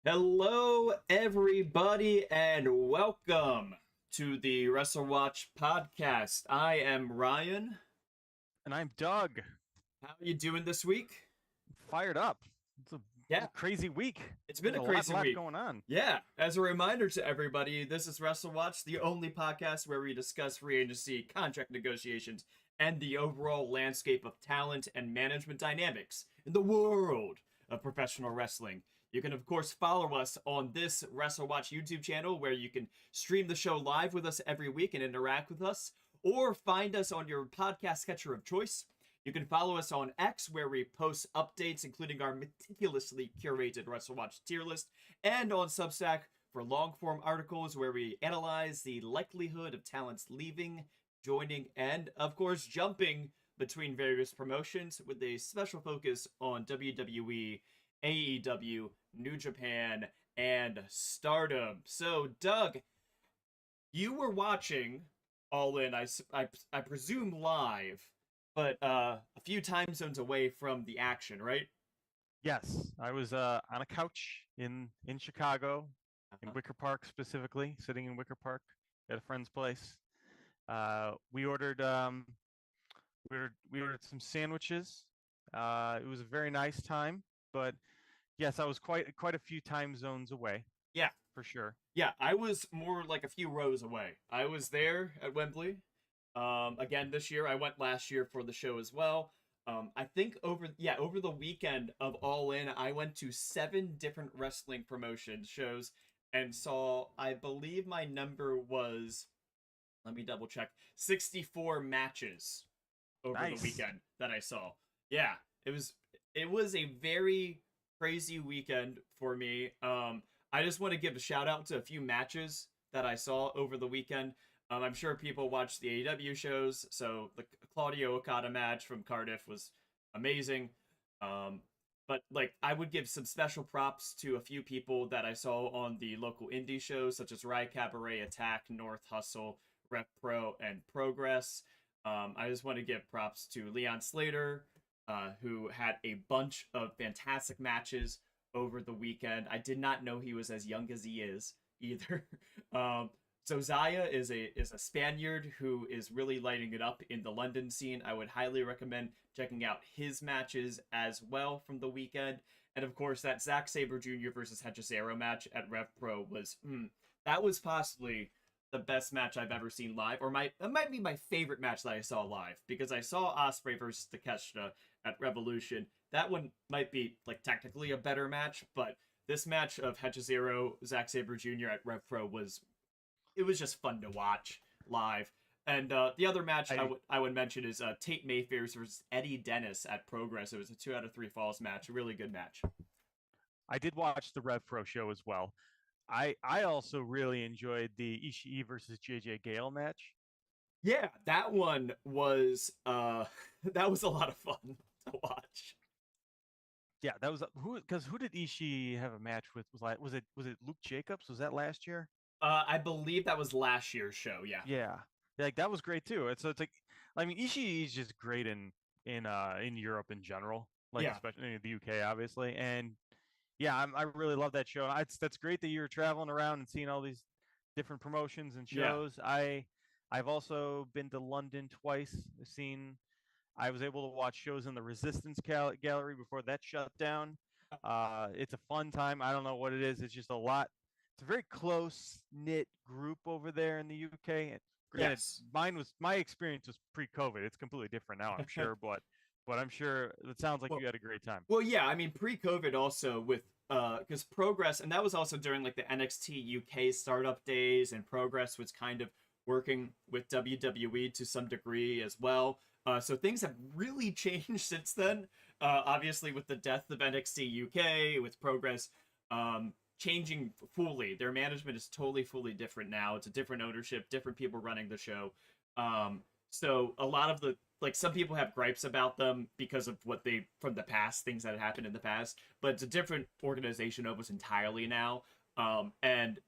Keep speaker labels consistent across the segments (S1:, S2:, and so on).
S1: Hello, everybody, and welcome to the WrestleWatch podcast. I am Ryan.
S2: And I'm Doug.
S1: How are you doing this week?
S2: Fired up. It's a
S1: Yeah,
S2: crazy week.
S1: it's been
S2: There's
S1: a
S2: a lot,
S1: crazy
S2: lot
S1: week.
S2: going on.
S1: Yeah, as a reminder to everybody, this is WrestleWatch, the only podcast where we discuss free agency, contract negotiations, and the overall landscape of talent and management dynamics in the world of professional wrestling. You can, of course, follow us on this WrestleWatch YouTube channel where you can stream the show live with us every week and interact with us, or find us on your podcast catcher of choice. You can follow us on X, where we post updates, including our meticulously curated WrestleWatch tier list, and on Substack for long form articles where we analyze the likelihood of talents leaving, joining, and, of course, jumping between various promotions with a special focus on WWE, AEW, New Japan, and Stardom. So, Doug, you were watching All In, I presume live, but a few time zones away from the action, right?
S2: Yes, I was on a couch in Chicago, in Wicker Park specifically, sitting in Wicker Park at a friend's place. We ordered we ordered some sandwiches. It was a very nice time, but yes, I was quite a few time zones away
S1: Yeah,
S2: for sure.
S1: yeah. I was more like a few rows away. I was there at Wembley. Again this year. I went last year for the show as well. I think over the weekend of All In, I went to 7 different wrestling promotion shows and saw. I believe my number was, let me double check, 64 matches over the
S2: Nice.
S1: weekend that I saw. Yeah, it was it was a very crazy weekend for me. I just want to give a shout out to a few matches that I saw over the weekend. I'm sure people watch the AEW shows, so the Claudio Okada match from Cardiff was amazing. Um, but like, I would give some special props to a few people that I saw on the local indie shows, such as Rye Cabaret, Attack, North Hustle, Rep Pro, and Progress. I just want to give props to Leon Slater, who had a bunch of fantastic matches over the weekend. I did not know he was as young as he is either. So Zaya is a Spaniard who is really lighting it up in the London scene. I would highly recommend checking out his matches as well from the weekend. And of course, that Zack Sabre Jr. versus Hechicero match at Rev Pro was that was possibly the best match I've ever seen live, or that might be my favorite match that I saw live, because I saw Osprey versus Takeshita at Revolution. That one might be like technically a better match, but this match of Hechicero Zack Sabre Jr. at Rev Pro was, it was just fun to watch live. And the other match
S2: I
S1: I would mention is Tate Mayfair versus Eddie Dennis at Progress. It was a 2 out of 3 falls match, a really good match.
S2: I did watch the Rev Pro show as well. I also really enjoyed the Ishii versus JJ Gale match.
S1: Yeah, that one was that was a lot of fun to watch.
S2: Yeah, that was who did Ishii have a match with? Was it Luke Jacobs? Was that last year?
S1: I believe that was last year's show. Yeah.
S2: Yeah, like that was great too. It's like, I mean, Ishii is just great in Europe in general, like
S1: Yeah.
S2: especially in the UK, obviously. And yeah, I really love that show. That's great that you're traveling around and seeing all these different promotions and
S1: Yeah.
S2: shows. I've also been to London twice. Seen I was able to watch shows in the Resistance Gallery before that shut down. It's a fun time. I don't know what it is. It's just a lot. It's a very close knit group over there in the UK. And granted,
S1: Yes.
S2: my experience was pre-COVID. It's completely different now, I'm sure, but I'm sure it sounds like
S1: well,
S2: you had a great time.
S1: well, yeah. I mean, pre-COVID also with because Progress, and that was also during like the NXT UK startup days, and Progress was kind of working with WWE to some degree as well. So things have really changed since then. Obviously, with the death of NXT UK, with Progress changing fully, their management is totally fully different now. It's a different ownership, different people running the show. So a lot of the, like, some people have gripes about them because of what they, from the past, things that had happened in the past, but it's a different organization almost entirely now. And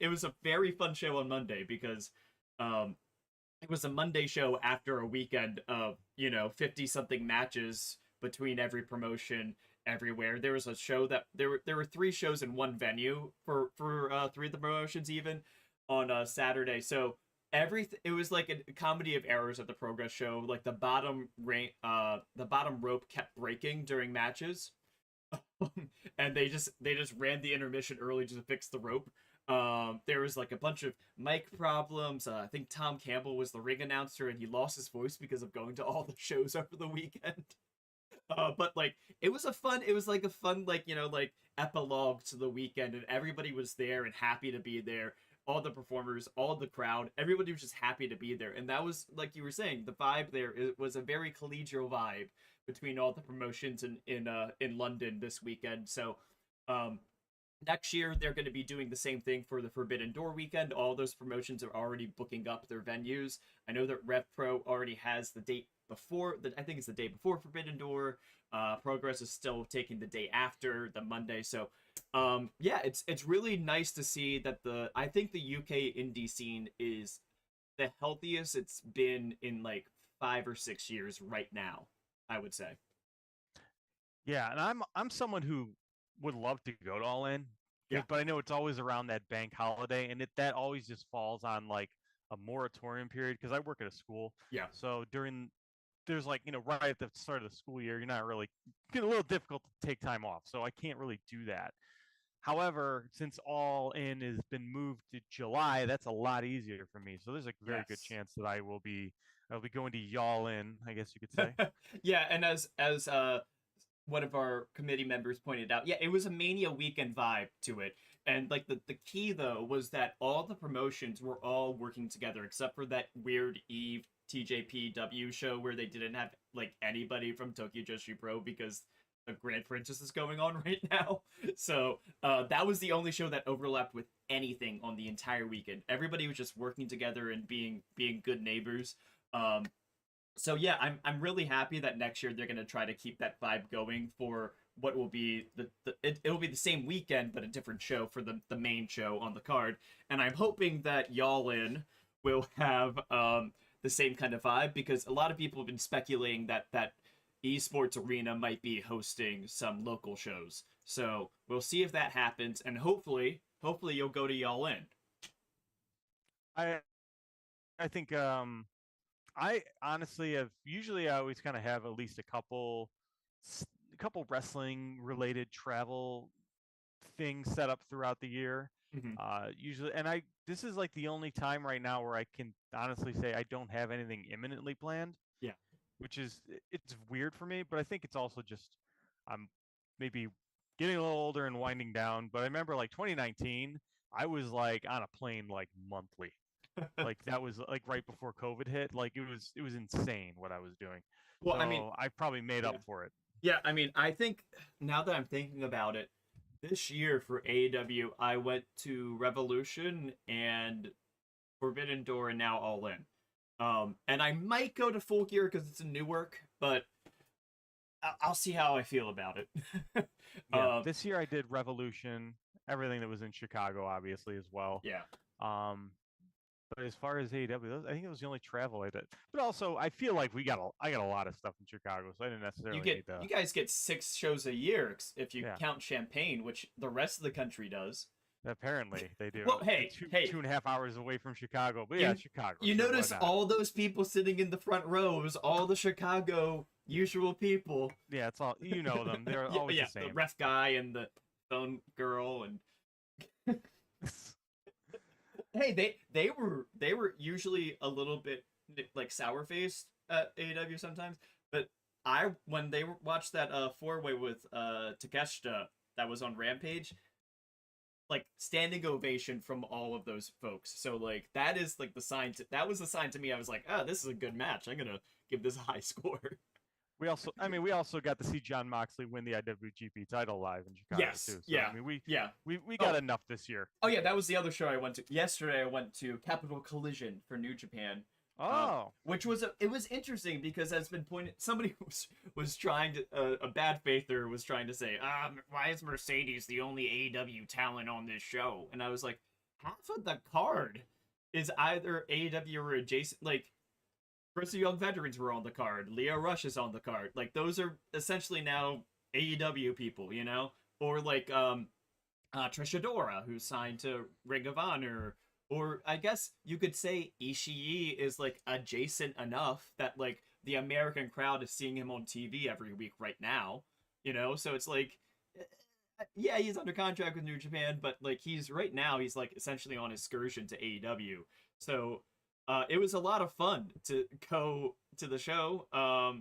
S1: it was a very fun show on Monday because um, it was a Monday show after a weekend of 50 something matches between every promotion, everywhere. There was a show that there were three shows in one venue for three of the promotions even on Saturday. So everything, it was like a comedy of errors at the Progress show. Like the bottom rope kept breaking during matches. And they just ran the intermission early just to fix the rope. There was like a bunch of mic problems. I think Tom Campbell was the ring announcer, and he lost his voice because of going to all the shows over the weekend. But like it was like a fun like like epilogue to the weekend, and everybody was there and happy to be there. All the performers, all the crowd, everybody was just happy to be there, and that was like you were saying, the vibe there. It was a very collegial vibe between all the promotions in London this weekend. So, next year they're going to be doing the same thing for the Forbidden Door weekend. All those promotions are already booking up their venues. I know that Rev Pro already has the date before. I think it's the day before Forbidden Door. Progress is still taking the day after, the Monday. So, yeah, it's really nice to see that I think the UK indie scene is the healthiest it's been in like 5 or 6 years right now, I would say.
S2: Yeah, and I'm someone who would love to go to All In,
S1: Yeah.
S2: but I know it's always around that bank holiday, and that always just falls on like a moratorium period because I work at a school.
S1: Yeah.
S2: So there's like right at the start of the school year, you're not really get a little difficult to take time off, so I can't really do that. However, since All In has been moved to July, that's a lot easier for me. So there's a very good chance that I'll be going to Y'all In, I guess you could say.
S1: Yeah, and as one of our committee members pointed out, yeah, it was a Mania weekend vibe to it. And like the key though was that all the promotions were all working together except for that weird Eve TJPW show where they didn't have like anybody from Tokyo Joshi Pro because the Grand Princess is going on right now. So that was the only show that overlapped with anything on the entire weekend. Everybody was just working together and being good neighbors. So yeah, I'm really happy that next year they're gonna try to keep that vibe going for what will be it'll be the same weekend but a different show for the main show on the card. And I'm hoping that Y'all In will have the same kind of vibe, because a lot of people have been speculating that esports arena might be hosting some local shows. So we'll see if that happens, and hopefully you'll go to Y'all In.
S2: I think I honestly have usually I always kind of have at least a couple wrestling related travel things set up throughout the year.
S1: Mm-hmm.
S2: Usually, and this is like the only time right now where I can honestly say I don't have anything imminently planned.
S1: Yeah.
S2: Which is, it's weird for me, but I think it's also just I'm maybe getting a little older and winding down. But I remember like 2019, I was like on a plane like monthly. Like that was like right before COVID hit. Like it was insane what I was doing.
S1: Well,
S2: so
S1: I mean,
S2: I probably made up for it.
S1: Yeah, I mean, I think now that I'm thinking about it, this year for AEW, I went to Revolution and Forbidden Door and now All In. And I might go to Full Gear because it's in Newark, but I'll see how I feel about it.
S2: Yeah, this year I did Revolution, everything that was in Chicago, obviously, as well.
S1: Yeah.
S2: But as far as AEW, I think it was the only travel I did. But also, I feel like I got a lot of stuff in Chicago, so I didn't necessarily need to...
S1: You guys get 6 shows a year if you count Champaign, which the rest of the country does.
S2: Apparently, they do.
S1: Well, hey,
S2: 2.5 hours away from Chicago. But yeah, Chicago.
S1: You notice all those people sitting in the front rows, all the Chicago usual people.
S2: Yeah, it's all, you know them. They're always the same.
S1: The ref guy and the phone girl and... Hey, they were usually a little bit like sour faced at AEW sometimes, but when they watched that 4-way with Takeshita that was on Rampage, like standing ovation from all of those folks. So like that is like that was the sign to me. I was like, oh, this is a good match. I'm gonna give this a high score.
S2: We also got to see Jon Moxley win the IWGP title live in Chicago too. So,
S1: yeah.
S2: I mean, we got enough this year.
S1: Oh yeah, that was the other show I went to. Yesterday I went to Capital Collision for New Japan. Which was it was interesting because as been pointed, somebody was trying to a bad faither was trying to say, why is Mercedes the only AEW talent on this show? And I was like, half of the card is either AEW or adjacent, like. Grizzled Young Veterans were on the card. Lio Rush is on the card. Like, those are essentially now AEW people, or like Trish Adora, who's signed to Ring of Honor, or I guess you could say Ishii is like adjacent enough that like the American crowd is seeing him on TV every week right now, So it's like, yeah, he's under contract with New Japan, but like he's right now he's like essentially on excursion to AEW. So it was a lot of fun to go to the show. A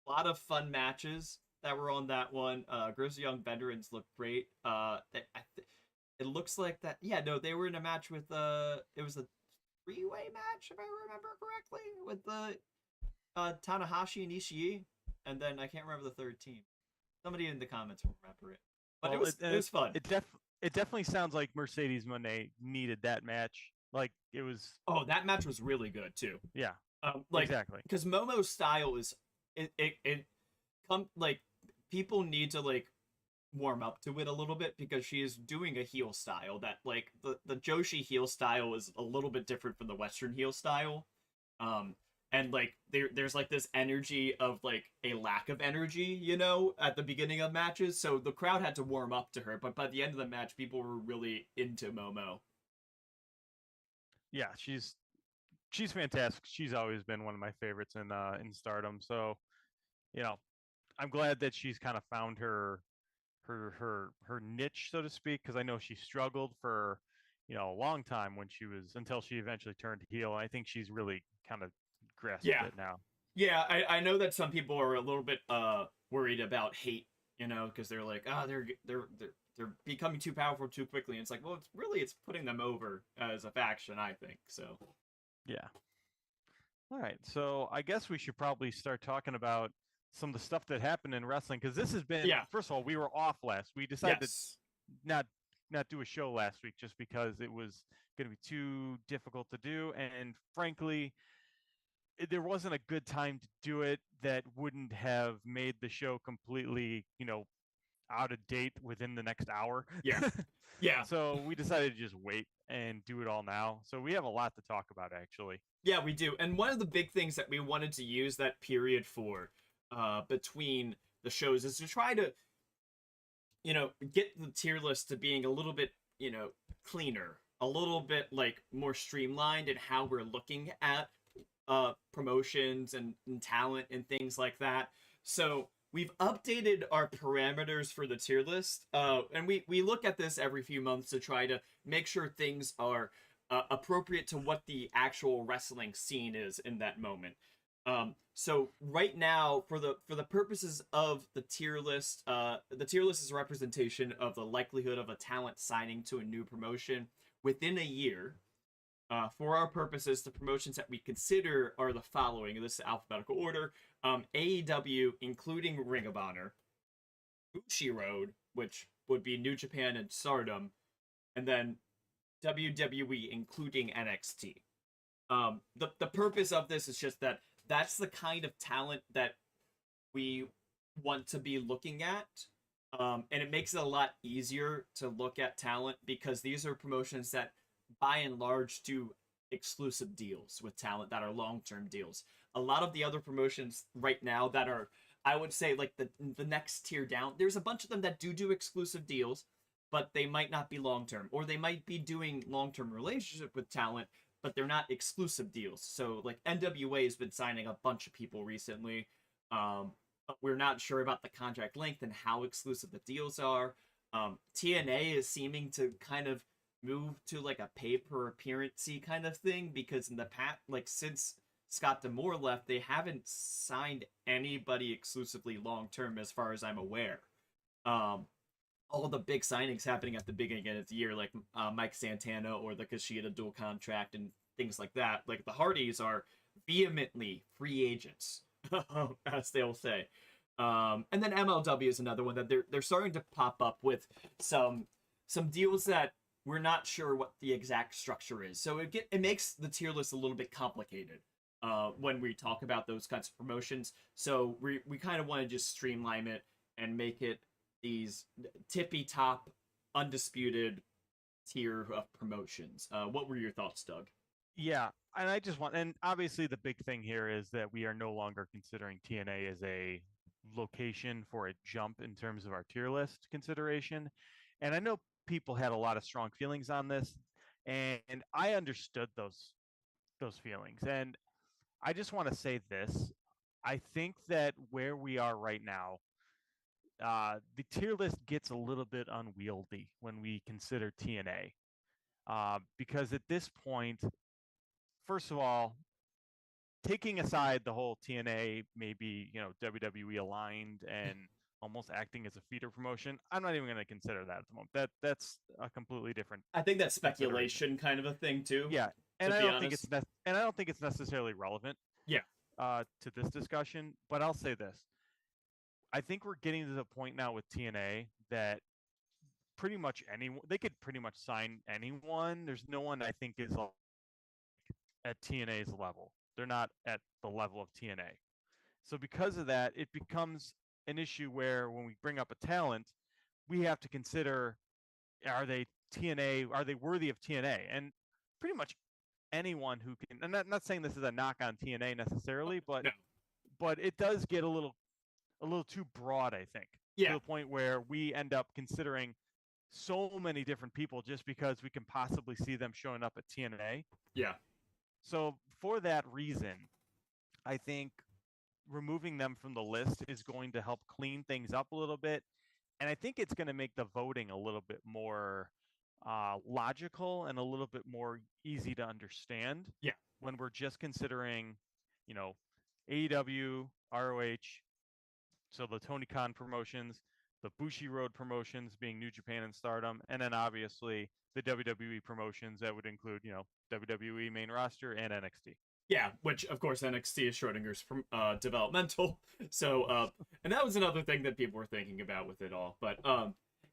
S1: lot of fun matches that were on that one. Grizzled Young Veterans looked great. It looks like that. Yeah, no, they were in a match with it was a three-way match if I remember correctly with the Tanahashi and Ishii, and then I can't remember the third team. Somebody in the comments will remember it. But
S2: Well,
S1: it was fun.
S2: It definitely sounds like Mercedes Moné needed that match. Like it was.
S1: Oh, that match was really good too.
S2: Yeah.
S1: Like
S2: exactly.
S1: because Momo's style is it come like people need to like warm up to it a little bit because she is doing a heel style that like the Joshi heel style is a little bit different from the Western heel style. And like there's like this energy of like a lack of energy, at the beginning of matches. So the crowd had to warm up to her, but by the end of the match, people were really into Momo.
S2: Yeah, she's fantastic. She's always been one of my favorites in Stardom. So, I'm glad that she's kind of found her niche, so to speak, because I know she struggled for a long time until she eventually turned heel. And I think she's really kind of grasped it now.
S1: Yeah, I know that some people are a little bit worried about hate, because they're like, they're becoming too powerful too quickly. And it's like, well, it's putting them over as a faction, I think. So
S2: yeah. All right, so I guess we should probably start talking about some of the stuff that happened in wrestling, because this has been, first of all, we were off last. We decided to not do a show last week just because it was going to be too difficult to do, and frankly, there wasn't a good time to do it that wouldn't have made the show completely, out of date within the next hour.
S1: Yeah.
S2: So we decided to just wait and do it all now. So we have a lot to talk about, actually.
S1: Yeah, we do. And one of the big things that we wanted to use that period for between the shows is to try to, get the tier list to being a little bit, cleaner, a little bit like more streamlined in how we're looking at promotions and talent and things like that. So we've updated our parameters for the tier list, and we look at this every few months to try to make sure things are appropriate to what the actual wrestling scene is in that moment. So right now, for the purposes of the tier list is a representation of the likelihood of a talent signing to a new promotion within a year. For our purposes, the promotions that we consider are the following. This is alphabetical order. AEW, including Ring of Honor, Bushiroad, which would be New Japan and Stardom, and then WWE, including NXT. The purpose of this is just that's the kind of talent that we want to be looking at. And it makes it a lot easier to look at talent because these are promotions that by and large do exclusive deals with talent that are long-term deals. A lot of the other promotions right now that are, I would say, like the next tier down, there's a bunch of them that do exclusive deals, but they might not be long-term, or they might be doing long-term relationship with talent, but they're not exclusive deals. So like NWA has been signing a bunch of people recently. But we're not sure about the contract length and how exclusive the deals are. TNA is seeming to kind of move to like a pay per appearance kind of thing because in the past, like since Scott D'Amore left, they haven't signed anybody exclusively long term as far as I'm aware. All the big signings happening at the beginning of the year, like Mike Santana or the Kushida dual contract and things like that. Like the Hardys are vehemently free agents, as they'll say. And then MLW is another one that they're starting to pop up with some deals that we're not sure what the exact structure is. So it makes the tier list a little bit complicated when we talk about those kinds of promotions. So we kind of want to just streamline it and make it these tippy top, undisputed tier of promotions. What were your thoughts, Doug?
S2: Yeah, and I just want, and obviously the big thing here is that we are no longer considering TNA as a location for a jump in terms of our tier list consideration. And I know people had a lot of strong feelings on this, and I understood those feelings. And I just want to say this. I think that where we are right now, the tier list gets a little bit unwieldy when we consider TNA. Because at this point, first of all, taking aside the whole TNA maybe WWE aligned and almost acting as a feeder promotion, I'm not even going to consider that at the moment. That's a completely different
S1: I think that's
S2: consideration.
S1: speculation kind of a thing too,
S2: Yeah,
S1: to
S2: and I
S1: be
S2: don't think
S1: honest.
S2: and I don't think it's necessarily relevant
S1: Yeah.
S2: to this discussion. But I'll say this: I think we're getting to the point now with TNA that pretty much anyone they could pretty much sign anyone. There's no one I think is at TNA's level. They're not at the level of TNA. So because of that, it becomes an issue where when we bring up a talent, we have to consider, are they TNA? Are they worthy of TNA? And pretty much anyone who can. And I'm not saying this is a knock on TNA necessarily, but
S1: No.
S2: it does get a little too broad, I think, to
S1: Yeah.
S2: the point where we end up considering so many different people just because we can possibly see them showing up at TNA.
S1: Yeah.
S2: So for that reason, I think removing them from the list is going to help clean things up a little bit. And I think it's going to make the voting a little bit more logical and a little bit more easy to understand
S1: Yeah.
S2: when we're just considering, you know, AEW, ROH, so the Tony Khan promotions, the Bushi Road promotions being New Japan and Stardom, and then obviously the WWE promotions that would include, WWE main roster and NXT.
S1: Yeah, which of course NXT is Schrodinger's developmental. So and that was another thing that people were thinking about with it all. But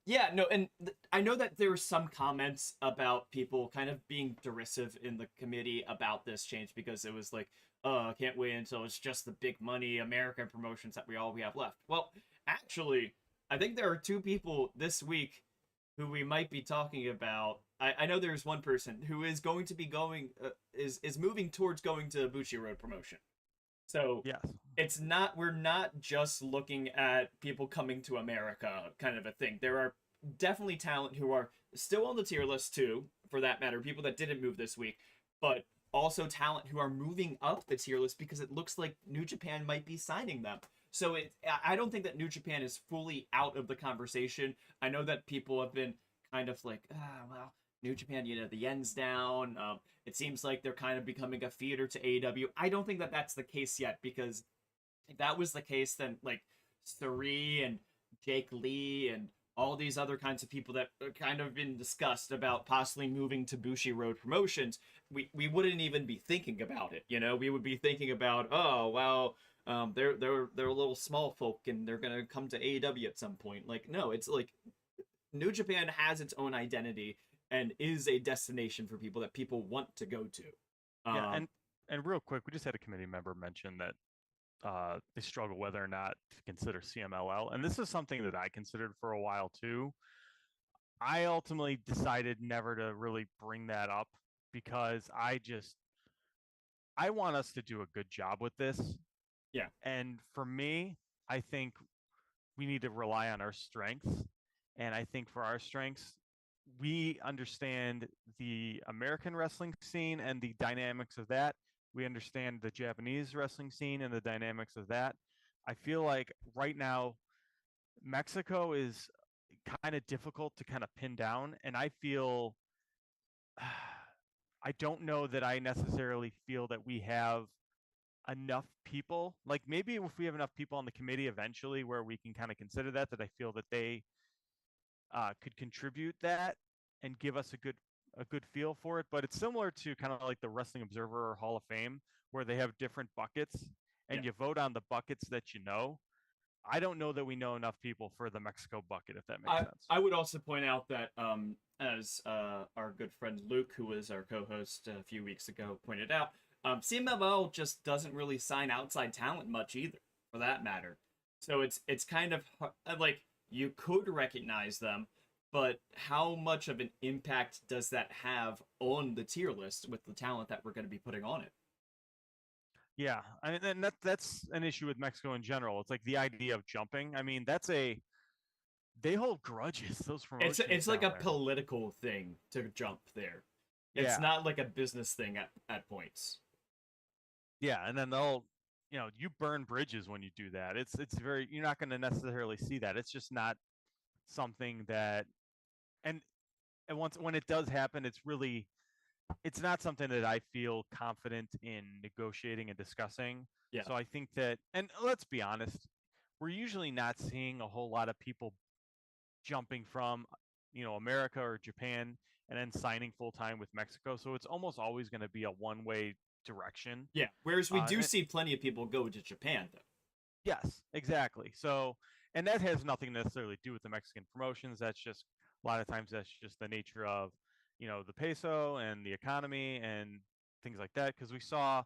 S1: yeah, no, and I know that there were some comments about people kind of being derisive in the committee about this change because it was like, oh, I can't wait until it's just the big money American promotions that we have left. Well, actually, I think there are two people this week who we might be talking about. I know there's one person who is going to be going is moving towards going to Bushi Road promotion. So
S2: Yes.
S1: we're not just looking at people coming to America kind of a thing. There are definitely talent who are still on the tier list too, for that matter, people that didn't move this week, but also talent who are moving up the tier list because it looks like New Japan might be signing them. So I don't think that New Japan is fully out of the conversation. I know that people have been kind of like, well, New Japan, the yen's down. It seems like they're kind of becoming a feeder to AEW. I don't think that that's the case yet, because if that was the case, then like Sari and Jake Lee and all these other kinds of people that are kind of been discussed about possibly moving to Bushi Road Promotions, we wouldn't even be thinking about it. We would be thinking about, oh well, they're a little small folk and they're gonna come to AEW at some point. Like, no, it's like New Japan has its own identity and is a destination for people that people want to go to.
S2: Yeah, and real quick, we just had a committee member mention that they struggle whether or not to consider CMLL, and this is something that I considered for a while too. I ultimately decided never to really bring that up because I want us to do a good job with this.
S1: Yeah.
S2: And for me, I think we need to rely on our strengths. And I think for our strengths, we understand the American wrestling scene and the dynamics of that. We understand the Japanese wrestling scene and the dynamics of that. I feel like right now, Mexico is kind of difficult to kind of pin down. And I feel, I don't know that I necessarily feel that we have enough people. Like maybe if we have enough people on the committee eventually where we can kind of consider that I feel that they could contribute that and give us a good feel for it. But it's similar to kind of like the Wrestling Observer or Hall of Fame, where they have different buckets and
S1: Yeah.
S2: you vote on the buckets that you know. I don't know that we know enough people for the Mexico bucket, if that makes sense.
S1: I would also point out that as our good friend Luke, who was our co-host a few weeks ago, pointed out, CMLL just doesn't really sign outside talent much either, for that matter. So it's kind of like you could recognize them, but how much of an impact does that have on the tier list with the talent that we're going to be putting on it?
S2: Yeah, I mean, and that's an issue with Mexico in general. It's like the idea of jumping. I mean, they hold grudges. Those promotions
S1: It's like
S2: down
S1: a
S2: there.
S1: political thing to jump there. It's
S2: Yeah,
S1: not like a business thing at points.
S2: yeah, and then they'll, you burn bridges when you do that. It's very you're not going to necessarily see that. It's just not something that and and once when it does happen, it's not something that I feel confident in negotiating and discussing.
S1: Yeah.
S2: So I think that, and let's be honest, we're usually not seeing a whole lot of people jumping from, America or Japan and then signing full time with Mexico. So it's almost always going to be a one-way direction.
S1: Yeah. Whereas we do
S2: And
S1: see plenty of people go to Japan though.
S2: yes, exactly. So, and that has nothing to necessarily do with the Mexican promotions. That's just a lot of times that's just the nature of, the peso and the economy and things like that. Because we saw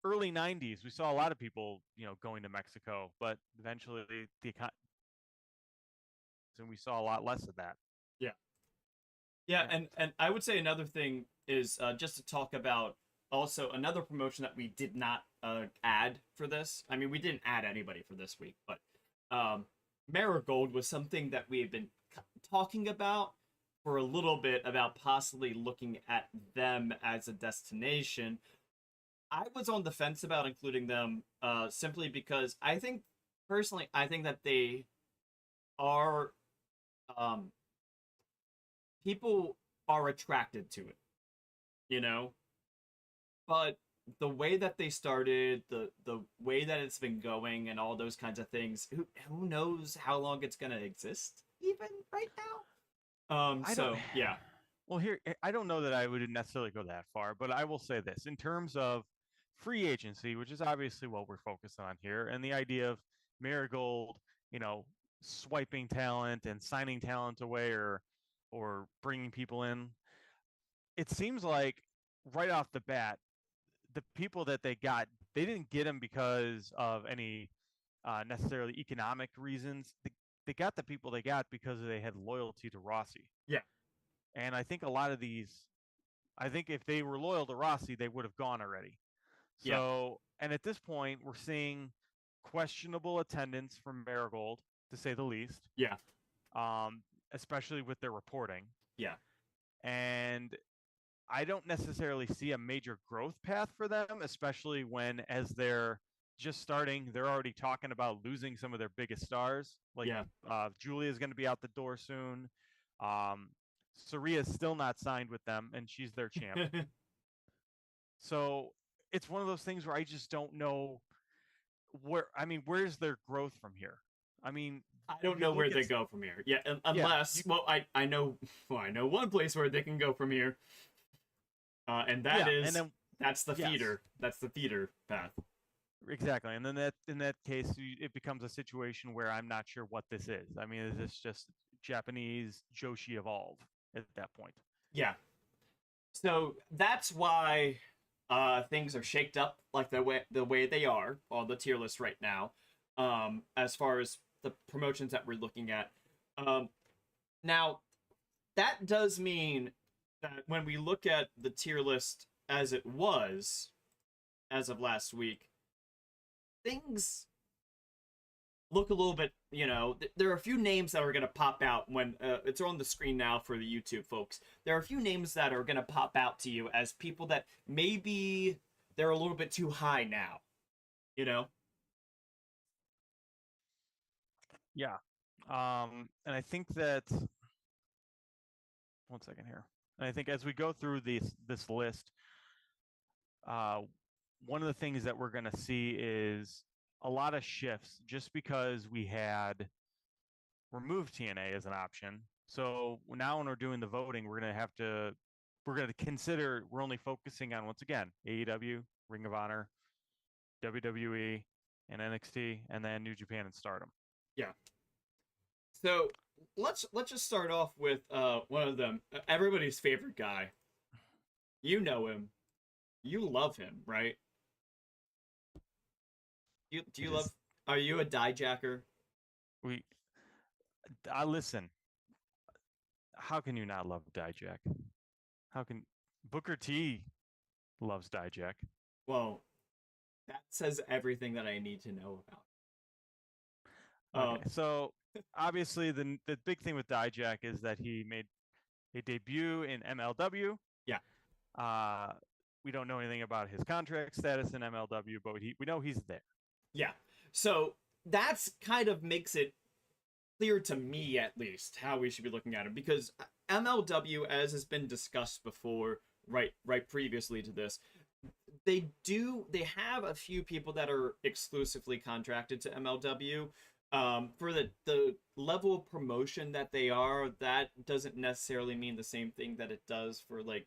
S2: early '90s, we saw a lot of people, going to Mexico, but eventually the economy, and we saw a lot less of that.
S1: Yeah. Yeah,
S2: Yeah.
S1: and I would say another thing is just to talk about also another promotion that we did not add for this. I mean, we didn't add anybody for this week, but Marigold was something that we have been talking about for a little bit about possibly looking at them as a destination. I was on the fence about including them simply because I think personally I think that they are um, people are attracted to it, you know. But the way that they started, the way that it's been going, and all those kinds of things, who knows how long it's gonna exist even right now.
S2: I don't.
S1: So yeah,
S2: Well, here I don't know that I would necessarily go that far, but I will say this in terms of free agency, which is obviously what we're focused on here, and the idea of Marigold, you know, swiping talent and signing talent away or bringing people in. It seems like right off the bat, the people that they got, they didn't get them because of any necessarily economic reasons. They got the people they got because they had loyalty to Rossi.
S1: yeah,
S2: And I think a lot of these, I think if they were loyal to Rossi, they would have gone already.
S1: yeah,
S2: So, and at this point, we're seeing questionable attendance from Marigold, to say the least,
S1: yeah,
S2: um, especially with their reporting.
S1: yeah,
S2: And I don't necessarily see a major growth path for them, especially when, as they're just starting, they're already talking about losing some of their biggest stars. Like
S1: yeah.
S2: Julia is going to be out the door soon. Um, Saria's still not signed with them, and she's their champ. So it's one of those things where I just don't know where. I mean, where's their growth from here? I mean,
S1: I don't
S2: you
S1: know
S2: look
S1: where
S2: at
S1: they go from here. Yeah,
S2: yeah,
S1: unless well, I know well, I know one place where they can go from here, and that
S2: yeah, and
S1: is
S2: then
S1: that's the
S2: yes,
S1: feeder. That's the feeder path.
S2: exactly. And then that in that case, it becomes a situation where I'm not sure what this is. I mean, is this just Japanese Joshi evolve at that point?
S1: Yeah. So that's why things are shaped up like the way they are on the tier list right now. As far as the promotions that we're looking at. Um, Now that does mean that when we look at the tier list as it was as of last week, things look a little bit, there are a few names that are going to pop out when it's on the screen now for the YouTube folks. There are a few names that are going to pop out to you as people that maybe they're a little bit too high now, you know?
S2: Yeah. And I think that one second here. And I think as we go through this list, uh, one of the things that we're going to see is a lot of shifts just because we had removed TNA as an option. So now when we're doing the voting, we're going to consider we're only focusing on once again AEW, Ring of Honor, WWE, and NXT, and then New Japan and Stardom.
S1: Yeah. So let's just start off with one of them, everybody's favorite guy. You know him. You love him, right? Do you
S2: It
S1: love?
S2: is
S1: Are you a Dijacker?
S2: we. I listen. How can you not love Dijak? How can Booker T loves Dijak?
S1: Well, that's says everything that I need to know about.
S2: Okay, so obviously the big thing with Dijak is that he made a debut in MLW.
S1: Yeah.
S2: Uh, we don't know anything about his contract status in MLW, but we know he's there.
S1: Yeah. So that's kind of makes it clear to me, at least, how we should be looking at him, because MLW, as has been discussed before, right previously to this, they have a few people that are exclusively contracted to MLW. For the level of promotion that they are, that doesn't necessarily mean the same thing that it does for like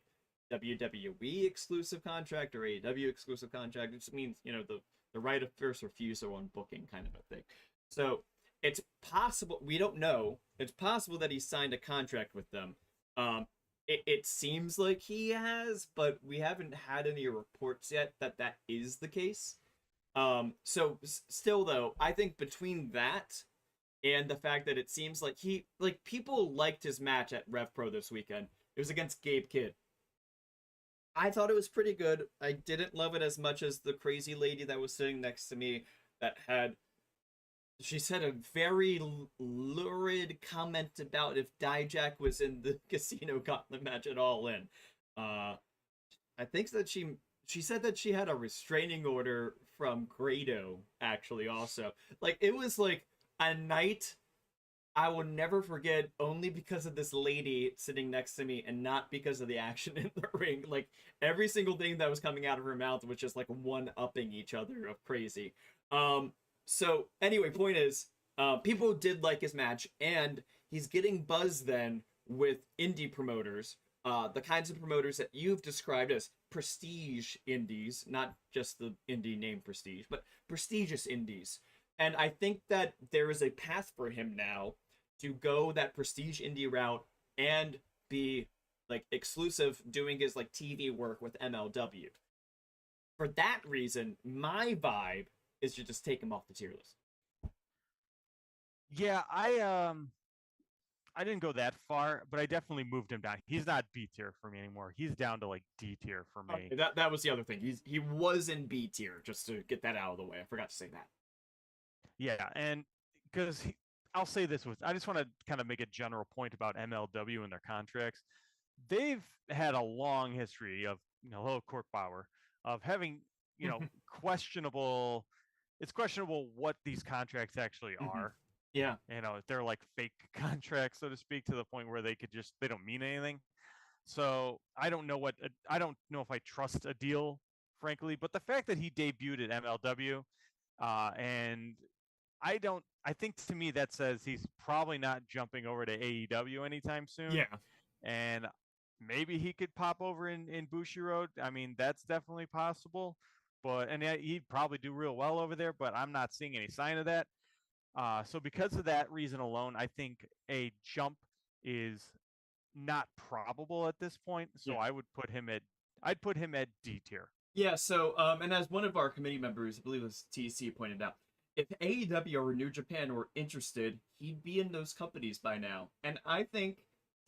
S1: WWE exclusive contract or AEW exclusive contract. It just means, the right of first refusal on booking kind of a thing. So it's possible, we don't know, it's possible that he signed a contract with them. It seems like he has, but we haven't had any reports yet that is the case. So still though, I think between that and the fact that it seems like people liked his match at Rev Pro this weekend. It was against Gabe Kidd. I thought it was pretty good. I didn't love it as much as the crazy lady that was sitting next to me she said a very lurid comment about if Dijak was in the Casino Gauntlet match at All In. I think that she said that she had a restraining order from Grado, actually, also. Like, it was like a night I will never forget, only because of this lady sitting next to me and not because of the action in the ring. Like, every single thing that was coming out of her mouth was just like one-upping each other of crazy. So anyway, point is, people did like his match, and he's getting buzz then with indie promoters, the kinds of promoters that you've described as prestige indies, not just the indie name prestige, but prestigious indies. And I think that there is a path for him now to go that prestige indie route and be like exclusive, doing his like TV work with MLW. For that reason, my vibe is to just take him off the tier list.
S2: Yeah, I didn't go that far, but I definitely moved him down. He's not B tier for me anymore. He's down to like D tier for me.
S1: Okay, that was the other thing. He was in B tier, just to get that out of the way. I forgot to say that.
S2: Yeah, and because I'll say this I just want to kind of make a general point about MLW and their contracts. They've had a long history of, hello Court Bauer, of having, questionable. It's questionable what these contracts actually are.
S1: Yeah.
S2: They're like fake contracts, so to speak, to the point where they don't mean anything. So I don't know if I trust a deal, frankly. But the fact that he debuted at MLW, and I think to me that says he's probably not jumping over to AEW anytime soon.
S1: Yeah.
S2: And maybe he could pop over in Bushiroad. I mean, that's definitely possible. And he'd probably do real well over there, but I'm not seeing any sign of that. So because of that reason alone, I think a jump is not probable at this point. So yeah. I'd put him at D tier.
S1: Yeah. So and as one of our committee members, I believe it was TC, pointed out, if AEW or New Japan were interested, he'd be in those companies by now. And I think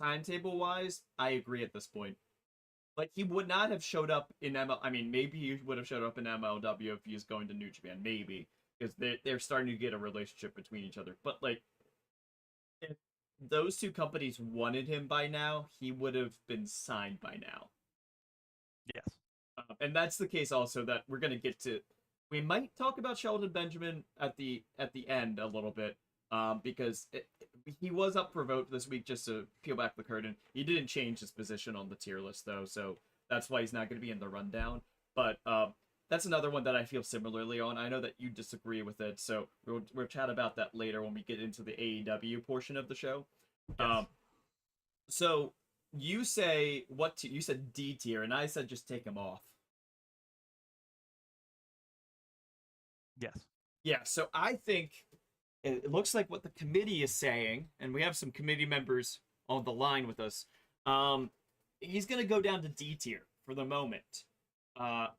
S1: timetable wise, I agree at this point. Like, he would not have showed up in I mean, maybe he would have showed up in MLW if he was going to New Japan, maybe, because they're starting to get a relationship between each other. But like, if those two companies wanted him by now, he would have been signed by now.
S2: Yes.
S1: And that's the case also that we're going to get to. We might talk about Sheldon Benjamin at the end a little bit, because he was up for vote this week, just to peel back the curtain. He didn't change his position on the tier list, though, so that's why he's not going to be in the rundown. But that's another one that I feel similarly on. I know that you disagree with it, so we'll chat about that later when we get into the AEW portion of the show. Yes. So you say you said D tier, and I said just take him off.
S2: Yes.
S1: Yeah, so I think it looks like what the committee is saying, and we have some committee members on the line with us. He's going to go down to D tier for the moment. I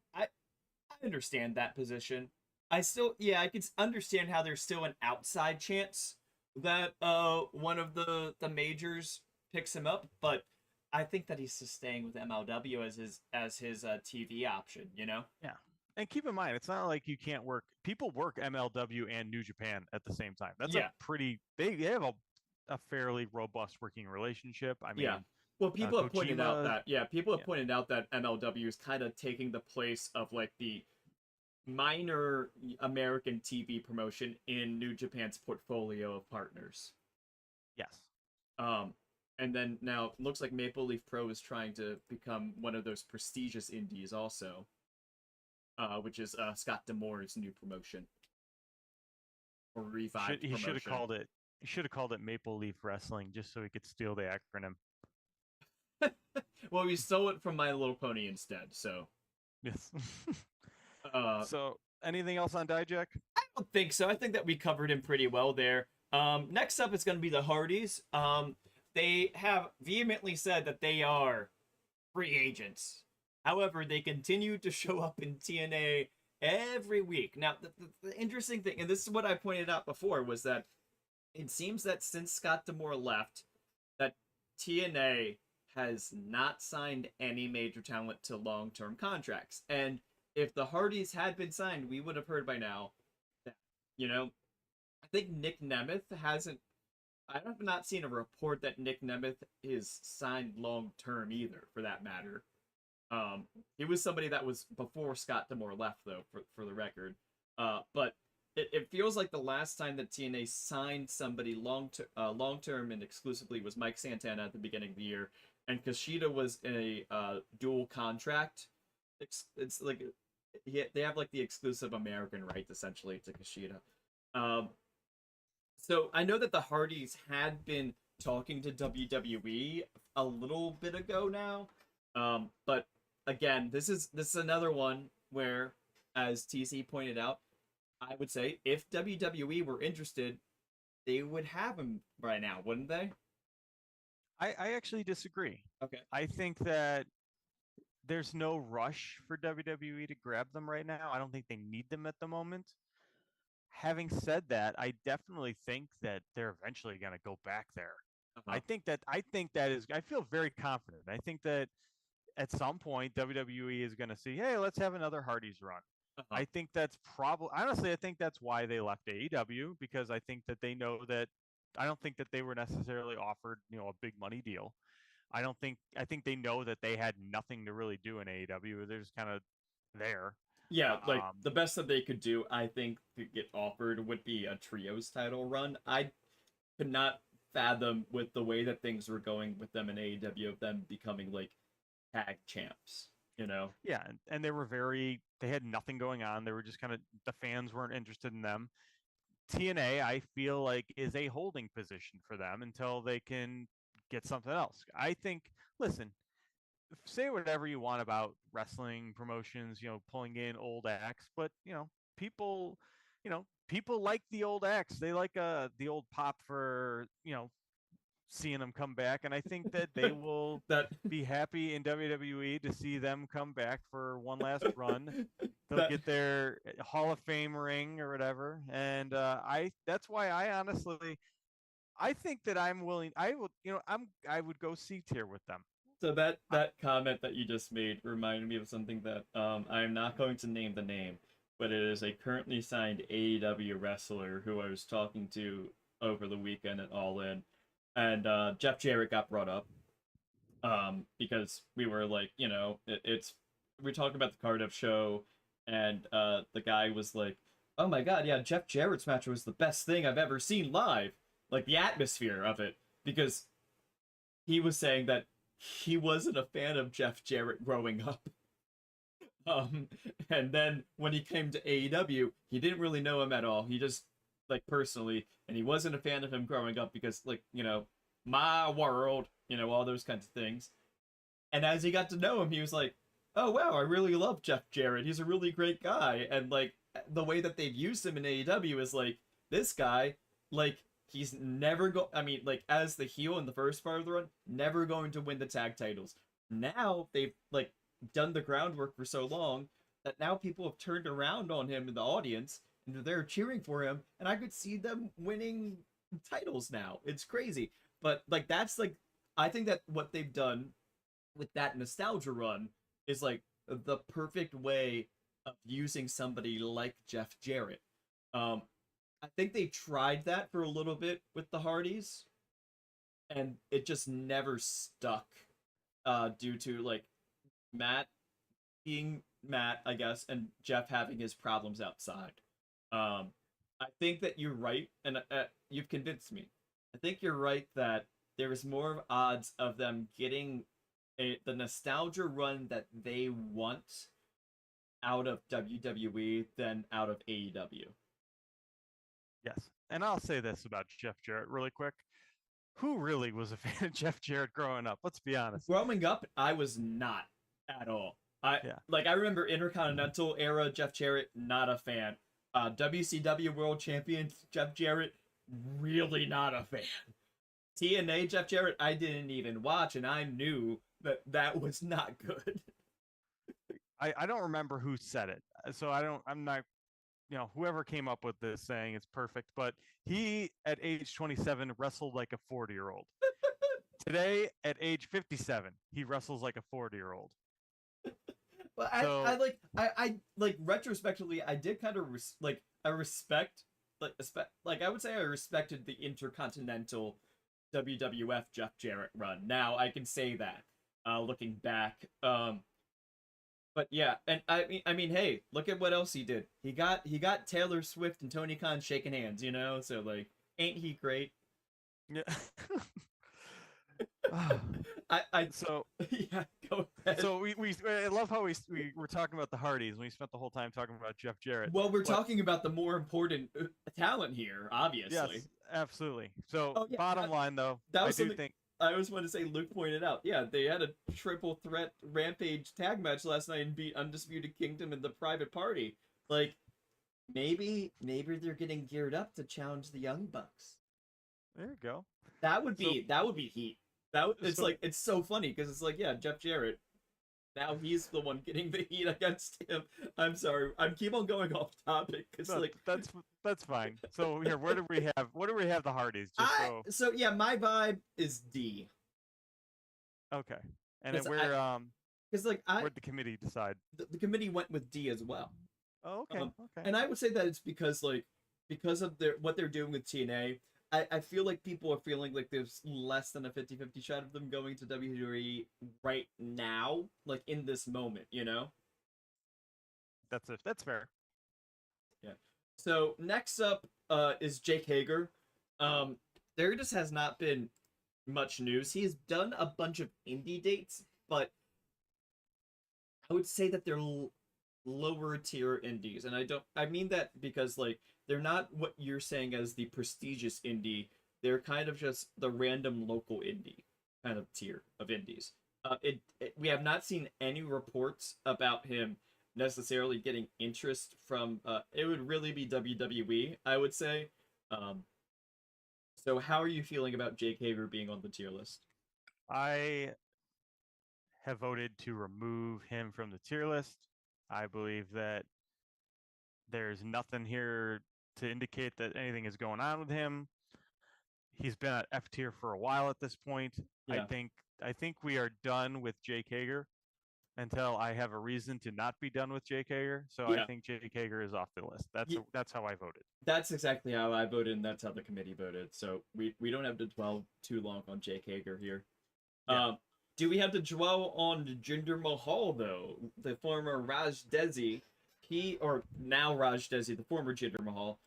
S1: understand that position. I could understand how there's still an outside chance that one of the majors picks him up, but I think that he's staying with MLW as his TV option,
S2: Yeah. And keep in mind, it's not like you can't work. People work MLW and New Japan at the same time. That's a
S1: Yeah,
S2: pretty they have a fairly robust working relationship. I
S1: yeah.
S2: mean,
S1: Well, people have pointed out
S2: Kojima,
S1: that people have
S2: yeah,
S1: pointed out that MLW is kind of taking the place of like the minor American TV promotion in New Japan's portfolio of partners.
S2: yes.
S1: Um, and then now it looks like Maple Leaf Pro is trying to become one of those prestigious indies also, which is Scott D'Amore's new promotion or revived
S2: He should have
S1: promotion.
S2: called it. He should have called it Maple Leaf Wrestling just so he could steal the acronym.
S1: Well, we stole it from My Little Pony instead. So,
S2: Yes.
S1: I
S2: So, anything else on Dijak?
S1: don't think so. I think that we covered him pretty well there. Next up is going to be the Hardys. They have vehemently said that they are free agents. However, they continue to show up in TNA every week. Now, the interesting thing, and this is what I pointed out before, was that it seems that since Scott D'Amore left, that TNA has not signed any major talent to long-term contracts. And if the Hardys had been signed, we would have heard by now that, you know, I think Nick Nemeth hasn't. I have not seen a report that Nick Nemeth is signed long term either, for that matter. He was somebody that was before Scott D'Amore left, though, for the record. But it feels like the last time that TNA signed somebody long term and exclusively was Mike Santana at the beginning of the year, and Kushida was in a dual contract. It's like they have like the exclusive American rights essentially to Kushida. Um, so I know that the Hardys had been talking to WWE a little bit ago now, but again, this is another one where, as TC pointed out, I would say if WWE were interested, they would have him right now, wouldn't they?
S2: I actually disagree.
S1: Okay.
S2: I think that there's no rush for WWE to grab them right now. I don't think they need them at the moment. Having said that, I definitely think that they're eventually going to go back there.
S1: Uh-huh.
S2: I think that is I feel very confident. I think that at some point WWE is going to see, hey, let's have another Hardy's run.
S1: Uh-huh.
S2: I think that's probably honestly, I think that's why they left AEW because I think that they know that I don't think that they were necessarily offered, a big money deal. I think they know that they had nothing to really do in AEW. They're just kind of there.
S1: Yeah, like
S2: Um,
S1: the best that they could do, I think, to get offered would be a trios title run. I could not fathom with the way that things were going with them in AEW of them becoming like tag champs, you know?
S2: yeah, and they had nothing going on. They were just kind of the fans weren't interested in them. TNA, I feel like, is a holding position for them until they can get something else. I think, listen, say whatever you want about wrestling promotions, pulling in old acts, but people, people like the old acts. They like the old pop for seeing them come back, and I think that they will
S1: that
S2: be happy in WWE to see them come back for one last run. They'll
S1: that
S2: get their Hall of Fame ring or whatever, and I that's why I think that I'm willing. I would I would go C tier with them.
S1: so
S2: I,
S1: that comment that you just made reminded me of something that I'm not going to name the name, but it is a currently signed AEW wrestler who I was talking to over the weekend at All In, and Jeff Jarrett got brought up because we were like, it's we talked about the Cardiff show, and the guy was like, "Oh my God, yeah, Jeff Jarrett's match was the best thing I've ever seen live." Like the atmosphere of it, because he was saying that he wasn't a fan of Jeff Jarrett growing up. Um, and then when he came to AEW, he didn't really know him at all. He just like personally, and he wasn't a fan of him growing up because like my world, all those kinds of things. And as he got to know him, he was like, "Oh wow, I really love Jeff Jarrett. He's a really great guy." And like the way that they've used him in AEW is like this guy, like he's never I mean, like as the heel in the first part of the run, never going to win the tag titles. Now they've like done the groundwork for so long that now people have turned around on him in the audience and they're cheering for him, and I could see them winning titles now. It's crazy. But like that's like I think that what they've done with that nostalgia run is like the perfect way of using somebody like Jeff Jarrett. Um, I think they tried that for a little bit with the Hardys, and it just never stuck. Due to like Matt being Matt, I guess, and Jeff having his problems outside. I think that you're right, and you've convinced me. I think you're right that there is more odds of them getting the nostalgia run that they want out of WWE than out of AEW.
S2: Yes. And I'll say this about Jeff Jarrett really quick. Who really was a fan of Jeff Jarrett growing up? Let's be honest.
S1: Growing up, I was not at all. I remember Intercontinental era Jeff Jarrett, not a fan. WCW World Champion Jeff Jarrett, really not a fan. TNA Jeff Jarrett, I didn't even watch, and I knew that was not good.
S2: I don't remember who said it, so I'm not, whoever came up with this saying it's perfect, but he at age 27 wrestled like a 40-year-old. Today at age 57, he wrestles like a 40-year-old.
S1: But I like retrospectively, I did kind of I respect I would say I respected the Intercontinental WWF Jeff Jarrett run. Now I can say that looking back. But yeah, and I mean, hey, look at what else he did. He got Taylor Swift and Tony Khan shaking hands, So like, ain't he great?
S2: Yeah. So
S1: yeah, go ahead.
S2: So I love how we were talking about the Hardys and we spent the whole time talking about Jeff Jarrett.
S1: Well, we're talking about the more important talent here, obviously.
S2: Yes, absolutely. So bottom line, though,
S1: I do think I always want to say Luke pointed out. Yeah, they had a triple threat Rampage tag match last night and beat Undisputed Kingdom in the Private Party. Like, maybe they're getting geared up to challenge the Young Bucks.
S2: There you go.
S1: That would be heat. It's so funny because it's like, yeah, Jeff Jarrett. Now he's the one getting the heat against him. I'm sorry, I'm keep on going off topic because
S2: that's fine. So here, what do we have the Hardys?
S1: So yeah, my vibe is D.
S2: Okay, and then where'd the committee decide?
S1: The committee went with D as well.
S2: Oh, okay. Okay.
S1: And I would say that it's because of what they're doing with TNA. I feel like people are feeling like there's less than a 50-50 shot of them going to WWE right now, like in this moment,
S2: That's fair.
S1: Yeah. So next up is Jake Hager. There just has not been much news. He has done a bunch of indie dates, but I would say that they're lower tier indies, and I mean that because they're not what you're saying as the prestigious indie. They're kind of just the random local indie kind of tier of indies. We have not seen any reports about him necessarily getting interest from it would really be WWE, I would say. So how are you feeling about Jake Hager being on the tier list?
S2: I have voted to remove him from the tier list. I believe that there's nothing here to indicate that anything is going on with him. He's been at F tier for a while at this point. Yeah. I think we are done with Jake Hager until I have a reason to not be done with Jake Hager. So yeah. I think Jake Hager is off the list. That's how I voted. That's
S1: exactly how I voted, and that's how the committee voted. So we don't have to dwell too long on Jake Hager here. Yeah. Do we have to dwell on Jinder Mahal, though? The former Raj Desi. Now Raj Desi, the former Jinder Mahal.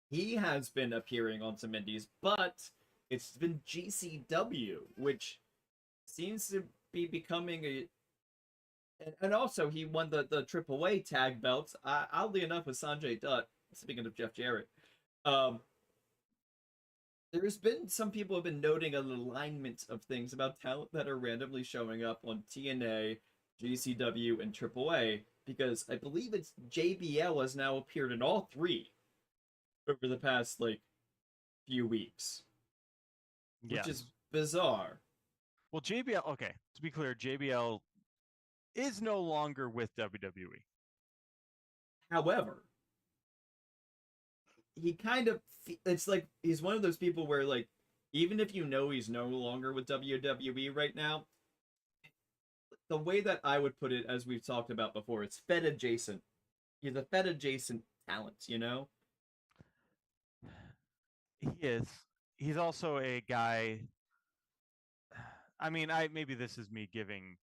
S1: He has been appearing on some indies, but it's been GCW, which seems to be becoming and also he won the AAA tag belts, oddly enough, with Sanjay Dutt, speaking of Jeff Jarrett. There's been some people have been noting an alignment of things about talent that are randomly showing up on TNA, GCW, and AAA, because I believe it's JBL has now appeared in all three over the past few weeks, which is bizarre.
S2: Well, JBL, okay, to be clear, JBL is no longer with WWE.
S1: However, he kind of, it's like he's one of those people where even if you know he's no longer with WWE right now, the way that I would put it, as we've talked about before, it's Fed adjacent. He's a Fed adjacent talent, you know?
S2: He is. He's also a guy. I mean, I maybe this is me giving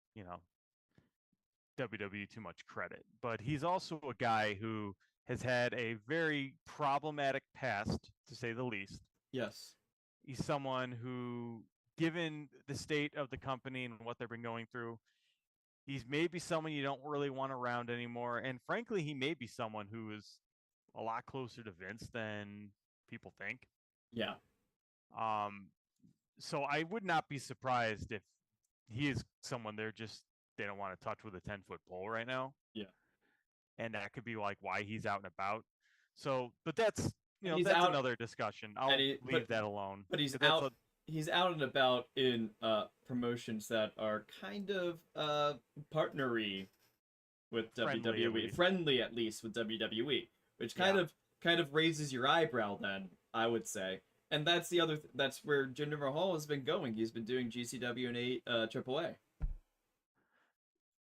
S2: WWE too much credit, but he's also a guy who has had a very problematic past, to say the least.
S1: Yes.
S2: He's someone who, given the state of the company and what they've been going through, he's maybe someone you don't really want around anymore. And frankly, he may be someone who is a lot closer to Vince than people think.
S1: Yeah.
S2: Um, so I would not be surprised if he is someone they don't want to touch with a 10-foot pole right now.
S1: Yeah.
S2: And that could be like why he's out and about. So, but that's
S1: And he's
S2: that's
S1: out,
S2: another discussion. I'll leave that alone.
S1: But he's out and about in promotions that are kind of partnery with WWE, friendly at least with WWE, which kind of raises your eyebrow then, I would say. And that's that's where Jinder Mahal has been going. He's been doing GCW and AAA.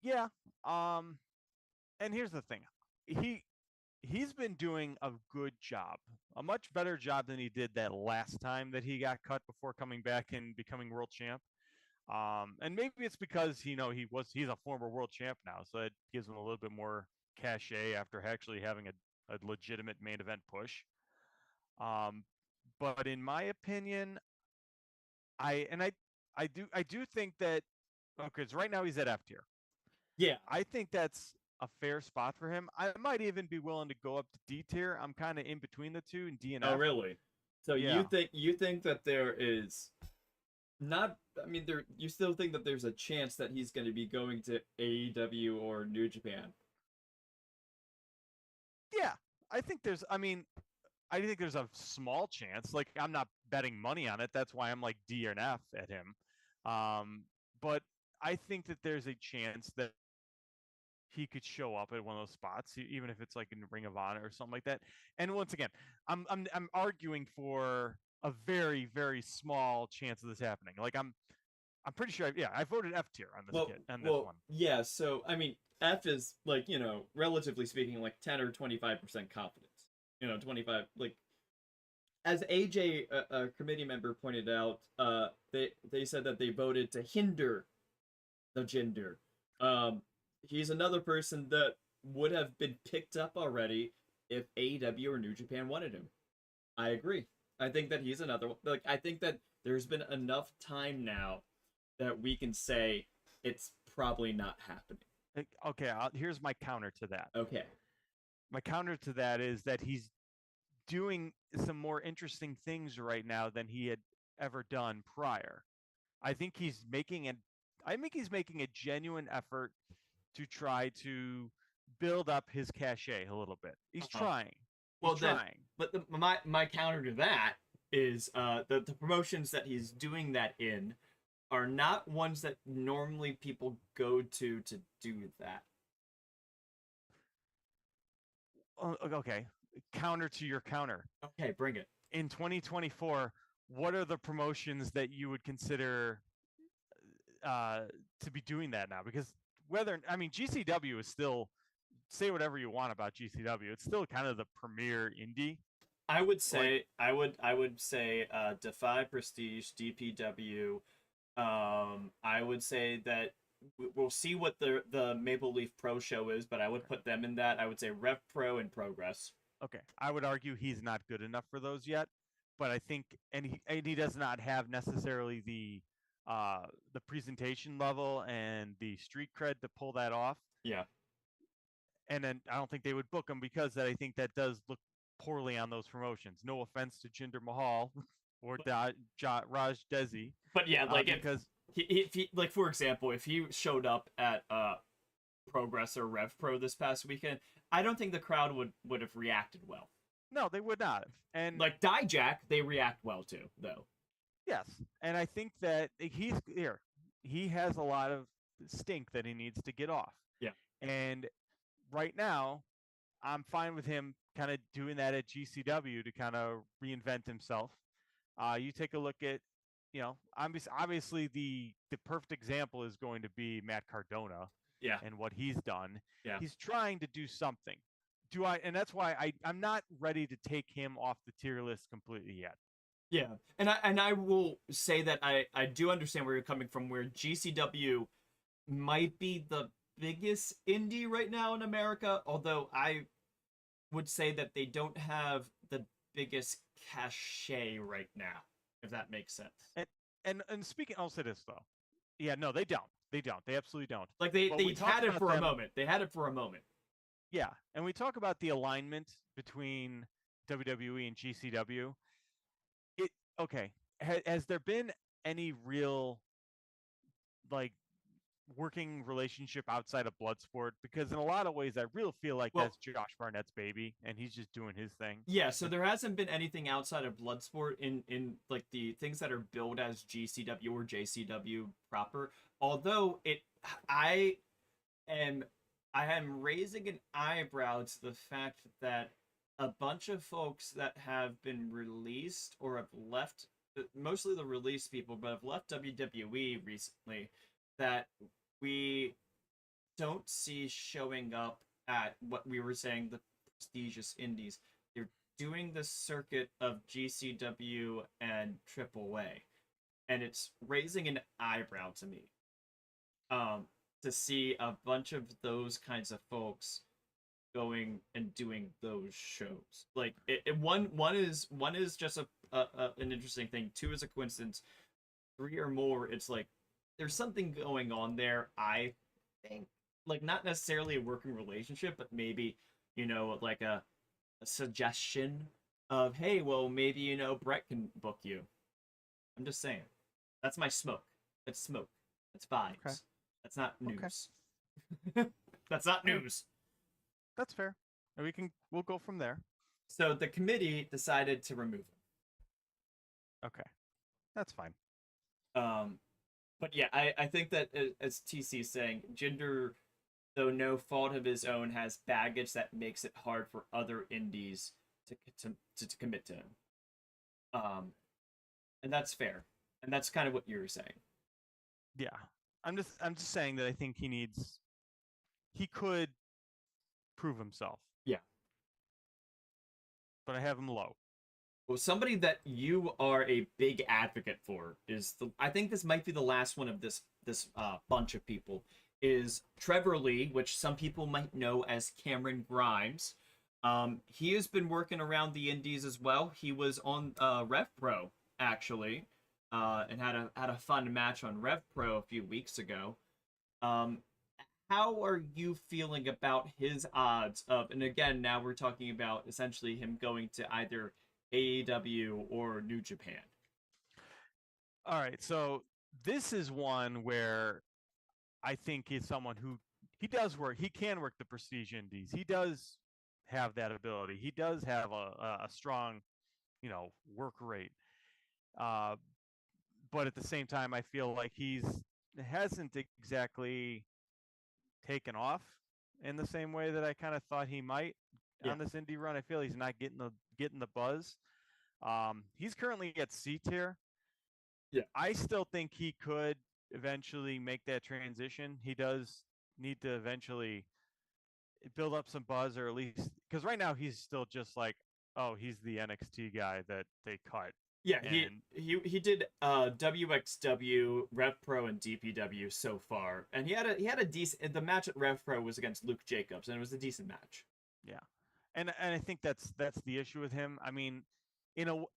S2: Yeah. And here's the thing. He's been doing a good job, a much better job than he did that last time that he got cut before coming back and becoming world champ. And maybe it's because he's a former world champ now, so it gives him a little bit more cachet after actually having a legitimate main event push. But in my opinion, I do think that because right now he's at F tier.
S1: Yeah,
S2: I think that's a fair spot for him. I might even be willing to go up to D tier. I'm kind of in between the two in D and F.
S1: Oh, really? So
S2: yeah.
S1: you think that there is not? I mean, you still think that there's a chance that he's going to be going to AEW or New Japan?
S2: Yeah, I think there's. I mean, I think there's a small chance. Like I'm not betting money on it. That's why I'm like D and F at him. But I think that there's a chance that he could show up at one of those spots, even if it's like in Ring of Honor or something like that. And once again, I'm arguing for a very, very small chance of this happening. Like I'm pretty sure. I voted F tier on this one.
S1: Yeah. So I mean, F is like relatively speaking, like 10 or 25% confidence. 25 like. As AJ, a committee member, pointed out, they said that they voted to hinder the Jinder. He's another person that would have been picked up already if AEW or New Japan wanted him. I agree. I think that he's another one. Like, I think that there's been enough time now that we can say it's probably not happening.
S2: Okay, here's my counter to that.
S1: Okay.
S2: My counter to that is that he's doing some more interesting things right now than he had ever done prior. I think he's making a genuine effort to try to build up his cachet a little bit. He's trying.
S1: But my counter to that is the promotions that he's doing that in are not ones that normally people go to do that.
S2: Okay, counter to your counter.
S1: Okay, bring it.
S2: In 2024, what are the promotions that you would consider to be doing that now? Because GCW is still, say whatever you want about GCW, it's still kind of the premier indie.
S1: I would say I would say Defy, Prestige, DPW. I would say that we'll see what the Maple Leaf Pro show is, but I would put them in that. I would say Rev Pro and Progress.
S2: Okay, I would argue he's not good enough for those yet, but I think and he does not have necessarily the presentation level and the street cred to pull that off.
S1: Yeah.
S2: And then I don't think they would book him because I think that does look poorly on those promotions. No offense to Jinder Mahal or Raj Desi.
S1: But yeah, like because if he like for example, if he showed up at Progress or Rev Pro this past weekend, I don't think the crowd would have reacted well.
S2: No, they would not have. And
S1: like Dijak, they react well to, though.
S2: Yes, and I think that he has a lot of stink that he needs to get off.
S1: Yeah.
S2: And right now, I'm fine with him kind of doing that at GCW to kind of reinvent himself. You take a look at, obviously the perfect example is going to be Matt Cardona
S1: Yeah,
S2: and what he's done.
S1: yeah.
S2: He's trying to do something. And that's why I'm not ready to take him off the tier list completely yet.
S1: Yeah, and I will say that I do understand where you're coming from. Where GCW might be the biggest indie right now in America, although I would say that they don't have the biggest cachet right now, if that makes sense.
S2: And speaking, I'll say this though. Yeah, no, they don't. They don't. They absolutely don't.
S1: Like they
S2: But we
S1: they
S2: talk
S1: had it
S2: about
S1: for a
S2: them.
S1: moment. They had it for a moment.
S2: Yeah, and we talk about the alignment between WWE and GCW. It okay. Has there been any real like working relationship outside of Bloodsport? Because in a lot of ways, I really feel like
S1: Well,
S2: that's Josh Barnett's baby, and he's just doing his thing.
S1: yeah, so there hasn't been anything outside of Bloodsport in like the things that are billed as GCW or JCW proper. Although I am I am raising an eyebrow to the fact that a bunch of folks that have been released or have left, mostly the released people, but have left WWE recently, that we don't see showing up at what we were saying the prestigious indies. They're doing the circuit of GCW and AAA, and it's raising an eyebrow to me. Um, to see a bunch of those kinds of folks going and doing those shows. Like one is just an interesting thing. Two is a coincidence. Three or more, it's like there's something going on there. I think like not necessarily a working relationship, but maybe like a suggestion of hey, well maybe Brett can book you. I'm just saying. That's my smoke. That's smoke. That's
S2: Okay.
S1: vibes. That's not
S2: Okay.
S1: news. That's not news.
S2: That's fair. And we'll go from there.
S1: So the committee decided to remove
S2: Okay. That's fine.
S1: him. But yeah, I think that as TC is saying, Jinder, though no fault of his own, has baggage that makes it hard for other indies to commit to him. Um, and that's fair, and that's kind of what you were saying.
S2: Yeah. I'm just saying that I think he could prove himself,
S1: Yeah.
S2: but I have him low.
S1: Well, somebody that you are a big advocate for is I think this might be the last one of this bunch of people is Trevor Lee, which some people might know as Cameron Grimes. He has been working around the indies as well. He was on Rev Pro actually, and had a fun match on Rev Pro a few weeks ago. Um, how are you feeling about his odds of, and again, now we're talking about essentially him going to either AEW or New Japan?
S2: All right. So this is one where I think he's someone who he can work the prestige indies. He does have that ability. He does have a strong, work rate. Uh, but at the same time, I feel like he's hasn't exactly taken off in the same way that I kind of thought he might
S1: Yeah,
S2: on this indie run. I feel he's not getting the buzz. He's currently at C tier.
S1: yeah,
S2: I still think he could eventually make that transition. He does need to eventually build up some buzz, or at least because right now he's still just like, oh, he's the NXT guy that they cut.
S1: yeah. He
S2: And
S1: he did WXW, Rev Pro, and DPW so far, and he had a decent. The match at Rev Pro was against Luke Jacobs, and it was a decent match.
S2: yeah, and I think that's the issue with him. I mean,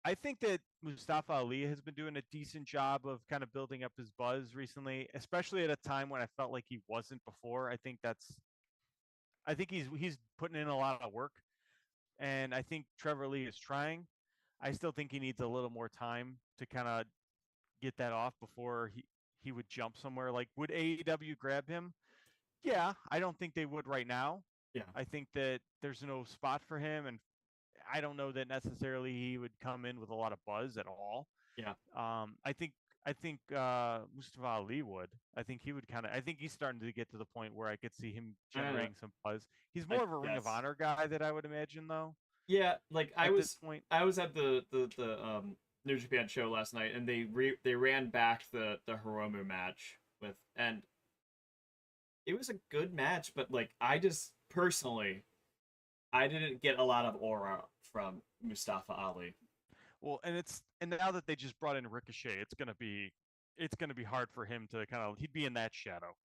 S2: I think that Mustafa Ali has been doing a decent job of kind of building up his buzz recently, especially at a time when I felt like he wasn't before. I think he's putting in a lot of work, and I think Trevor Lee is trying. I still think he needs a little more time to kind of get that off before he would jump somewhere. Like, would AEW grab him? Yeah, I don't think they would right now.
S1: Yeah,
S2: I think that there's no spot for him, and I don't know that necessarily he would come in with a lot of buzz at all.
S1: yeah.
S2: I think Mustafa Ali would. I think he would kind of. I think he's starting to get to the point where I could see him
S1: Uh,
S2: generating some buzz. He's
S1: I
S2: more of a Ring of
S1: guess.
S2: Honor guy that I would imagine, though.
S1: Yeah, like I
S2: At this
S1: was
S2: point,
S1: I was at the New Japan show last night, and they ran back the Hiromu match with, and it was a good match, but like I just personally, I didn't get a lot of aura from Mustafa Ali.
S2: Well, and now that they just brought in Ricochet, it's gonna be hard for him to he'd be in that shadow.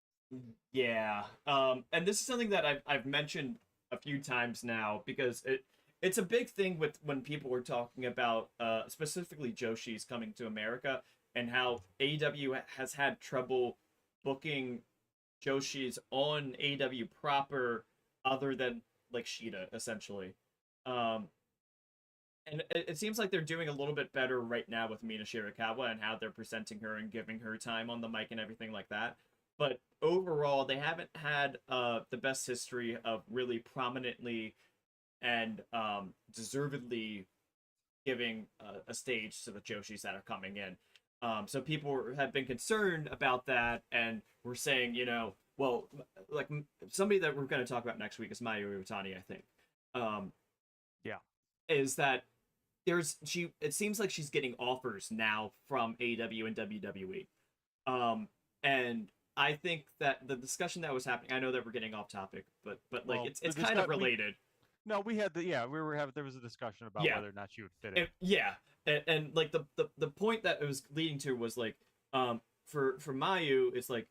S1: Yeah. And this is something that I've mentioned a few times now because it's a big thing with when people were talking about specifically Joshi's coming to America and how AEW has had trouble booking Joshi's on AEW proper other than like Shida essentially. Um and it seems like they're doing a little bit better right now with Mina Shirakawa and how they're presenting her and giving her time on the mic and everything like that. But overall, they haven't had the best history of really prominently and deservedly giving a stage to the Joshis that are coming in. So people have been concerned about that, and we're saying, well, like somebody that we're going to talk about next week is Mayu Iwatani, I think. Um,
S2: Yeah.
S1: is that it seems like she's getting offers now from AEW and WWE. And I think that the discussion that was happening, I know that we're getting off topic, but like
S2: Well,
S1: it's kind of related.
S2: No, we had we were having there was a discussion about
S1: Yeah.
S2: whether or not she would fit in.
S1: And like the point that it was leading to was like for Mayu, it's like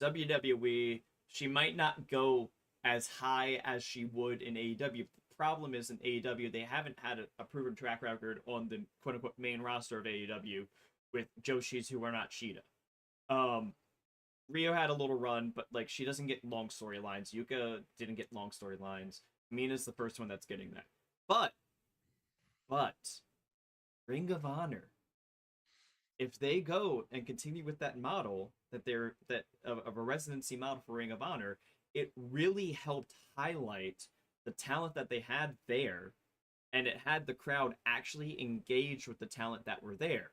S1: WWE, she might not go as high as she would in AEW. The problem is in AEW they haven't had a proven track record on the quote unquote main roster of AEW with Joshis who are not Shida. Rio had a little run, but like she doesn't get long storylines. Yuka didn't get long storylines. Mina's the first one that's getting that. But Ring of Honor, if they go and continue with that model that of a residency model for Ring of Honor, it really helped highlight the talent that they had there, and it had the crowd actually engage with the talent that were there.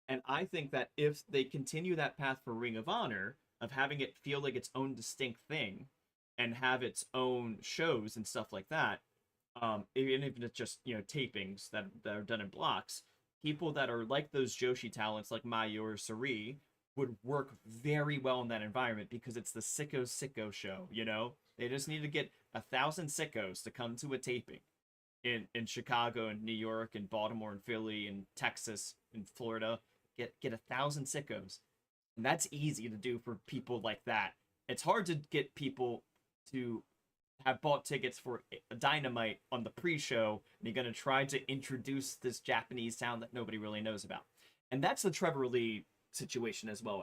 S1: And I think that if they continue that path for Ring of Honor, of having it feel like its own distinct thing and have its own shows and stuff like that, even if it's just, tapings that are done in blocks, people that are like those Joshi talents like Mayu or Sari would work very well in that environment because it's the sicko show, They just need to get 1,000 sickos to come to a taping in Chicago and New York and Baltimore and Philly and Texas and Florida. Get 1,000 sickos, and that's easy to do for people like that. It's hard to get people to have bought tickets for a Dynamite on the pre-show, and you're gonna try to introduce this Japanese sound that nobody really knows about, and that's the Trevor Lee situation as well.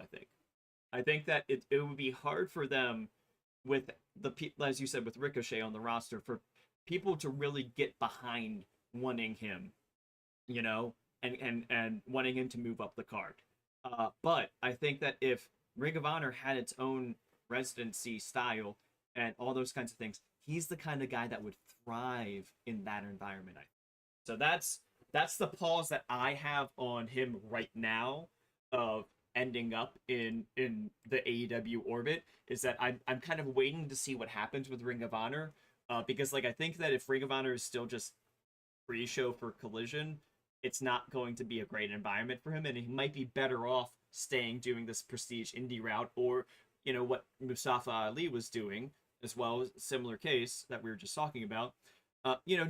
S1: I think that it would be hard for them with as you said, with Ricochet on the roster, for people to really get behind wanting him, and wanting him to move up the card. But I think that if Ring of Honor had its own residency style and all those kinds of things, he's the kind of guy that would thrive in that environment. So that's the pause that I have on him right now of ending up in the AEW orbit, is that I'm kind of waiting to see what happens with Ring of Honor, because like I think that if Ring of Honor is still just pre-show for Collision, it's not going to be a great environment for him, and he might be better off staying doing this prestige indie route, or what Mustafa Ali was doing as well, as a similar case that we were just talking about,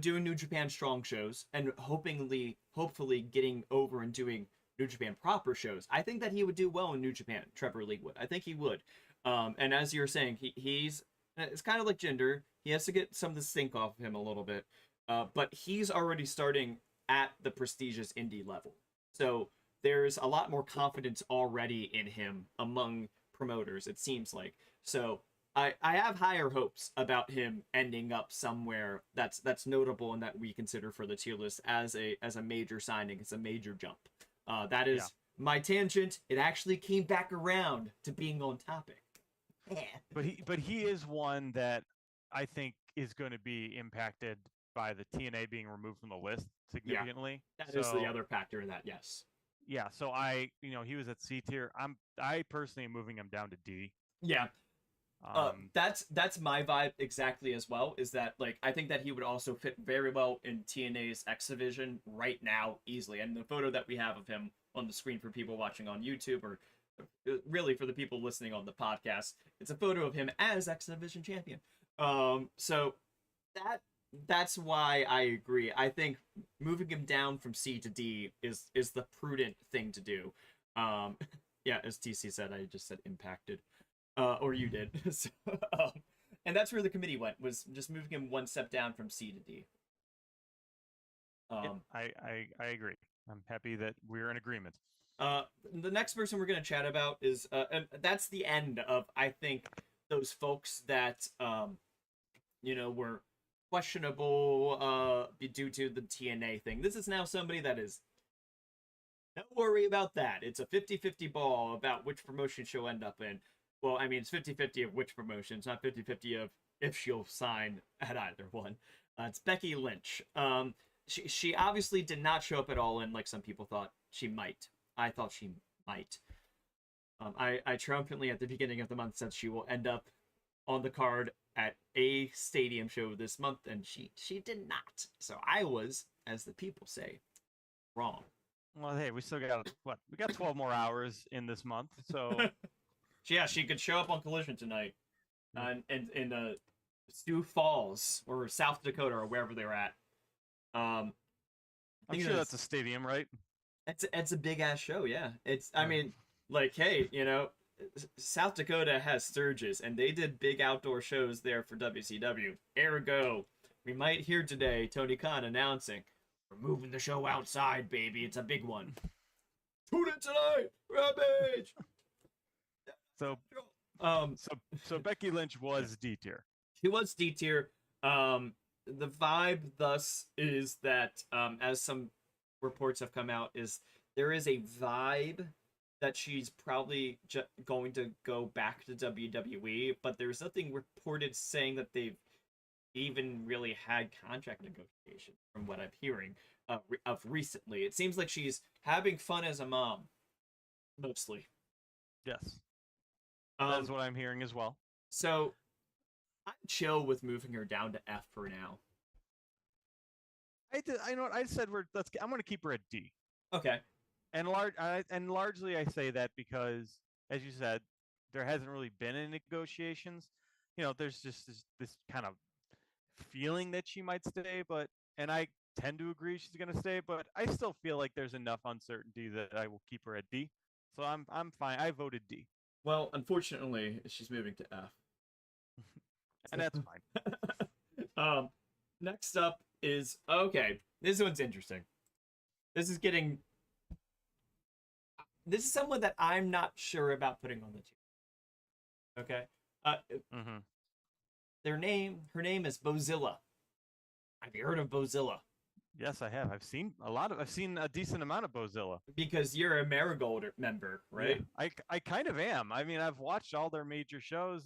S1: doing New Japan Strong shows and hopefully getting over and doing New Japan proper shows. I think that he would do well in New Japan. Trevor Lee would. I think he would. And as you're saying, he's it's kind of like Jinder. He has to get some of the stink off of him a little bit, but he's already starting at the prestigious indie level. So there's a lot more confidence already in him among promoters, it seems like. So I have higher hopes about him ending up somewhere that's notable and that we consider for the tier list as a major signing. It's a major jump. That is my tangent. It actually came back around to being on topic.
S2: Yeah. But he is one that I think is going to be impacted by the TNA being removed from the list significantly.
S1: Yeah, that is the other factor in that, yes.
S2: Yeah, so he was at C tier. I personally am moving him down to D.
S1: Yeah. That's my vibe exactly as well. Is that like I think that he would also fit very well in TNA's X Division right now easily. And the photo that we have of him on the screen for people watching on YouTube or really for the people listening on the podcast, it's a photo of him as X Division champion. So that that's why I agree. I think moving him down from C to D is the prudent thing to do. Um, yeah, as TC said, I just said impacted, or you did. So, and that's where the committee went, was just moving him one step down from C to D.
S2: Yeah, I agree. I'm happy that we're in agreement.
S1: The next person we're gonna chat about is, and that's the end of I think those folks that were questionable due to the TNA thing. This is now somebody that is don't worry about that. It's a 50-50 ball about which promotion she'll end up in. Well, I mean, it's 50-50 of which promotion. It's not 50-50 of if she'll sign at either one. It's Becky Lynch. She obviously did not show up at All In like some people thought she might. I thought she might. I triumphantly at the beginning of the month said she will end up on the card at a stadium show this month, and she did not. So I was, as the people say, wrong.
S2: Well, hey, we still got what? We got 12 more hours in this month, so
S1: yeah, she could show up on Collision tonight, in Sioux Falls or South Dakota or wherever they were at.
S2: I'm sure that's a stadium, right?
S1: It's a big ass show, yeah. I mean, like, hey, South Dakota has Sturgis, and they did big outdoor shows there for WCW. Ergo, we might hear today Tony Khan announcing, "We're moving the show outside, baby. It's a big one. Tune in tonight, Rampage."
S2: So Becky Lynch was D tier.
S1: She was D tier. The vibe thus is that, as some reports have come out, is there is a vibe that she's probably going to go back to WWE, but there's nothing reported saying that they've even really had contract negotiations from what I'm hearing of recently. It seems like she's having fun as a mom, mostly.
S2: Yes. That's what I'm hearing as well.
S1: So I'm chill with moving her down to F for now.
S2: I know what I said. I'm going to keep her at D.
S1: Okay.
S2: And largely I say that because, as you said, there hasn't really been any negotiations. There's just this kind of feeling that she might stay, and I tend to agree she's going to stay, but I still feel like there's enough uncertainty that I will keep her at D. So I'm fine. I voted D.
S1: Well, unfortunately, she's moving to F.
S2: And that's fine.
S1: Next up is, okay, this one's interesting. This is someone that I'm not sure about putting on the team. Okay? Her name is Bozilla. Have you heard of Bozilla?
S2: Yes, I have. I've seen a decent amount of Bozilla.
S1: Because you're a Marigold member, right?
S2: Yeah, I kind of am. I mean, I've watched all their major shows.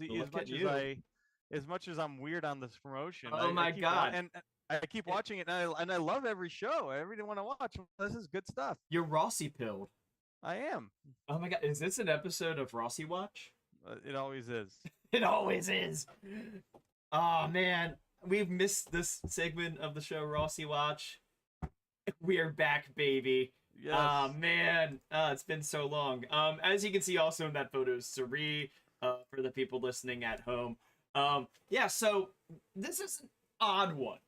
S2: As much as I'm weird on this promotion.
S1: Oh my God.
S2: And I keep watching it, and I love every show. I really want to watch. This is good stuff.
S1: You're Rossi pilled.
S2: I am.
S1: Oh my God. Is this an episode of WrestleWatch?
S2: It always is. It
S1: always is. Oh man. We've missed this segment of the show, WrestleWatch. We are back, baby.
S2: Yes.
S1: Oh man. It's been so long. As you can see also in that photo, Sari, for the people listening at home. Yeah, so this is an odd one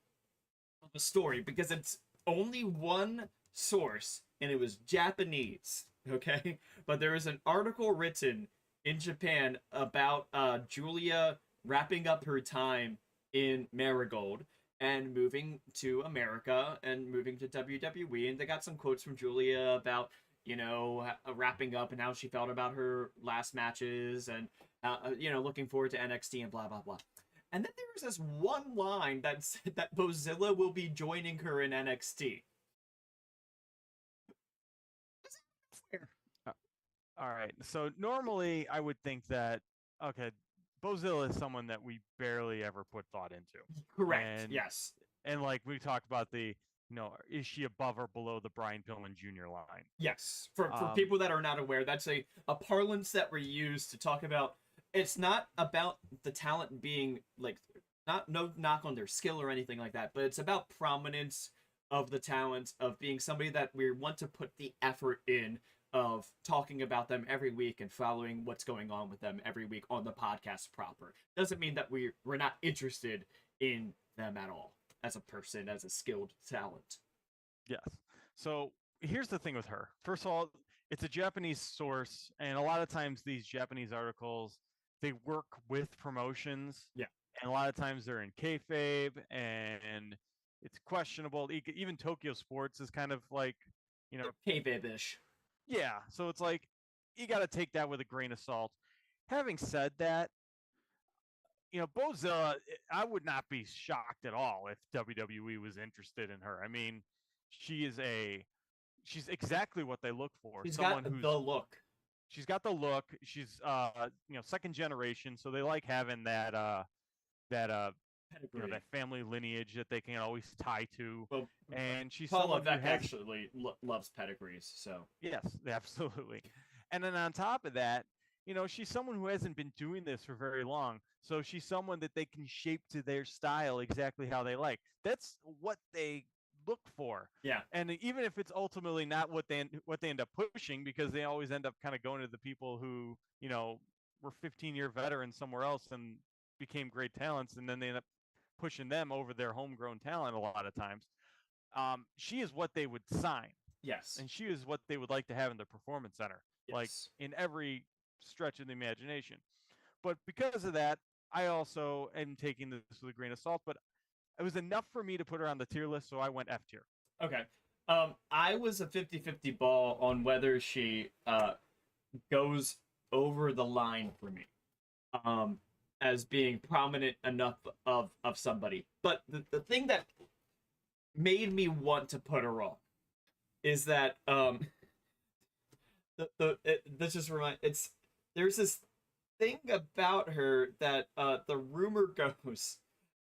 S1: of a story because it's only one source and it was Japanese, okay? But there is an article written in Japan about Julia wrapping up her time in Marigold and moving to America and moving to WWE, and they got some quotes from Julia about, wrapping up and how she felt about her last matches and looking forward to NXT and blah, blah, blah. And then there was this one line that said that Bozilla will be joining her in NXT.
S2: All right. So normally I would think that, okay, Bozilla is someone that we barely ever put thought into.
S1: Correct. Yes.
S2: And like we talked about is she above or below the Brian Pillman Jr. line?
S1: Yes. For people that are not aware, that's a parlance that we use to talk about it's not about the talent being like not no knock on their skill or anything like that, but it's about prominence of the talent of being somebody that we want to put the effort in of talking about them every week and following what's going on with them every week on the podcast proper. Doesn't mean that we're not interested in them at all as a person, as a skilled talent.
S2: Yes. So here's the thing with her. First of all, it's a Japanese source, and a lot of times these Japanese articles they work with promotions,
S1: Yeah.
S2: and a lot of times they're in kayfabe, and it's questionable. Even Tokyo Sports is kind of like, you know,
S1: Kayfabe-ish.
S2: yeah. So it's like you got to take that with a grain of salt. Having said that, Bozilla, I would not be shocked at all if WWE was interested in her. I mean, she is she's exactly what they look for.
S1: She's
S2: Someone
S1: got the look.
S2: she's got the look. She's second generation, so they like having that
S1: Pedigree.
S2: that family lineage that they can always tie to.
S1: Well,
S2: And she's
S1: Paul
S2: someone who
S1: Levesque
S2: has
S1: actually loves pedigrees, so
S2: yes, absolutely. And then on top of that, she's someone who hasn't been doing this for very long. So she's someone that they can shape to their style exactly how they like. That's what they look for.
S1: yeah.
S2: And even if it's ultimately not what they end up pushing, because they always end up kind of going to the people who, were 15-year veterans somewhere else and became great talents, and then they end up pushing them over their homegrown talent a lot of times. She is what they would sign.
S1: Yes.
S2: And she is what they would like to have in the performance center, like
S1: Yes.
S2: in every stretch of the imagination. But because of that, I also am taking this with a grain of salt, but it was enough for me to put her on the tier list, so I went F tier.
S1: Okay. I was a 50-50 ball on whether she goes over the line for me. As being prominent enough of somebody. But the thing that made me want to put her on is that this just there's this thing about her that the rumor goes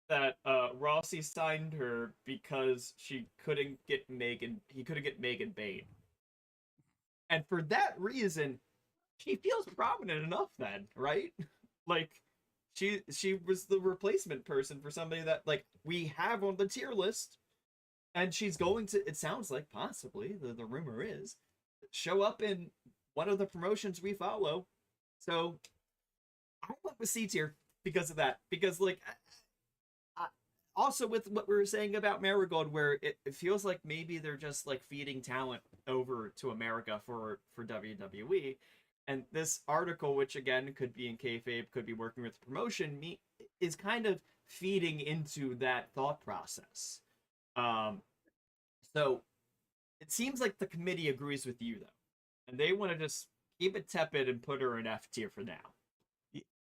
S1: that Rossi signed her because he couldn't get Megan Bain. And for that reason, she feels prominent enough then, right? Like she was the replacement person for somebody that like we have on the tier list, and she's going to, it sounds like possibly the rumor is, show up in one of the promotions we follow. So I went with C tier because of that. Because like also with what we were saying about Marigold, where it feels like maybe they're just like feeding talent over to America for WWE. And this article, which again could be in kayfabe, could be working with the promotion, is kind of feeding into that thought process. So it seems like the committee agrees with you though, and they want to just keep it tepid and put her in F tier for now.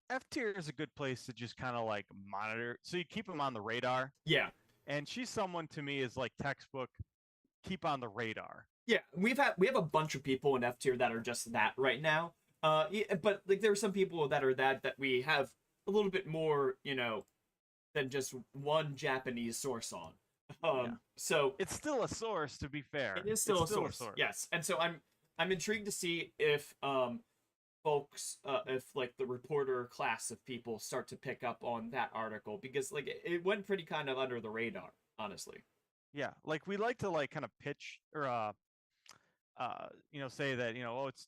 S2: F tier is a good place to just kind of like monitor, so you keep them on the radar.
S1: Yeah,
S2: and she's someone to me is like textbook, keep on the radar.
S1: Yeah, we have a bunch of people in F tier that are just that right now. But like there are some people that are that we have a little bit more, than just one Japanese source on. So
S2: it's still a source, to be fair.
S1: It is still a source. Yes, and so I'm intrigued to see if folks, if like the reporter class of people start to pick up on that article, because like it went pretty kind of under the radar, honestly.
S2: Yeah, like we like to like kind of pitch or say that oh, it's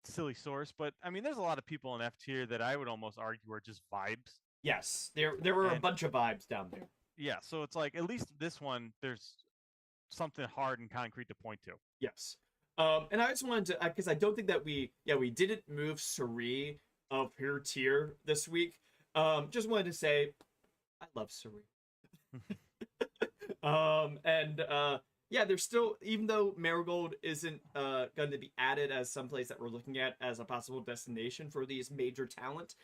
S2: silly source, but I mean there's a lot of people in F tier that I would almost argue are just vibes.
S1: Yes, there were a bunch of vibes down there.
S2: Yeah, so it's like at least this one there's something hard and concrete to point to.
S1: Yes. And I just wanted to, because I don't think that we didn't move Suri of her tier this week. Just wanted to say, I love Suri. Yeah, there's still, even though Marigold isn't going to be added as someplace that we're looking at as a possible destination for these major talent,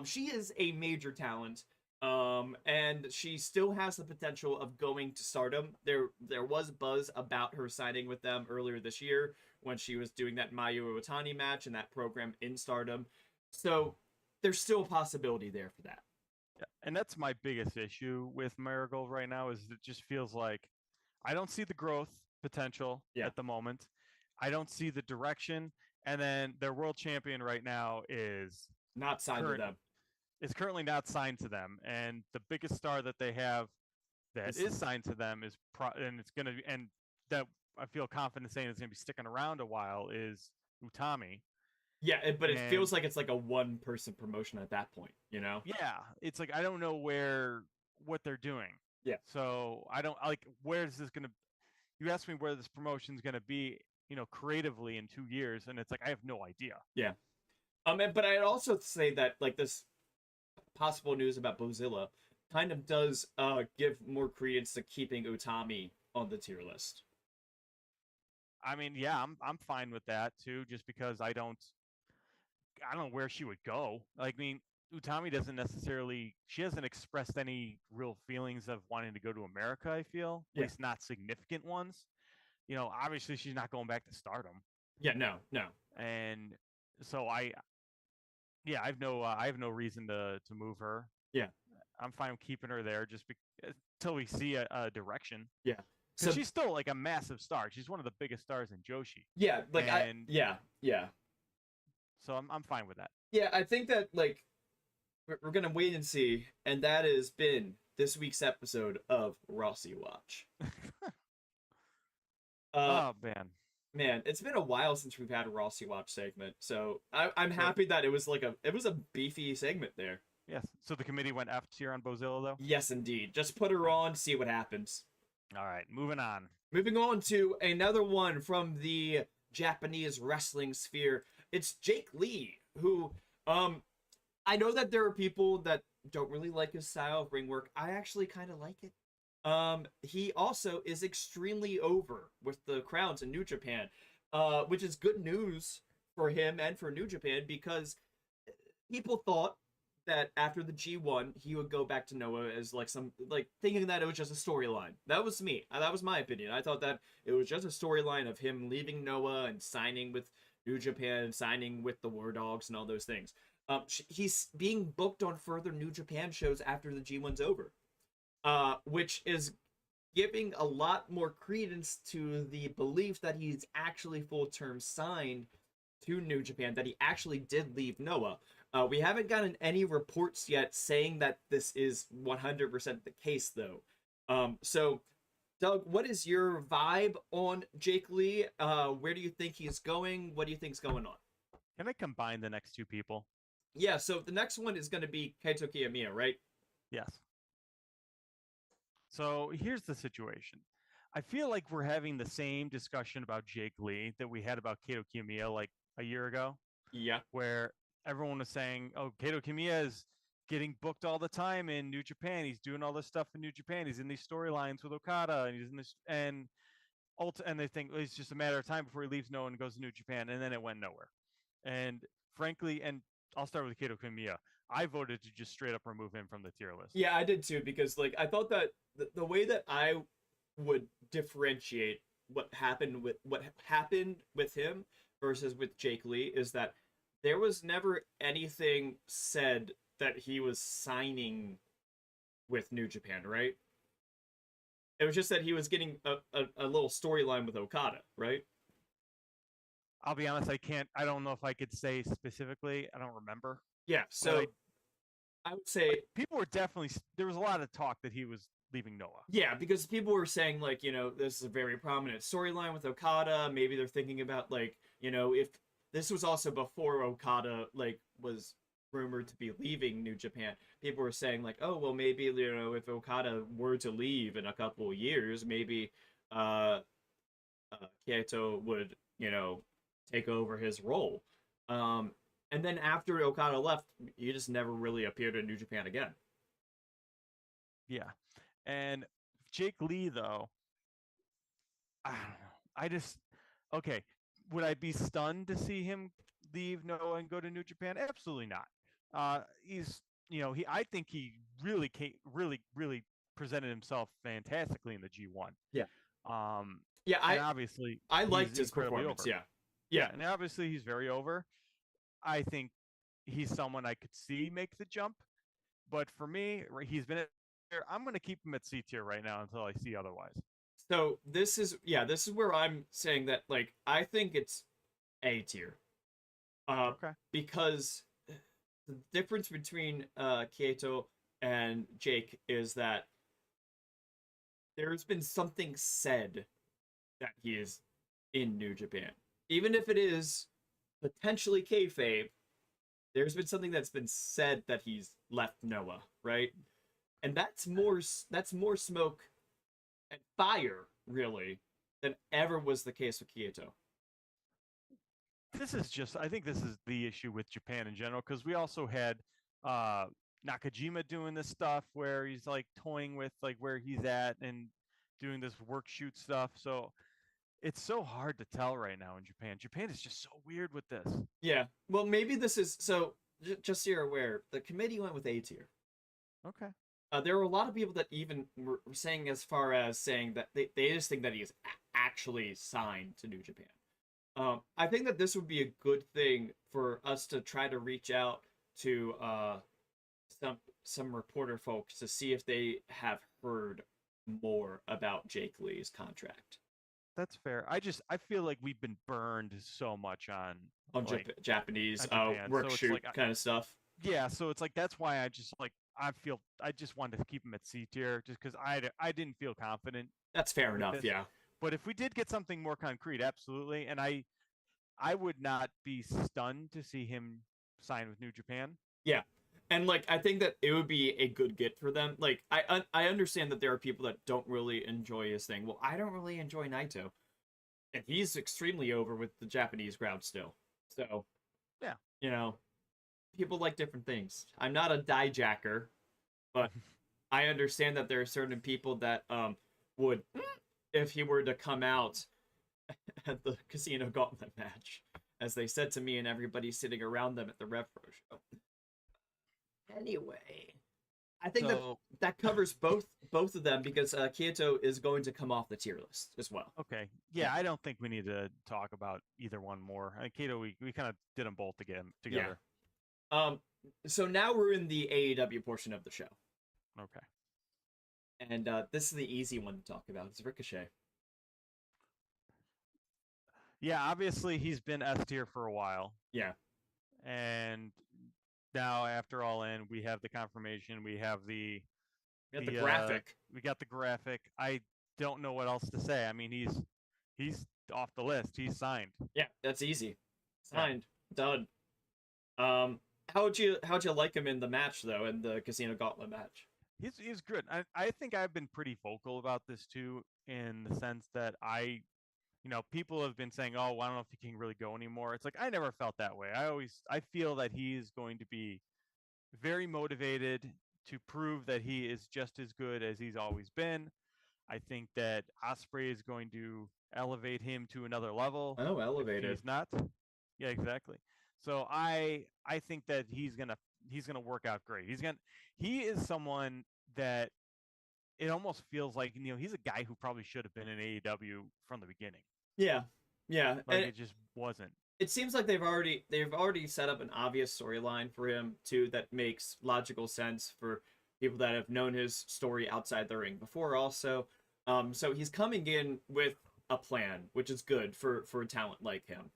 S1: she is a major talent. And she still has the potential of going to Stardom. There was buzz about her signing with them earlier this year when she was doing that Mayu Iwatani match and that program in Stardom. So there's still a possibility there for that.
S2: Yeah, and that's my biggest issue with Marigold right now is it just feels like I don't see the growth potential at the moment. I don't see the direction. And then their world champion right now is
S1: Not signed to
S2: current
S1: them.
S2: is currently not signed to them, and the biggest star that they have that is signed to them and it's gonna be, and that I feel confident saying it's gonna be sticking around a while is Utami.
S1: Yeah, but it
S2: And
S1: feels like it's like a one-person promotion at that point, you know?
S2: yeah, it's like I don't know what they're doing.
S1: Yeah.
S2: So I don't like where is this gonna. You asked me where this promotion's gonna be, creatively in 2 years, and it's like I have no idea.
S1: Yeah. But I'd also say that like this possible news about Bozilla kind of does give more credence to keeping Utami on the tier list.
S2: I mean, yeah, I'm fine with that too, just because I don't know where she would go. Like, I mean, Utami doesn't necessarily. She hasn't expressed any real feelings of wanting to go to America. I feel, at
S1: Yeah.
S2: least not significant ones. Obviously she's not going back to Stardom,
S1: Yeah, no, no.
S2: and so I have no reason to move her.
S1: Yeah.
S2: I'm fine with keeping her there just until we see a direction.
S1: Yeah.
S2: Because she's still like a massive star. She's one of the biggest stars in Joshi.
S1: Yeah, like yeah.
S2: So I'm fine with that.
S1: Yeah, I think that like we're gonna wait and see, and that has been this week's episode of WrestleWatch.
S2: Oh man,
S1: it's been a while since we've had a WrestleWatch segment, so I'm happy that it was a beefy segment there.
S2: Yes. So the committee went F tier on Bozilla though.
S1: Yes, indeed. Just put her on, see what happens.
S2: All right, moving on.
S1: Moving on to another one from the Japanese wrestling sphere. It's Jake Lee, who I know that there are people that don't really like his style of ring work. I actually kind of like it. He also is extremely over with the crowds in New Japan, which is good news for him and for New Japan because people thought that after the G1 he would go back to Noah as thinking that it was just a storyline. That was me. That was my opinion. I thought that it was just a storyline of him leaving Noah and signing with New Japan, signing with the War Dogs and all those things. He's being booked on further New Japan shows after the G1's over, which is giving a lot more credence to the belief that he's actually full-term signed to New Japan, that he actually did leave Noah. We haven't gotten any reports yet saying that this is 100% the case, though. So, Doug, what is your vibe on Jake Lee? Where do you think he's going? What do you think's going on?
S2: Can I combine the next two people?
S1: Yeah, so the next one is going to be Kaito Kiyomiya, right?
S2: Yes. So here's the situation. I feel like we're having the same discussion about Jake Lee that we had about Kaito Kiyomiya like a year ago.
S1: Yeah.
S2: Where everyone was saying, "Oh, Kaito Kiyomiya is getting booked all the time in New Japan. He's doing all this stuff in New Japan. He's in these storylines with Okada, and he's in this and they think it's just a matter of time before he leaves Noah and goes to New Japan, and then it went nowhere. And frankly, and I'll start with Kaito Kiyomiya. I voted to just straight up remove him from the tier list.
S1: Yeah, I did too, because like I thought that the way that I would differentiate what happened with him versus with Jake Lee is that there was never anything said that he was signing with New Japan, right? It was just that he was getting a little storyline with Okada, right?
S2: I'll be honest, I don't know if I could say specifically. I don't remember.
S1: Yeah, so I would say
S2: people were there was a lot of talk that he was leaving Noah.
S1: Yeah, because people were saying like, this is a very prominent storyline with Okada. Maybe they're thinking about like, if this was also before Okada like was rumored to be leaving New Japan. People were saying like, oh well, maybe if Okada were to leave in a couple of years, maybe Kaito would take over his role. And then after Okada left, he just never really appeared in New Japan again.
S2: Yeah. And Jake Lee, though, I don't know. Okay. Would I be stunned to see him leave Noah and go to New Japan? Absolutely not. I think he really presented himself fantastically in the G1.
S1: Yeah.
S2: Obviously
S1: I liked his performance.
S2: Over. Yeah. And obviously he's very over. I think he's someone I could see make the jump, but for me, he's been at. I'm going to keep him at C tier right now until I see otherwise.
S1: So this is where I'm saying that like I think it's A tier.
S2: Okay.
S1: Because the difference between Kaito and Jake is that there's been something said that he is in New Japan, even if it is potentially kayfabe. There's been something that's been said that he's left Noah, right? And that's more smoke and fire, really, than ever was the case with Kyoto.
S2: This is just, I think this is the issue with Japan in general, because we also had uh Nakajima doing this stuff where he's like toying with like where he's at and doing this work shoot stuff. So it's so hard to tell right now in Japan. Japan is just so weird with this.
S1: Yeah, well, maybe this is so. Just so you're aware, the committee went with A tier.
S2: Okay.
S1: There were a lot of people that even were saying as far as saying that they just think that he is actually signed to New Japan. I think that this would be a good thing for us to try to reach out to some reporter folks to see if they have heard more about Jake Lee's contract
S2: That's fair. I feel like we've been burned so much on
S1: on
S2: like
S1: Japanese
S2: on Japan.
S1: work
S2: So it's
S1: shoot
S2: like
S1: kind of stuff.
S2: yeah, so it's like that's why I just like I feel I just wanted to keep him at C tier just because I didn't feel confident
S1: That's fair
S2: with
S1: enough.
S2: this.
S1: Yeah,
S2: But if we did get something more concrete, absolutely. And I would not be stunned to see him sign with New Japan.
S1: yeah. And like I think that it would be a good get for them. Like I understand that there are people that don't really enjoy his thing. Well, I don't really enjoy Naito, and he's extremely over with the Japanese crowd still. So
S2: Yeah.
S1: you know, people like different things. I'm not a die-jacker, but I understand that there are certain people that would, if he were to come out at the Casino Gauntlet match, as they said to me and everybody sitting around them at the Rev Pro show. Anyway, I think
S2: So
S1: that covers both of them because Kyoto is going to come off the tier list as well.
S2: okay, yeah, I don't think we need to talk about either one more. Kato, we kind of did them both again together.
S1: So now we're in the AEW portion of the show,
S2: Okay.
S1: and this is the easy one to talk about. It's Ricochet.
S2: Yeah, obviously he's been S tier for a while,
S1: Yeah,
S2: and now after All In, we have the confirmation. We have
S1: we got the graphic.
S2: we got the graphic. I don't know what else to say. I mean, he's off the list. He's signed.
S1: Yeah, that's easy. Signed. Done. How'd you like him in the match though, in the Casino Gauntlet match?
S2: He's good. I think I've been pretty vocal about this too, in the sense that people have been saying, "Oh, well, I don't know if he can really go anymore." It's like I never felt that way. I feel that he is going to be very motivated to prove that he is just as good as he's always been. I think that Osprey is going to elevate him to another level.
S1: Oh,
S2: If
S1: elevated.
S2: he's not, yeah, exactly. So I think that he's gonna work out great. He is someone that it almost feels like he's a guy who probably should have been in AEW from the beginning.
S1: Yeah, yeah.
S2: Like
S1: And
S2: it just wasn't.
S1: it seems like they've already set up an obvious storyline for him too that makes logical sense for people that have known his story outside the ring before. Also, so he's coming in with a plan, which is good for a talent like him.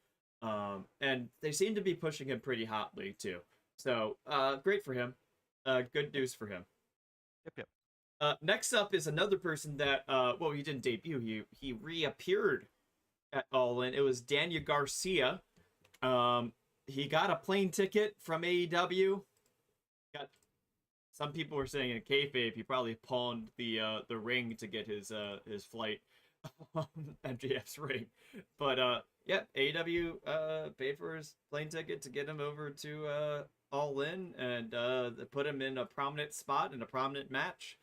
S1: And they seem to be pushing him pretty hotly too. So, great for him. Good news for him.
S2: Yep.
S1: Next up is another person that, well, he didn't debut. He reappeared at All In. It was Daniel Garcia. He got a plane ticket from AEW. Got some people were saying in kayfabe he probably pawned the ring to get his flight on MJF's ring. But yeah, AEW paid for his plane ticket to get him over to All In and put him in a prominent spot in a prominent match.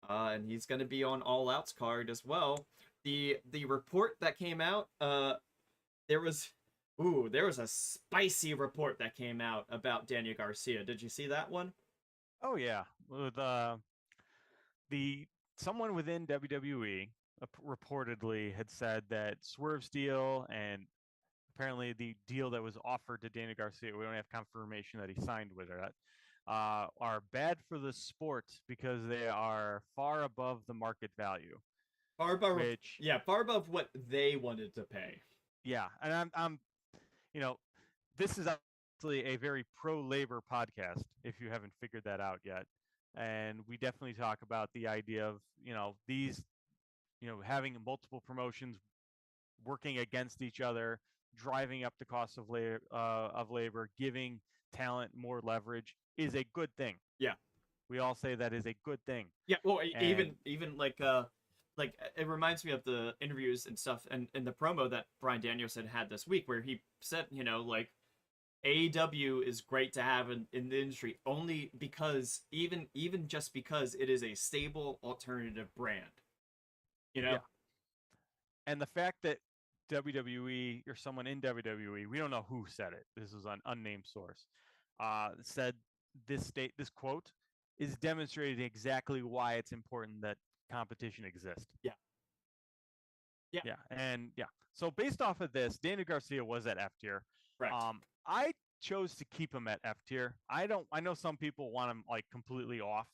S1: And he's going to be on All Out's card as well. The report that came out, there was a spicy report that came out about Daniel Garcia. Did you see that one?
S2: Oh yeah, with the someone within WWE reportedly had said that Swerve's deal and apparently the deal that was offered to Daniel Garcia, we don't have confirmation that he signed with her, are bad for the sport because they are far above the market value.
S1: Far above,
S2: Which,
S1: far above what they wanted to pay.
S2: yeah, and I'm this is honestly a very pro-labor podcast, if you haven't figured that out yet. And we definitely talk about the idea of, these, having multiple promotions working against each other, driving up the cost of labor, giving talent more leverage is a good thing.
S1: Yeah.
S2: We all say that is a good thing.
S1: Yeah, well,
S2: And
S1: even like it reminds me of the interviews and stuff and the promo that Bryan Danielson had this week, where he said, like AEW is great to have in the industry only because even just because it is a stable alternative brand,
S2: yeah, and the fact that WWE or someone in WWE, we don't know who said it. This is an unnamed source. Said this quote is demonstrating exactly why it's important that competition exists.
S1: Yeah. Yeah.
S2: Yeah, and yeah. So based off of this, Daniel Garcia was at F tier.
S1: Correct.
S2: I chose to keep him at F tier. I know some people want him like completely off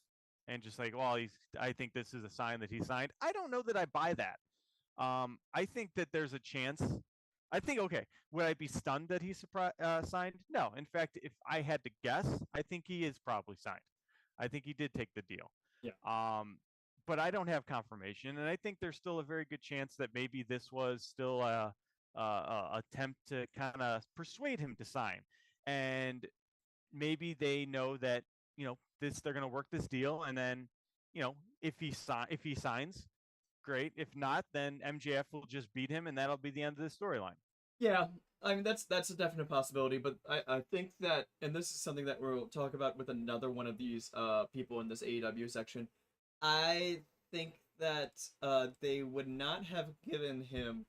S2: and just like, well, I think this is a sign that he signed. I don't know that I buy that. I think that there's a chance. I think, okay, would I be stunned that he signed? No. In fact, if I had to guess, I think he is probably signed. I think he did take the deal.
S1: Yeah.
S2: But I don't have confirmation, and I think there's still a very good chance that maybe this was still a attempt to kind of persuade him to sign, and maybe they know that they're going to work this deal, and then if he signs, great. If not, then MJF will just beat him, and that'll be the end of the storyline.
S1: Yeah, I mean that's a definite possibility, but I think that, and this is something that we'll talk about with another one of these people in this AEW section. I think that they would not have given him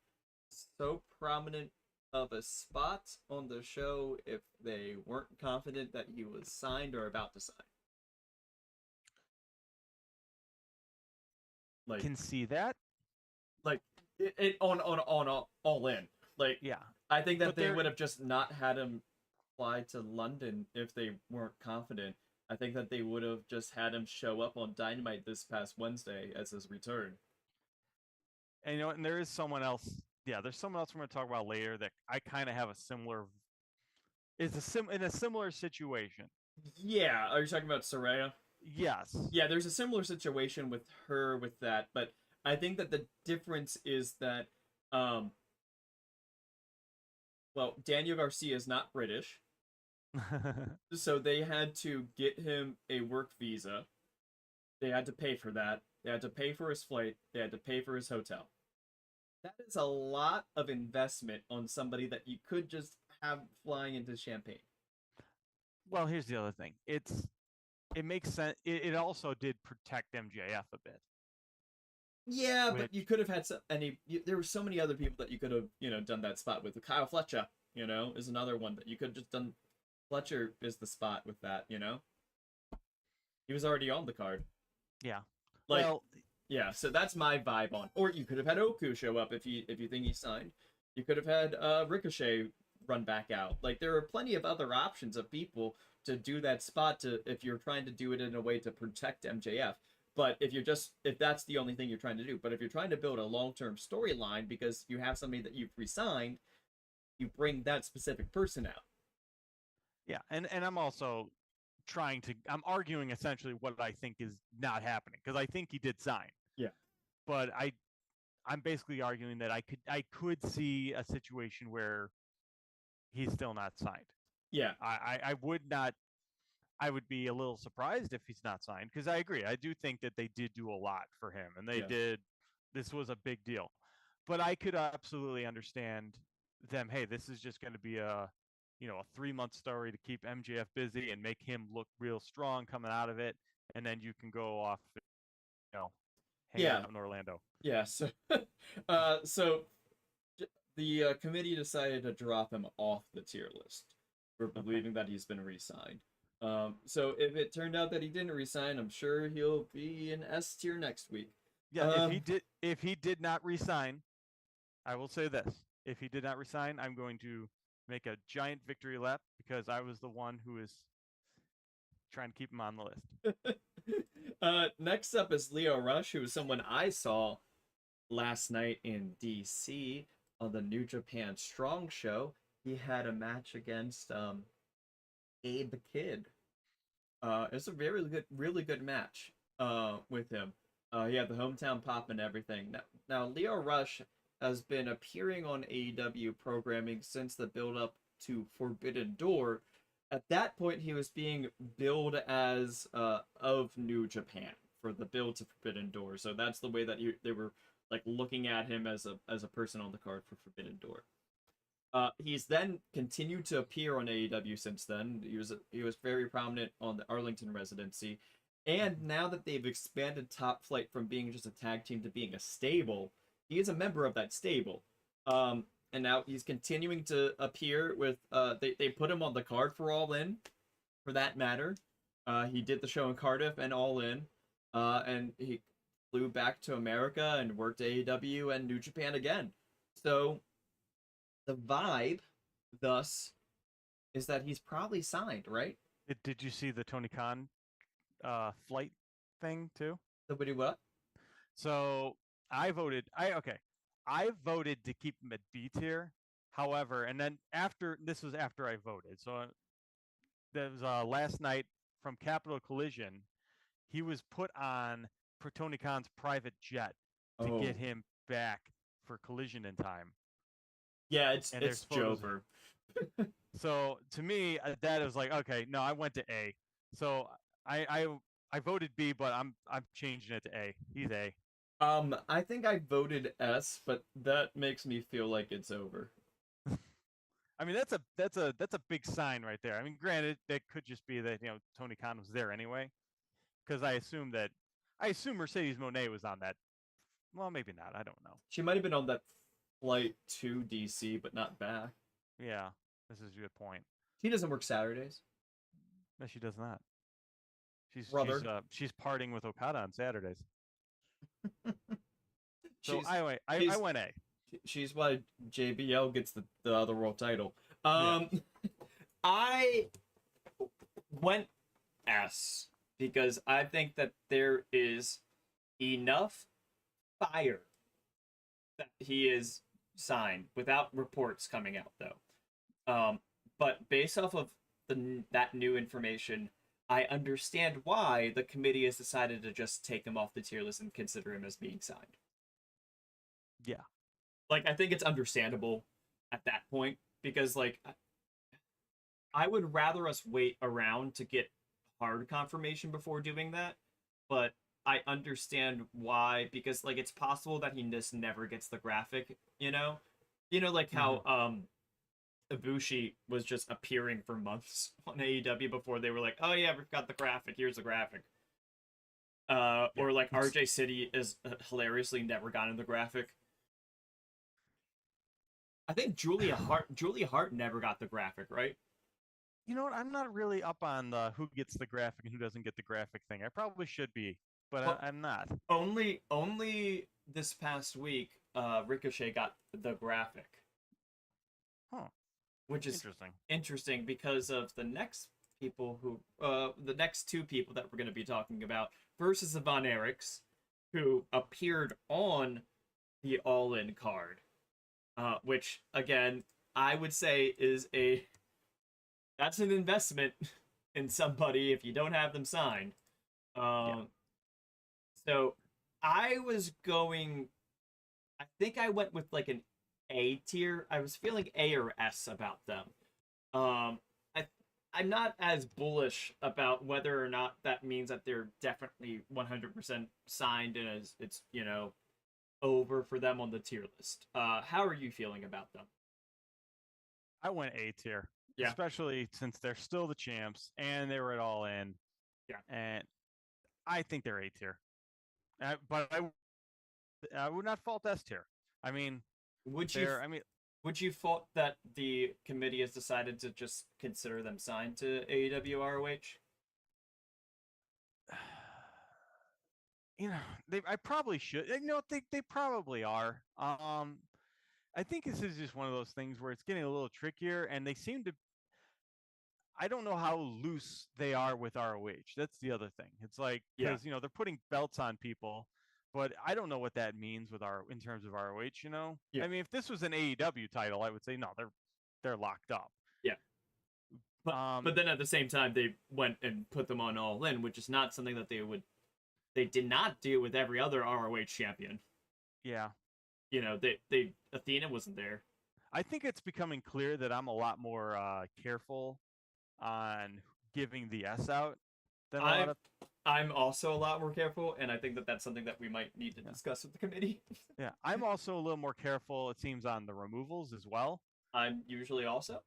S1: so prominent of a spot on the show if they weren't confident that he was signed or about to sign. Like,
S2: Can see that.
S1: Like it on all in. Like,
S2: Yeah,
S1: I think that
S2: but
S1: they would have just not had him fly to London if they weren't confident. I think that they would have just had him show up on Dynamite this past Wednesday as his return.
S2: and and there is someone else. Yeah, there's someone else we're going to talk about later that I kind of have a similar. In a similar situation.
S1: Yeah, are you talking about Saraya?
S2: Yes.
S1: Yeah, there's a similar situation with her with that, but I think that the difference is that, well, Daniel Garcia is not British, so they had to get him a work visa. They had to pay for that. They had to pay for his flight. They had to pay for his hotel. That is a lot of investment on somebody that you could just have flying into Champagne.
S2: Well, here's the other thing. It makes sense. It also did protect MJF a bit.
S1: Yeah, but you could have had there were so many other people that you could have, done that spot with. Kyle Fletcher, is another one that you could have just done. Fletcher is the spot with that, He was already on the card.
S2: Yeah.
S1: Like, well, yeah, so that's my vibe on. Or you could have had Oku show up if you think he signed. You could have had Ricochet run back out. Like, there are plenty of other options of people to do that spot if you're trying to do it in a way to protect MJF. But if that's the only thing you're trying to do, but if you're trying to build a long-term storyline because you have somebody that you've resigned, you bring that specific person out.
S2: Yeah, and I'm also I'm arguing essentially what I think is not happening because I think he did sign.
S1: Yeah.
S2: But I'm basically arguing that I could see a situation where he's still not signed.
S1: Yeah.
S2: I would not. I would be a little surprised if he's not signed because I agree. I do think that they did do a lot for him, and they did. This was a big deal, but I could absolutely understand them. Hey, this is just going to be a 3-month story to keep MJF busy and make him look real strong coming out of it, and then you can go off, hang out in Orlando.
S1: Yeah. So, so the committee decided to drop him off the tier list for believing that he's been re-signed. So if it turned out that he didn't resign, I'm sure he'll be in S tier next week.
S2: Yeah, if he did not resign, I will say this. If he did not resign, I'm going to make a giant victory lap because I was the one who is trying to keep him on the
S1: list. Next up is Lio Rush, who is someone I saw last night in DC on the New Japan Strong show. He had a match against Abe Kid. It's a really good match. With him. He had the hometown pop and everything. Now Lio Rush has been appearing on AEW programming since the build up to Forbidden Door. At that point, he was being billed as of New Japan for the build to Forbidden Door. So that's the way that they were like looking at him as a person on the card for Forbidden Door. He's then continued to appear on AEW since then. He was very prominent on the Arlington residency, and now that they've expanded Top Flight from being just a tag team to being a stable, he is a member of that stable. And now he's continuing to appear with. They put him on the card for All In, for that matter. He did the show in Cardiff and All In, and he flew back to America and worked AEW and New Japan again. So the vibe, thus, is that he's probably signed, right?
S2: Did you see the Tony Khan flight thing too?
S1: Somebody what?
S2: So I voted. I voted to keep him at B tier. However, and then after this was after I voted. So that was last night from Capital Collision. He was put on Tony Khan's private jet to
S1: Oh,
S2: get him back for Collision in time.
S1: yeah,
S2: And
S1: it's Jover.
S2: So to me, that was like, okay, no, I went to A. So I voted B, but I'm changing it to A. He's A.
S1: I think I voted S, but that makes me feel like it's over.
S2: I mean, that's a big sign right there. I mean, granted, that could just be that Tony Khan was there anyway, because I assume Mercedes Monet was on that. Well, maybe not. I don't know.
S1: She might have been on that flight to DC, but not back.
S2: Yeah, this is a good point.
S1: She doesn't work Saturdays.
S2: No, she does not.
S1: Brother.
S2: She's partying with Okada on Saturdays. So
S1: she's,
S2: anyway, I went A.
S1: She's why JBL gets the other world title.
S2: Yeah.
S1: I went S because I think that there is enough fire that he is signed without reports coming out though. But based off of that new information, I understand why the committee has decided to just take him off the tier list and consider him as being signed.
S2: Yeah.
S1: Like, I think it's understandable at that point because, like, I would rather us wait around to get hard confirmation before doing that, but I understand why because, like, it's possible that he just never gets the graphic, like how Ibushi was just appearing for months on AEW before they were like, oh yeah, we've got the graphic. Here's the graphic. Or like RJ City is hilariously never gotten the graphic. I think Julia Hart never got the graphic, right?
S2: You know what? I'm not really up on the who gets the graphic and who doesn't get the graphic thing. I probably should be, but
S1: Well,
S2: I'm not.
S1: Only this past week, Ricochet got the graphic.
S2: Huh.
S1: Which is interesting because of the next the next two people that we're going to be talking about versus Von Erichs, who appeared on the All In card, which again I would say is that's an investment in somebody if you don't have them signed. So I think I went with like an A tier. I was feeling A or S about them. I'm not as bullish about whether or not that means that they're definitely 100% signed and it's over for them on the tier list. How are you feeling about them?
S2: I went A tier,
S1: yeah,
S2: especially since they're still the champs and they were at All In.
S1: Yeah,
S2: and I think they're A tier. But I would not fault S tier. I mean,
S1: would you fault that the committee has decided to just consider them signed to AEW ROH?
S2: I probably should. They probably are. I think this is just one of those things where it's getting a little trickier, and they seem to. I don't know how loose they are with ROH. That's the other thing. It's like because they're putting belts on people, but I don't know what that means in terms of ROH.
S1: Yeah.
S2: I mean, if this was an AEW title, I would say no, they're locked up.
S1: Yeah. but then at the same time they went and put them on All In, which is not something that they did not do with every other ROH champion.
S2: Yeah.
S1: They Athena wasn't there.
S2: I think it's becoming clear that I'm a lot more careful on giving the S out than a lot
S1: I'm
S2: of.
S1: I'm also a lot more careful, and I think that that's something that we might need to
S2: Yeah.
S1: discuss with the committee.
S2: Yeah. I'm also a little more careful, it seems, on the removals as well.
S1: I'm usually also.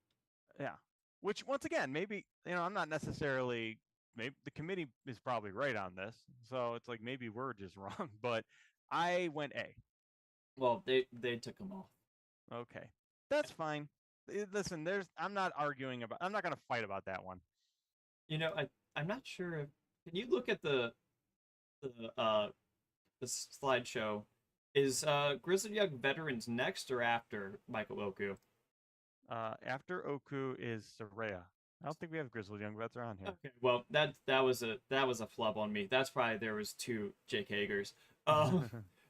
S2: Yeah. Which, once again, maybe, I'm not necessarily, maybe the committee is probably right on this. So it's like maybe we're just wrong, but I went A.
S1: Well, they took them off.
S2: Okay. That's fine. Listen, I'm not arguing about, I'm not going to fight about that one.
S1: I'm not sure if can you look at the the slideshow. Is Grizzled Young Veterans next or after Michael Oku?
S2: After Oku is Soraya. I don't think we have Grizzled Young Vets around here.
S1: Okay, well that was a flub on me. That's probably there was two Jake Hagers.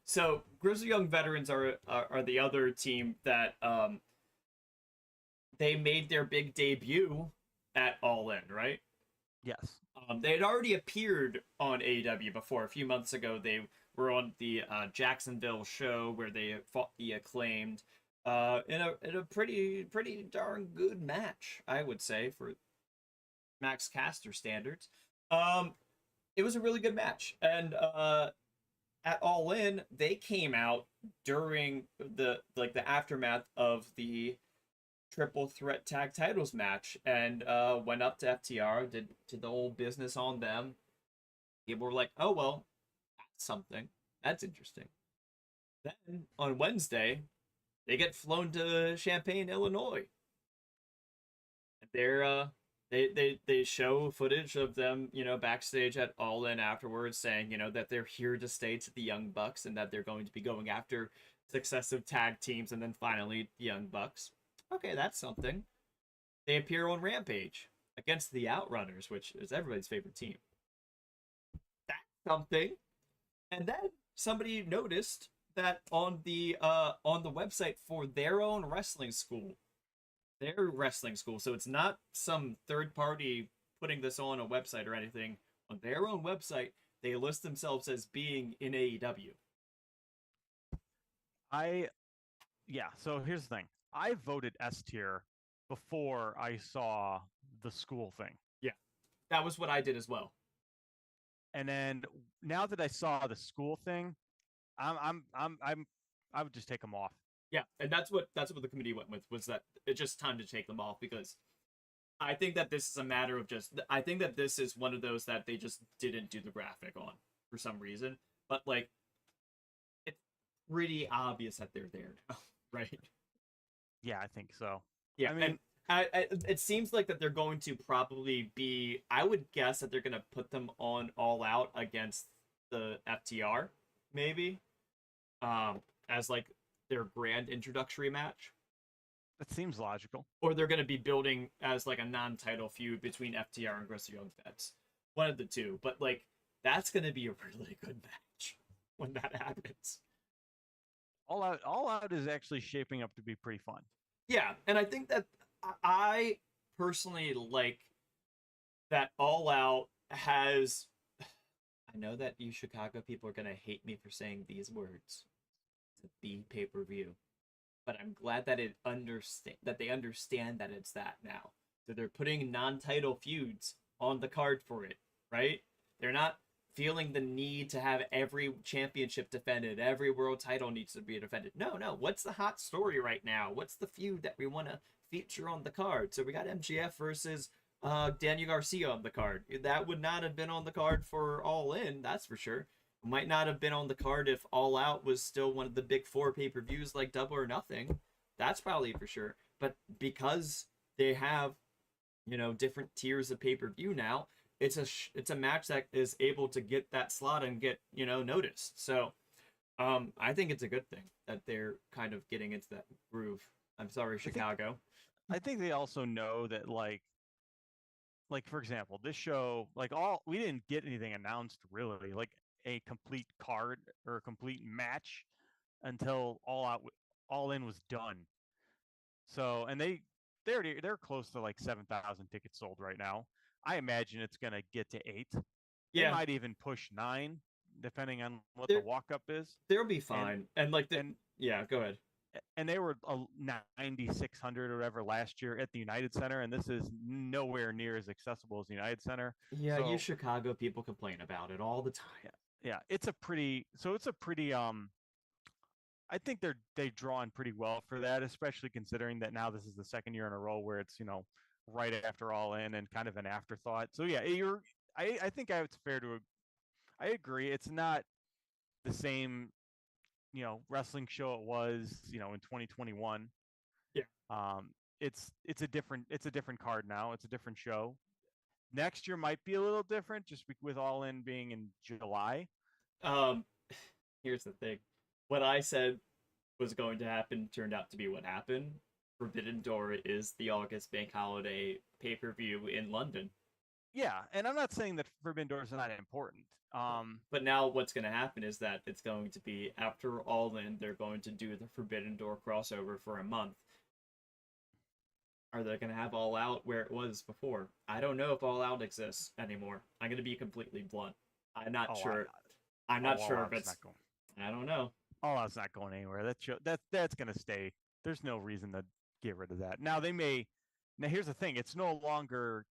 S1: So Grizzled Young Veterans are the other team that they made their big debut at All In, right?
S2: Yes.
S1: They had already appeared on AEW before. A few months ago, they were on the Jacksonville show where they fought the Acclaimed in a pretty darn good match, I would say, for Max Caster standards. It was a really good match, and at All In, they came out during the aftermath of the triple threat tag titles match and went up to FTR, did the whole business on them. People were like, "Oh well, that's something. That's interesting." Then on Wednesday, they get flown to Champaign, Illinois. They're they show footage of them, backstage at All In afterwards, saying, that they're here to stay to the Young Bucks and that they're going to be going after successive tag teams and then finally the Young Bucks. Okay, that's something. They appear on Rampage against the Outrunners, which is everybody's favorite team. That's something. And then somebody noticed that on the website for their own wrestling school, so it's not some third party putting this on a website or anything. On their own website, they list themselves as being in AEW.
S2: So here's the thing. I voted S tier before I saw the school thing.
S1: Yeah, that was what I did as well.
S2: And then now that I saw the school thing, I would just take them off.
S1: Yeah, and that's what the committee went with, was that it's just time to take them off, because I think that this is a matter of I think that this is one of those that they just didn't do the graphic on for some reason. But like, it's pretty obvious that they're there now, right?
S2: Yeah, I think so.
S1: Yeah, I mean, it seems like that they're going to probably be. I would guess that they're going to put them on All Out against the FTR, maybe, as like their grand introductory match.
S2: That seems logical.
S1: Or they're going to be building as like a non-title feud between FTR and Grizzled Young Vets. One of the two, but like that's going to be a really good match when that happens.
S2: All Out is actually shaping up to be pretty fun.
S1: Yeah, and I think that I personally like that All Out has. I know that you Chicago people are gonna hate me for saying these words. It's a B pay-per-view, but I'm glad that they understand that it's that now. So they're putting non-title feuds on the card for it, right? They're not feeling the need to have every championship defended, every world title needs to be defended. No. What's the hot story right now? What's the feud that we want to feature on the card? So we got MJF versus Daniel Garcia on the card. That would not have been on the card for All In, that's for sure. Might not have been on the card if All Out was still one of the big four pay-per-views like Double or Nothing. That's probably for sure. But because they have, different tiers of pay-per-view now, it's a match that is able to get that slot and get noticed. So I think it's a good thing that they're kind of getting into that groove. I'm sorry, Chicago.
S2: I think they also know that like for example, this show, we didn't get anything announced really, like a complete card or a complete match until All In was done. So, and they they're close to like 7,000 tickets sold right now. I imagine it's gonna get to 8. They
S1: Yeah,
S2: might even push 9, depending on what the
S1: they're
S2: walk up is.
S1: they'll be
S2: And
S1: fine. And like
S2: and
S1: yeah, go ahead.
S2: and they were 9,600 or whatever last year at the United Center, and this is nowhere near as accessible as the United Center.
S1: Yeah, you
S2: So
S1: Chicago people complain about it all the time.
S2: yeah, yeah, it's a pretty I think they drawn pretty well for that, especially considering that now this is the second year in a row where it's right after All In and kind of an afterthought. So yeah, I think it's fair to I agree. It's not the same wrestling show it was in 2021.
S1: Yeah.
S2: It's a different card now. It's a different show. Next year might be a little different, just with All In being in July.
S1: Um, here's the thing. What I said was going to happen turned out to be what happened. Forbidden Door is the August bank holiday pay-per-view in London.
S2: Yeah, and I'm not saying that Forbidden Door is not important.
S1: But now what's going to happen is that it's going to be after All In, they're going to do the Forbidden Door crossover for a month. Are they going to have All Out where it was before? I don't know if All Out exists anymore. I'm going to be completely blunt. I'm not sure. I'm not sure if it's. I don't know.
S2: All Out's not going anywhere. That's going to stay. There's no reason to get rid of that. Now they may. Now here's the thing. It's no longer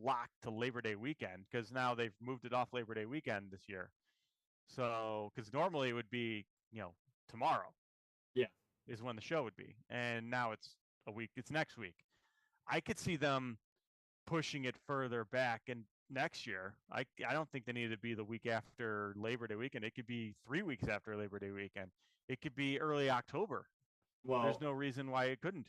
S2: locked to Labor Day weekend, because now they've moved it off Labor Day weekend this year. So because normally it would be tomorrow.
S1: Yeah.
S2: Is when the show would be, and now it's a week. It's next week. I could see them pushing it further back, and next year I don't think they need to be the week after Labor Day weekend. It could be 3 weeks after Labor Day weekend. It could be early October.
S1: Well,
S2: there's no reason why it couldn't.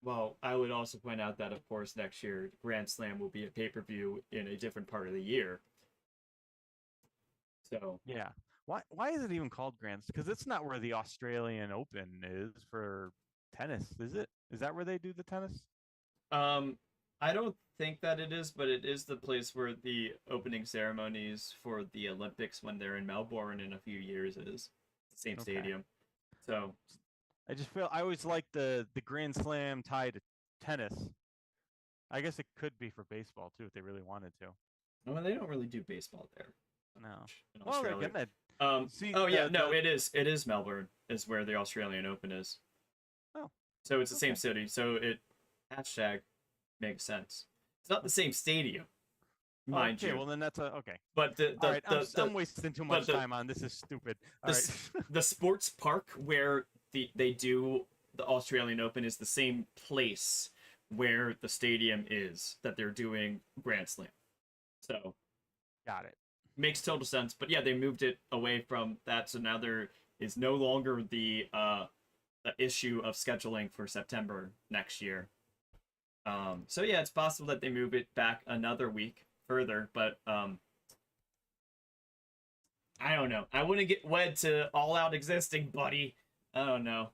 S1: Well, I would also point out that, of course, next year Grand Slam will be a pay-per-view in a different part of the year. So
S2: yeah, why is it even called Grand? Because it's not where the Australian Open is for tennis, is it? Is that where they do the tennis?
S1: I don't think that it is, but it is the place where the opening ceremonies for the Olympics when they're in Melbourne in a few years is. The same stadium. So
S2: I just feel I always like the Grand Slam tied to tennis. I guess it could be for baseball too if they really wanted to.
S1: Well, they don't really do baseball there.
S2: No.
S1: In Australia.
S2: Well, they're
S1: gonna. It is Melbourne is where the Australian Open is.
S2: Oh.
S1: So it's the same city. So it hashtag makes sense. It's not the same stadium, mind you.
S2: Well, then that's okay.
S1: But
S2: I'm wasting too much time on this. Is stupid.
S1: The sports park where they do the Australian Open is the same place where the stadium is that they're doing Grand Slam. So,
S2: got it.
S1: Makes total sense. But yeah, they moved it away from that, so now there is no longer the issue of scheduling for September next year. So yeah, it's possible that they move it back another week further, but I don't know. I wouldn't get wed to All Out existing, buddy. I don't know.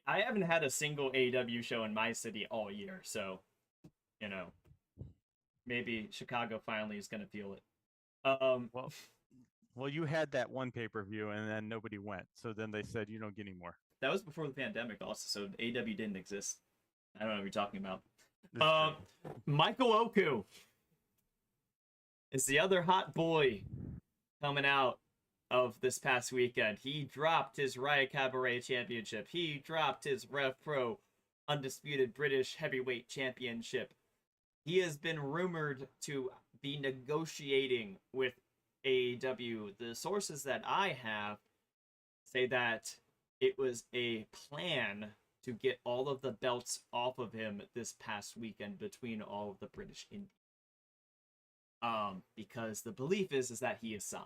S1: I haven't had a single AEW show in my city all year, so maybe Chicago finally is gonna feel it.
S2: Well, you had that one pay-per-view, and then nobody went. So then they said you don't get any more.
S1: That was before the pandemic, also. So AEW didn't exist. I don't know what you're talking about. Michael Oku is the other hot boy coming out of this past weekend. He dropped his Riot Cabaret Championship. He dropped his Rev Pro Undisputed British Heavyweight Championship. He has been rumored to be negotiating with AEW. The sources that I have say that it was a plan to get all of the belts off of him this past weekend between all of the British indies. Because the belief is that he is signed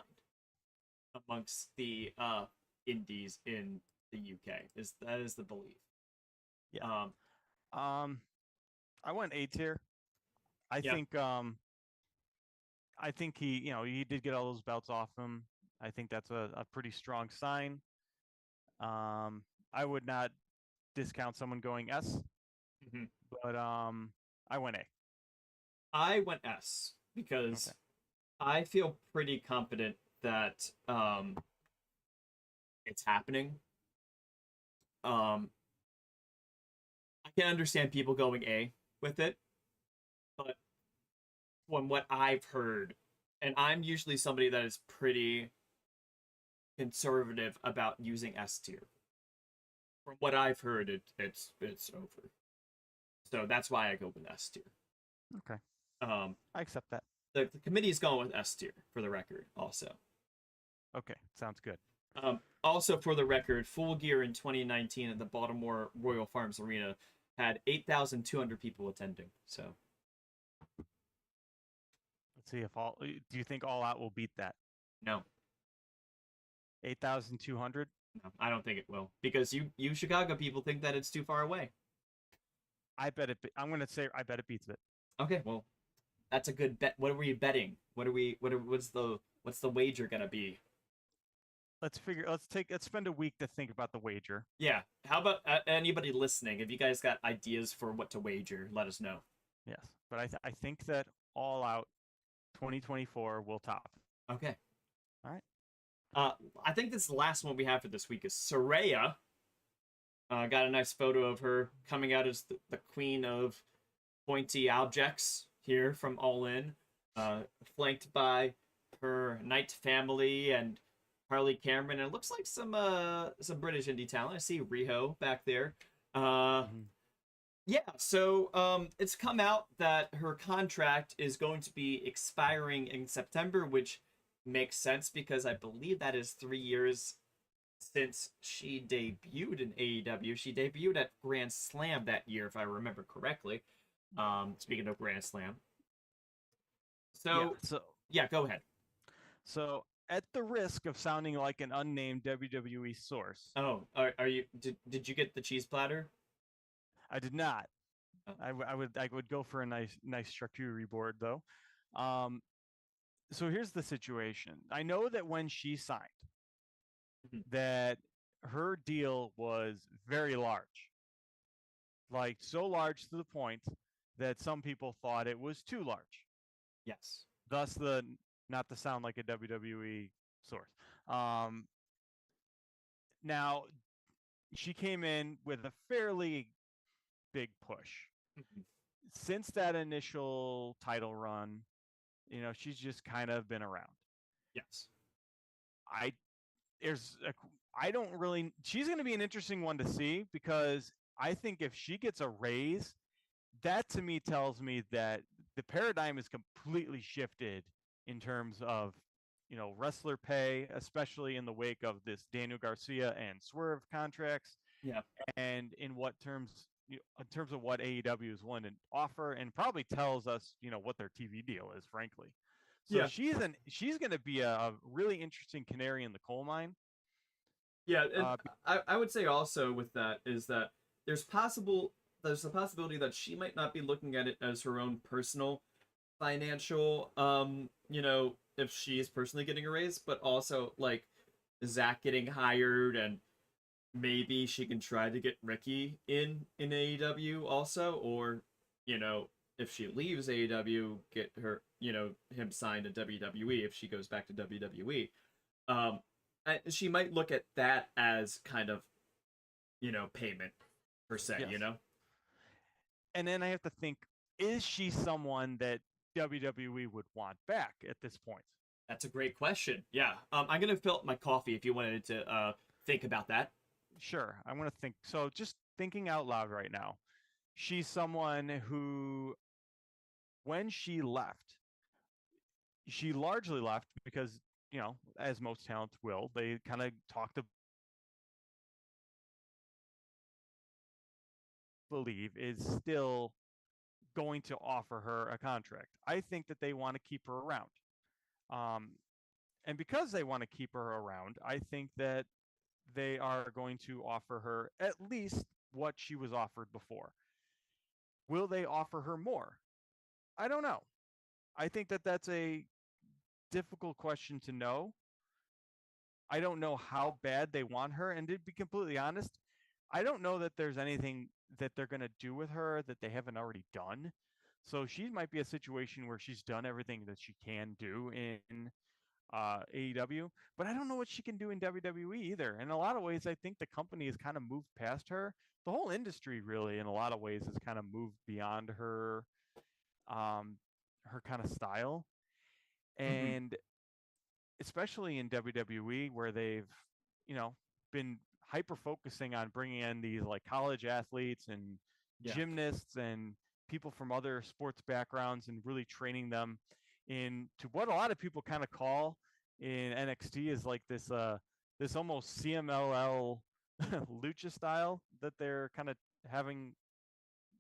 S1: amongst the indies in the UK. That is the belief.
S2: Yeah. I went A tier. I think he did get all those belts off him. I think that's a pretty strong sign. I would not discount someone going S, but I went A.
S1: I went S because I feel pretty confident that it's happening. I can understand people going A with it, but from what I've heard, and I'm usually somebody that is pretty conservative about using S tier. From what I've heard, it's over. So that's why I go with S tier.
S2: Okay,
S1: Um,
S2: I accept that.
S1: the committee's going with S tier for the record, also.
S2: Okay, sounds good.
S1: Also, for the record, Full Gear in 2019 at the Baltimore Royal Farms Arena had 8,200 people attending. So,
S2: Let's see if all. Do you think All Out will beat that?
S1: no,
S2: 8,200.
S1: no, I don't think it will because you Chicago people think that it's too far away.
S2: I bet it. I'm gonna say I bet it beats it.
S1: Okay, well, that's a good bet. What are we betting? What's the wager gonna be?
S2: Let's figure. Let's spend a week to think about the wager.
S1: Yeah. How about anybody listening? If you guys got ideas for what to wager, let us know.
S2: Yes, but I think that All Out 2024 will top.
S1: Okay.
S2: All right.
S1: I think this is the last one we have for this week is Saraya. Got a nice photo of her coming out as the queen of pointy objects here from All In, flanked by her Knight family and Harley Cameron. And it looks like some British indie talent. I see Riho back there. Yeah, so it's come out that her contract is going to be expiring in September, which makes sense because I believe that is 3 years since she debuted in AEW. She debuted at Grand Slam that year, if I remember correctly. Speaking of Grand Slam. Yeah, go ahead.
S2: So, at the risk of sounding like an unnamed WWE source.
S1: Oh, are you? Did you get the cheese platter?
S2: I did not.
S1: Oh.
S2: I would go for a nice charcuterie board though. So here's the situation. I know that when she signed, that her deal was very large, like so large to the point that some people thought it was too large.
S1: Yes.
S2: Thus, not to sound like a WWE source. Now, she came in with a fairly big push. Since that initial title run, she's just kind of been around.
S1: Yes.
S2: She's going to be an interesting one to see because I think if she gets a raise, that to me tells me that the paradigm is completely shifted in terms of, wrestler pay, especially in the wake of this Daniel Garcia and Swerve contracts.
S1: Yeah.
S2: And in terms of what AEW is willing to offer, and probably tells us, what their TV deal is, frankly. So yeah. she's going to be a really interesting canary in the coal mine.
S1: Yeah, and I would say also with that is that there's a possibility that she might not be looking at it as her own personal financial, if she is personally getting a raise, but also like Zach getting hired, and maybe she can try to get Ricky in AEW also, or if she leaves AEW, get her him signed to WWE if she goes back to WWE. She might look at that as kind of payment per se.
S2: Yes. And then I have to think, is she someone that WWE would want back at this point?
S1: That's a great question. Yeah. I'm going to fill up my coffee if you wanted to think about that.
S2: Sure. I want to think. So just thinking out loud right now, she's someone who, when she left, she largely left because, as most talents will, they kind of talked about believe is still going to offer her a contract. I think that they want to keep her around. And because they want to keep her around, I think that they are going to offer her at least what she was offered before. Will they offer her more? I don't know. I think that that's a difficult question to know. I don't know how bad they want her. And to be completely honest, I don't know that there's anything that they're going to do with her that they haven't already done. So she might be a situation where she's done everything that she can do in AEW, but I don't know what she can do in WWE either. In a lot of ways, I think the company has kind of moved past her. The whole industry, really, in a lot of ways, has kind of moved beyond um, her kind of style,
S1: Hmm.
S2: and especially in WWE, where they've, you know, been hyper focusing on bringing in these like college athletes and
S1: Yeah.
S2: gymnasts and people from other sports backgrounds and really training them into what a lot of people kind of call in NXT is like this almost CMLL lucha style that they're kind of having,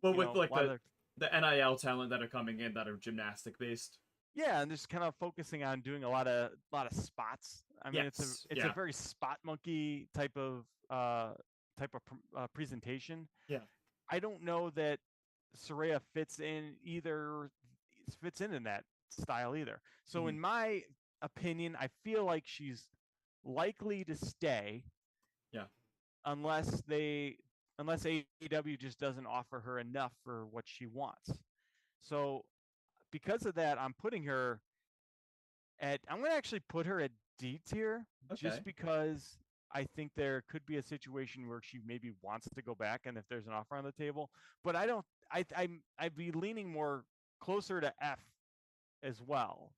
S1: But with
S2: a
S1: like
S2: lot of their
S1: the NIL talent that are coming in that are gymnastic based.
S2: yeah, and just kind of focusing on doing a lot of spots. I mean,
S1: Yes.
S2: it's a
S1: Yeah.
S2: very spot monkey type of presentation.
S1: Yeah.
S2: I don't know that Soraya fits in that style either. So
S1: Hmm.
S2: in my opinion, I feel like she's likely to stay
S1: Yeah.
S2: unless AEW just doesn't offer her enough for what she wants. So because of that, I'm going to actually put her at D tier
S1: Okay.
S2: just because I think there could be a situation where she maybe wants to go back, and if there's an offer on the table, but I don't. I'd be leaning more closer to F as well.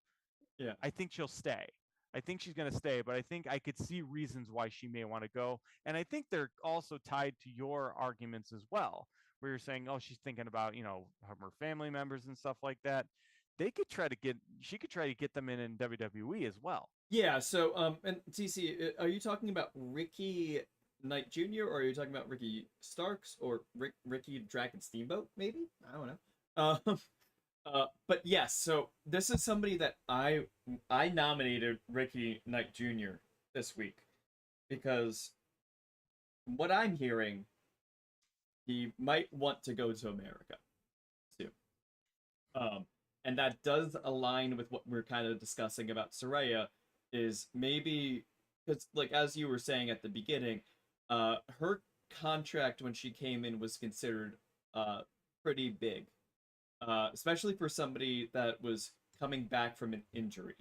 S1: Yeah.
S2: I think she'll stay. I think she's going to stay, but I think I could see reasons why she may want to go, and I think they're also tied to your arguments as well, where you're saying, oh, she's thinking about her family members and stuff like that. She could try to get them in WWE as well.
S1: Yeah. So and TC, are you talking about Ricky Knight Jr. or are you talking about Ricky Starks or Ricky Dragon Steamboat? Maybe I don't know. But yes. So this is somebody that I nominated Ricky Knight Jr. this week because what I'm hearing, he might want to go to America too. Um, and that does align with what we're kind of discussing about Soraya, is maybe because like as you were saying at the beginning, her contract when she came in was considered pretty big, especially for somebody that was coming back from an injury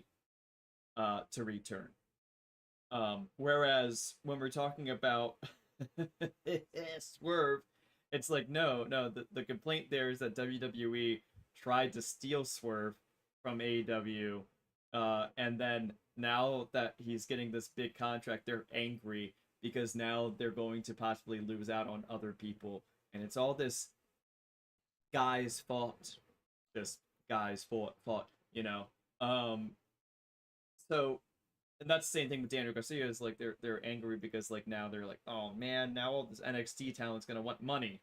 S1: to return. Whereas when we're talking about Swerve, it's like no. The complaint there is that WWE tried to steal Swerve from AEW, and then now that he's getting this big contract, they're angry because now they're going to possibly lose out on other people, and it's all this guy's fault, this guy's fault, you know. Um, so and that's the same thing with Daniel Garcia is like they're angry because like now they're like, oh man, now all this NXT talent's gonna want money.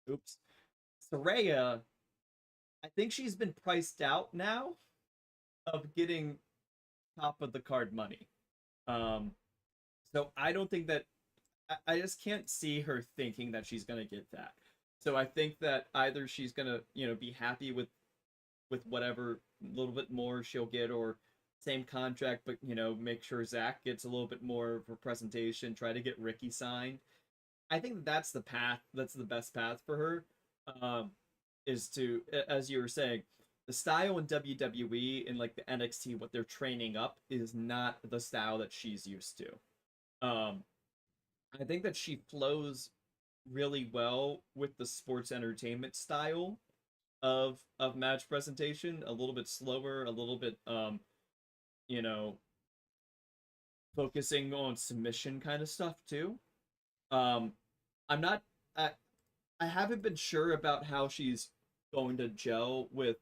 S1: Oops. Soraya, I think she's been priced out now of getting top of the card money. Um, so I don't think that I just can't see her thinking that she's gonna get that. So I think that either she's gonna be happy with whatever little bit more she'll get, or same contract, but make sure Zach gets a little bit more of a presentation. Try to get Ricky signed. I think that's the path. That's the best path for her. Um, is to, as you were saying, the style in WWE and like the NXT, what they're training up is not the style that she's used to. I think that she flows really well with the sports entertainment style of match presentation. A little bit slower, a little bit you know, focusing on submission kind of stuff too. Um, I'm not. I haven't been sure about how she's going to gel with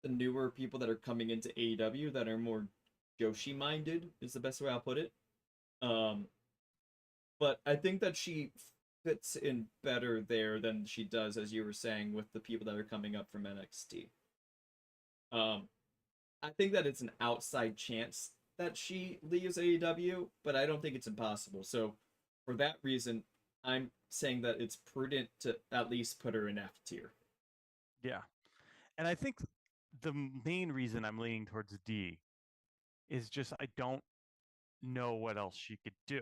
S1: the newer people that are coming into AEW that are more Joshi minded. Is the best way I'll put it. Um, but I think that she fits in better there than she does, as you were saying, with the people that are coming up from NXT. Um, I think that it's an outside chance that she leaves AEW, but I don't think it's impossible. So, for that reason, I'm saying that it's prudent to at least put her in F tier.
S2: Yeah, and I think the main reason I'm leaning towards D is just I don't know what else she could do,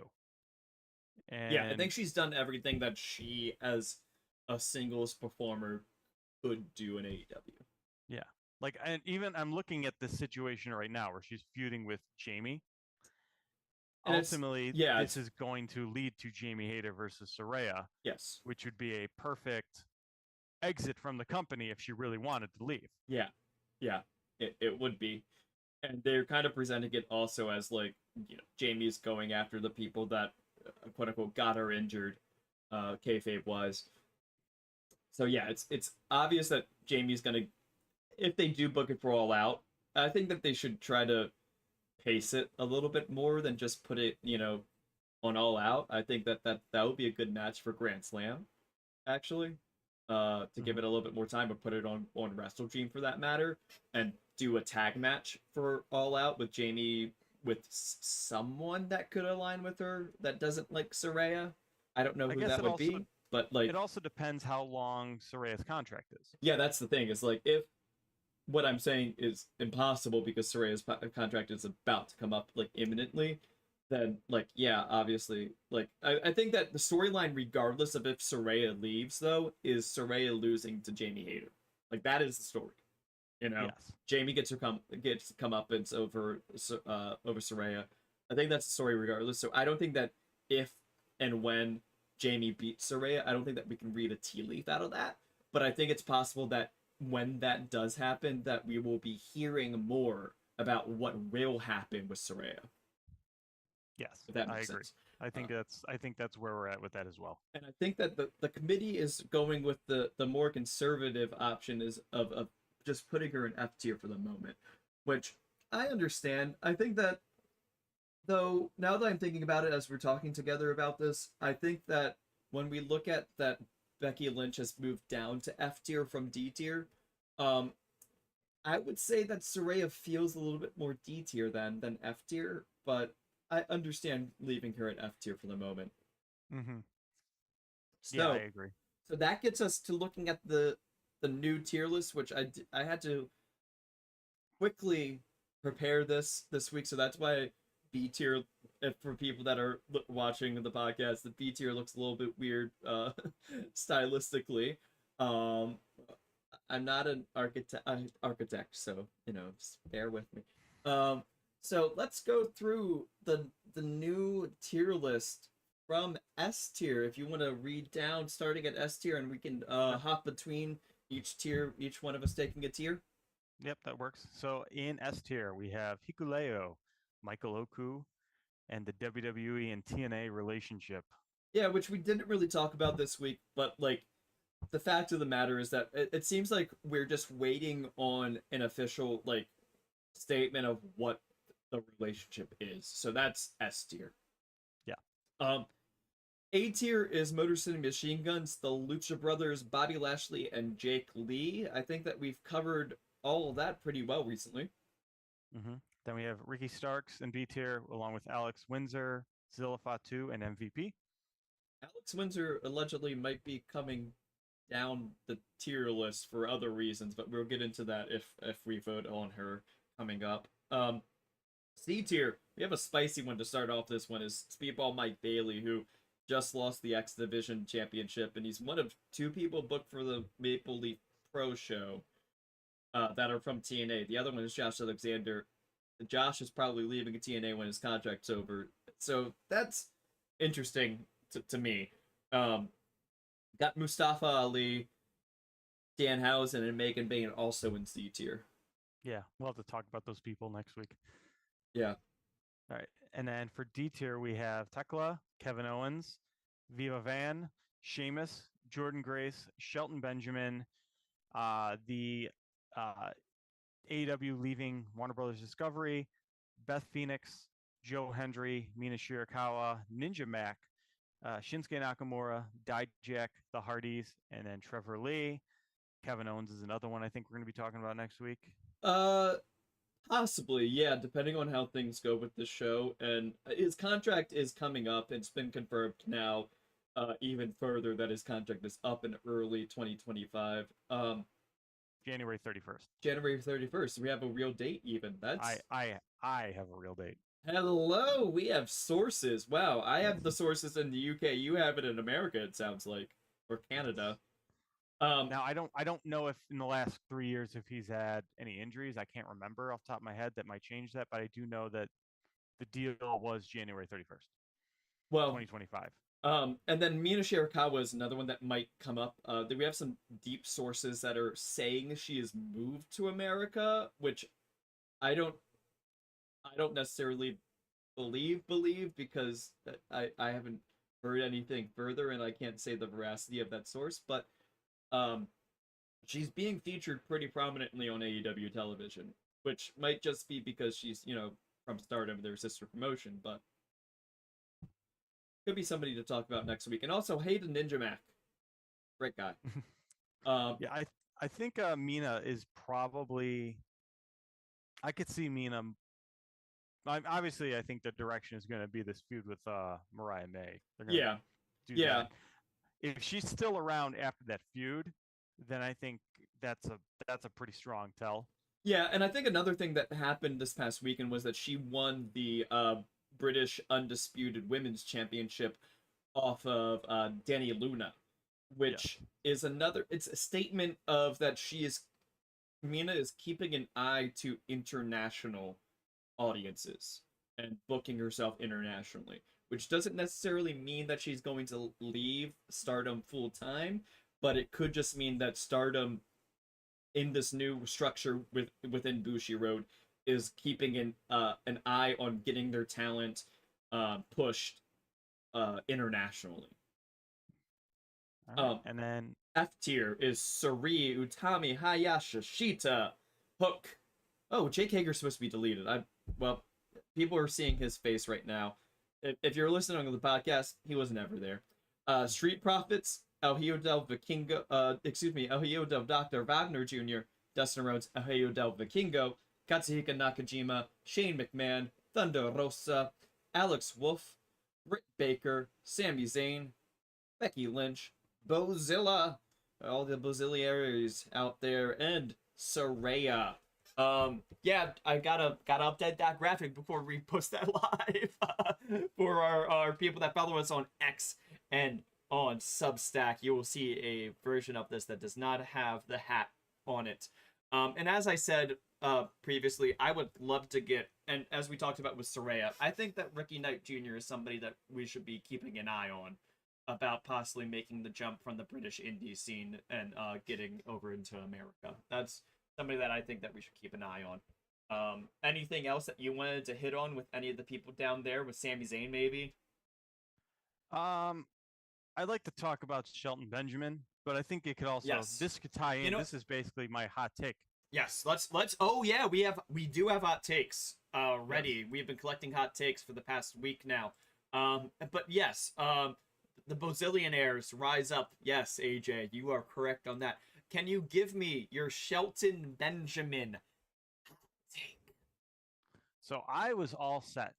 S1: Yeah, I think
S2: and
S1: she's done everything that she, as a singles performer, could do in AEW.
S2: yeah. Like, and even I'm looking at this situation right now where she's feuding with Jamie.
S1: And it's
S2: Ultimately,
S1: yeah,
S2: this
S1: it's
S2: is going to lead to Jamie Hayter versus Soraya,
S1: yes.
S2: which would be a perfect exit from the company if she really wanted to leave.
S1: Yeah. Yeah. It would be. And they're kind of presenting it also as like, Jamie's going after the people that quote unquote got her injured, kayfabe wise. So yeah, it's obvious that Jamie's gonna, if they do book it for All Out, I think that they should try to pace it a little bit more than just put it, on All Out. I think that would be a good match for Grand Slam, actually. To give it a little bit more time, but put it on Wrestle Dream for that matter, and do a tag match for All Out with Jamie with someone that could align with her that doesn't like Saraya. I don't know
S2: I
S1: who
S2: guess
S1: that would be, but
S2: it
S1: like,
S2: also depends how long Soraya's contract is.
S1: yeah, that's the thing. Is like if what I'm saying is impossible because Soraya's contract is about to come up like imminently, then like yeah, obviously like I think that the storyline, regardless of if Soraya leaves though, is Soraya losing to Jamie Hayter. Like that is the story. You know,
S2: Yes.
S1: Jamie gets come up it's over Soraya. I think that's the story regardless. So I don't think that if and when Jamie beats Soraya, I don't think that we can read a tea leaf out of that. But I think it's possible that when that does happen, that we will be hearing more about what will happen with Soraya.
S2: Yes,
S1: If that
S2: I
S1: makes
S2: agree.
S1: sense.
S2: I
S1: Uh,
S2: think that's where we're at with that as well.
S1: and I think that the committee is going with the more conservative option is of just putting her in F tier for the moment, which I understand. I think that though now that I'm thinking about it as we're talking together about this, I think that when we look at that Becky Lynch has moved down to F tier from D tier, um, I would say that Soraya feels a little bit more D tier than F tier, but I understand leaving her at F tier for the moment.
S2: Mm-hmm. Yeah, I
S1: So
S2: agree.
S1: So that gets us to looking at the new tier list, which I had to quickly prepare this week, so that's why B tier. If for people that are watching the podcast, the B tier looks a little bit weird stylistically. Um, I'm not an architect, so just bear with me. Um, so let's go through the new tier list from S tier. If you want to read down, starting at S tier, and we can
S2: Sure.
S1: hop between each tier, each one of us taking a tier.
S2: Yep, that works. So in S tier, we have Hikuleo, Michael Oku, and the WWE and TNA relationship.
S1: Yeah, which we didn't really talk about this week, but like the fact of the matter is that it seems like we're just waiting on an official like statement of what the relationship is. So that's S tier.
S2: Yeah.
S1: Um, A tier is Motor City Machine Guns, the Lucha Brothers, Bobby Lashley, and Jake Lee. I think that we've covered all of that pretty well recently.
S2: Mm-hmm. Then we have Ricky Starks in B tier, along with Alex Windsor, Zilla Fatu, and MVP.
S1: Alex Windsor allegedly might be coming down the tier list for other reasons, but we'll get into that if we vote on her coming up. C tier, we have a spicy one to start off. This one is Speedball Mike Bailey, who just lost the X Division Championship, and he's one of two people booked for the Maple Leaf Pro Show that are from TNA. The other one is Josh Alexander. Josh is probably leaving TNA when his contract's over, so that's interesting to me. Um, got Mustafa Ali, Danhausen, and Megan Bain also in C tier.
S2: Yeah, we'll have to talk about those people next week.
S1: Yeah.
S2: All right. And then for D tier, we have Tekla, Kevin Owens, Viva Van, Sheamus, Jordan Grace, Shelton Benjamin, the AEW leaving Warner Brothers Discovery, Beth Phoenix, Joe Hendry, Mina Shirakawa, Ninja Mac, Shinsuke Nakamura, Dijak, The Hardys, and then Trevor Lee. Kevin Owens is another one I think we're going to be talking about next week.
S1: Uh, Possibly, yeah, depending on how things go with the show. And his contract is coming up. It's been confirmed now, even further that his contract is up in early 2025.
S2: January 31st.
S1: January 31st. We have a real date even.
S2: I
S1: That's
S2: I I have a real date.
S1: hello. We have sources. Wow, I
S2: Yes.
S1: have the sources in the UK. You have it in America, it sounds like, or Canada. Um,
S2: Now I don't know if in the last 3 years if he's had any injuries. I can't remember off the top of my head. That might change that, but I do know that the deal was January 31st,
S1: well,
S2: 2025.
S1: and then Mina Shirakawa is another one that might come up. We have some deep sources that are saying she has moved to America, which I don't, I don't necessarily believe because I haven't heard anything further, and I can't say the veracity of that source. But um, she's being featured pretty prominently on AEW television, which might just be because she's from Stardom, their sister promotion, but could be somebody to talk about next week. And also Hayden Ninja Mac, great guy. Um,
S2: Yeah, I think Mina is probably. I could see Mina. Obviously, I think the direction is going to be this feud with Mariah May. They're going to
S1: yeah,
S2: do
S1: yeah,
S2: that. If she's still around after that feud, then I think that's a pretty strong tell.
S1: yeah. And I think another thing that happened this past weekend was that she won the British Undisputed Women's Championship off of Danny Luna,
S2: Yes.
S1: which is another. It's a statement of that Mina is keeping an eye to international audiences and booking herself internationally, which doesn't necessarily mean that she's going to leave Stardom full time, but it could just mean that Stardom in this new structure within Bushi Road is keeping an eye on getting their talent pushed internationally.
S2: All right.
S1: Um,
S2: And then
S1: F tier is Suri, Utami, Hayashi, Shita, Hook. Oh, Jake Hager's supposed to be deleted. Well, people are seeing his face right now. If you're listening on the podcast, he was never there. Street Profits, El Hijo del Vikingo, El Hijo del Dr. Wagner Jr., Dustin Rhodes, El Hijo del Vikingo, Katsuhika Nakajima, Shane McMahon, Thunder Rosa, Alex Wolf, Britt Baker, Sami Zayn, Becky Lynch, Bozilla, all the Boziliaries out there, and Saraya. Yeah, I gotta update that graphic before we post that live for our people that follow us on X and on Substack. You will see a version of this that does not have the hat on it. And as I said previously, I would love to get, and as we talked about with Saraya, I think that Ricky Knight Jr. is somebody that we should be keeping an eye on about possibly making the jump from the British indie scene and getting over into America. That's somebody that I think that we should keep an eye on. Anything else that you wanted to hit on with any of the people down there with Sami Zayn, maybe?
S2: um I'd like to talk about Shelton Benjamin, but I think it could also
S1: Yes.
S2: this could tie
S1: You
S2: in.
S1: know,
S2: This is basically my hot take.
S1: yes. Let's. Oh yeah, we do have hot takes
S2: Yes.
S1: ready. We've been collecting hot takes for the past week now. But yes. The Bozillionaires rise up. Yes, AJ, you are correct on that. Can you give me your Shelton Benjamin take?
S2: So I was all set